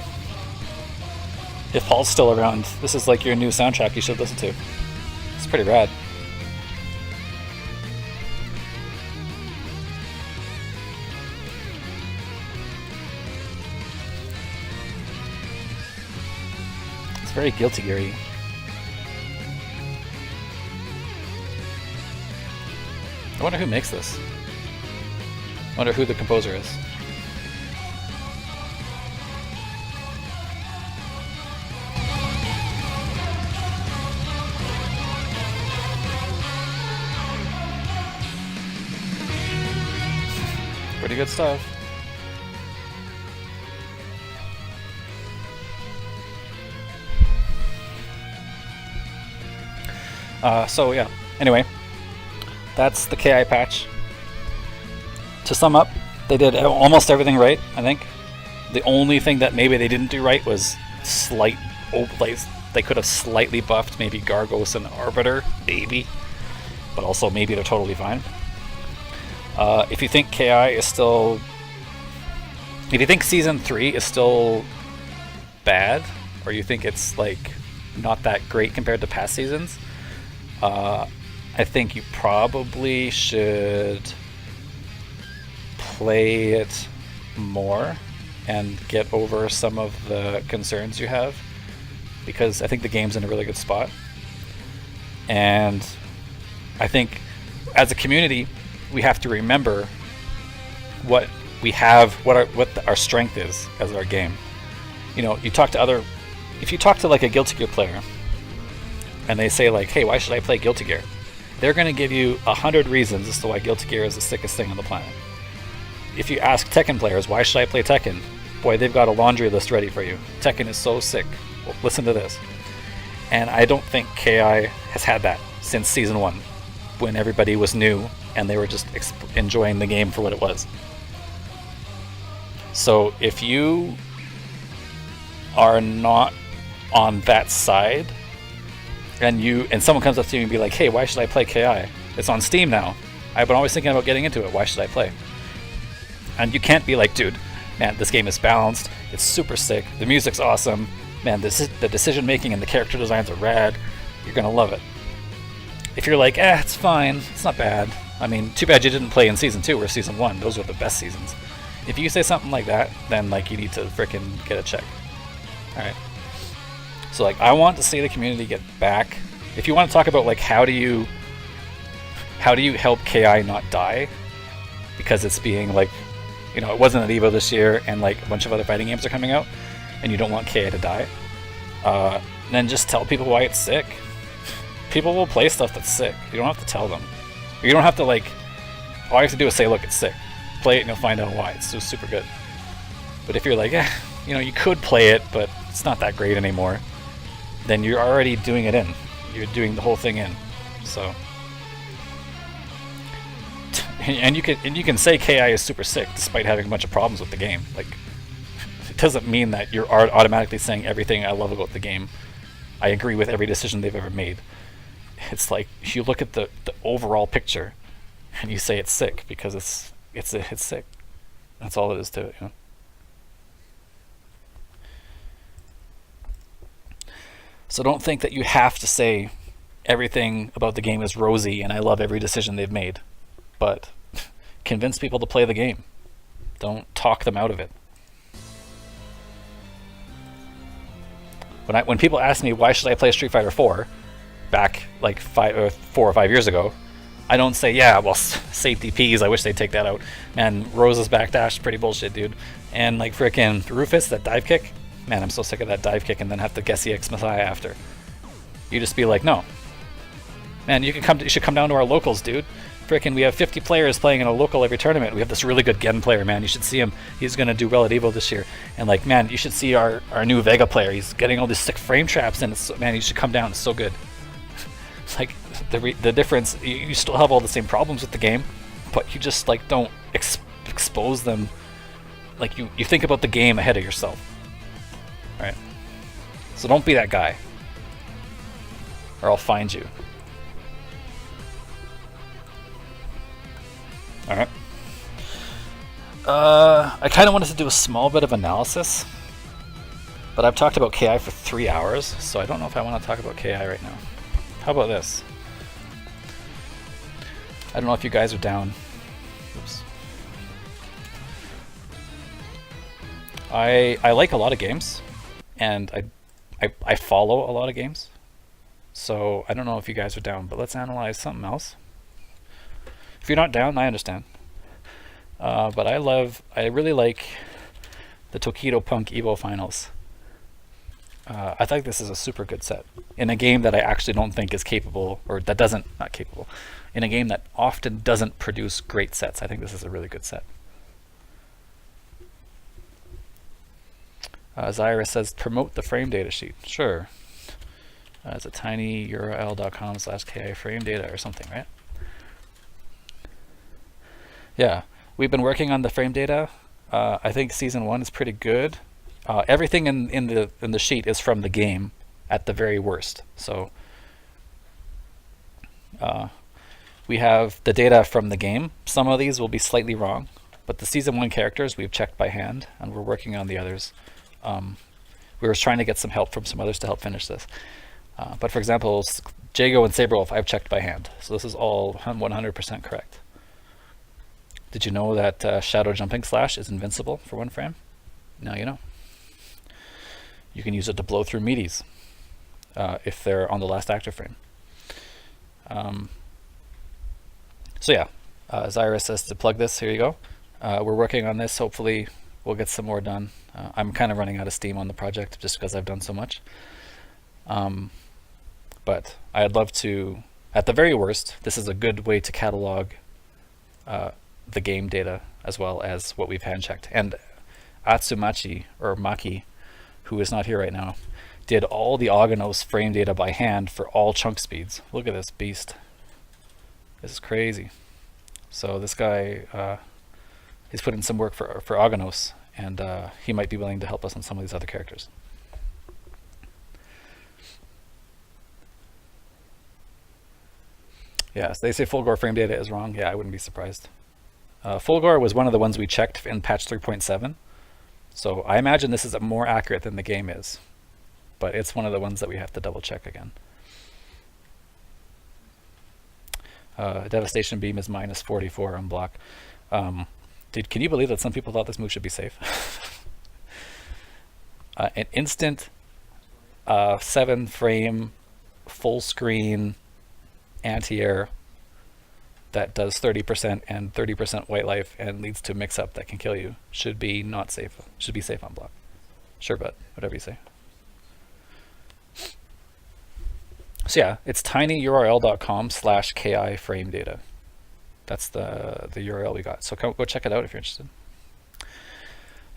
If Paul's still around, this is like your new soundtrack you should listen to. It's pretty rad. It's very Guilty Gear-y. I wonder who makes this. I wonder who the composer is. Pretty good stuff. So yeah, anyway, that's the KI patch. To sum up, they did almost everything right, I think. The only thing that maybe they didn't do right was they could have slightly buffed maybe Gargos and Arbiter, maybe. But also maybe they're totally fine. If you think KI is still... If you think Season 3 is still bad, or you think it's like not that great compared to past seasons, I think you probably should play it more and get over some of the concerns you have, because I think the game's in a really good spot. And I think as a community we have to remember what we have, what our strength is as our game. You know, if you talk to like a Guilty Gear player and they say like, hey, why should I play Guilty Gear? They're going to give you 100 reasons as to why Guilty Gear is the sickest thing on the planet. If you ask Tekken players, why should I play Tekken? Boy, they've got a laundry list ready for you. Tekken is so sick. Well, listen to this. And I don't think KI has had that since Season 1, when everybody was new and they were just enjoying the game for what it was. So if you are not on that side, and someone comes up to you and be like, hey, why should I play KI? It's on Steam now. I've been always thinking about getting into it. Why should I play? And you can't be like, dude, man, this game is balanced. It's super sick. The music's awesome. Man, the decision making and the character designs are rad. You're gonna love it. If you're like, it's fine. It's not bad. I mean, too bad you didn't play in Season 2 or Season 1. Those were the best seasons. If you say something like that, then like you need to frickin' get a check. Alright. So like, I want to see the community get back. If you want to talk about like how do you help KI not die, because it's being like, you know, it wasn't at EVO this year and like a bunch of other fighting games are coming out and you don't want KI to die, then just tell people why it's sick. People will play stuff that's sick. You don't have to tell them. You don't have to like, all you have to do is say, look, it's sick. Play it and you'll find out why. It's so super good. But if you're like, you know, you could play it, but it's not that great anymore, then you're already doing it in. You're doing the whole thing in. So, and you can say KI is super sick despite having a bunch of problems with the game. Like, it doesn't mean that you're automatically saying everything I love about the game. I agree with every decision they've ever made. It's like you look at the overall picture and you say it's sick because it's sick. That's all it is to it, you know. So don't think that you have to say everything about the game is rosy and I love every decision they've made. But convince people to play the game. Don't talk them out of it. When people ask me why should I play Street Fighter 4 back like 4 or 5 years ago, I don't say, yeah, well, safety P's, I wish they'd take that out. And Rose's backdash, pretty bullshit, dude. And like frickin' Rufus, that dive kick, man, I'm so sick of that dive kick and then have to guess EX Messiah after. You just be like, no. Man, you should come down to our locals, dude. Frickin', we have 50 players playing in a local every tournament. We have this really good Gen player, man. You should see him. He's gonna do well at Evo this year. And like, man, you should see our new Vega player. He's getting all these sick frame traps, and man, you should come down. It's so good. It's like the difference. You still have all the same problems with the game, but you just like don't expose them. Like you think about the game ahead of yourself. All right. So don't be that guy, or I'll find you. Alright. I kind of wanted to do a small bit of analysis, but I've talked about KI for 3 hours, so I don't know if I want to talk about KI right now. How about this? I don't know if you guys are down. Oops. I like a lot of games, and I follow a lot of games, so I don't know if you guys are down, but let's analyze something else. If you're not down, I understand. But I really like the Tokido Punk Evo Finals. I think this is a super good set in a game that I actually don't think is capable, or that not capable, in a game that often doesn't produce great sets. I think this is a really good set. Zyra says, promote the frame data sheet. Sure. It's a tinyurl.com/ki frame data or something, right? Yeah, we've been working on the frame data. I think season 1 is pretty good. Everything in the sheet is from the game at the very worst. So we have the data from the game. Some of these will be slightly wrong, but the season 1 characters we've checked by hand, and we're working on the others. We were trying to get some help from some others to help finish this. But for example, Jago and Saberwolf I've checked by hand. So this is all 100% correct. Did you know that Shadow Jumping Slash is invincible for 1 frame? Now you know. You can use it to blow through meaties if they're on the last active frame. So yeah, Zyra says to plug this. Here you go. We're working on this. Hopefully we'll get some more done. I'm kind of running out of steam on the project just because I've done so much. But I'd love to, at the very worst, this is a good way to catalog the game data as well as what we've hand checked. And Atsumachi, or Maki, who is not here right now, did all the Aganos frame data by hand for all chunk speeds. Look at this beast. This is crazy. So this guy, he's put in some work for Aganos, and he might be willing to help us on some of these other characters. Yeah, so they say Fulgore frame data is wrong. Yeah, I wouldn't be surprised. Fulgore was one of the ones we checked in patch 3.7. So I imagine this is more accurate than the game is. But it's one of the ones that we have to double check again. Devastation Beam is minus 44 on block. Can you believe that some people thought this move should be safe? An instant 7 frame full screen anti-air that does 30% and 30% white life and leads to mix-up that can kill you should be not safe. Should be safe on block. Sure, but whatever you say. So yeah, it's tinyurl.com/ki frame data. That's the URL we got. So go check it out if you're interested.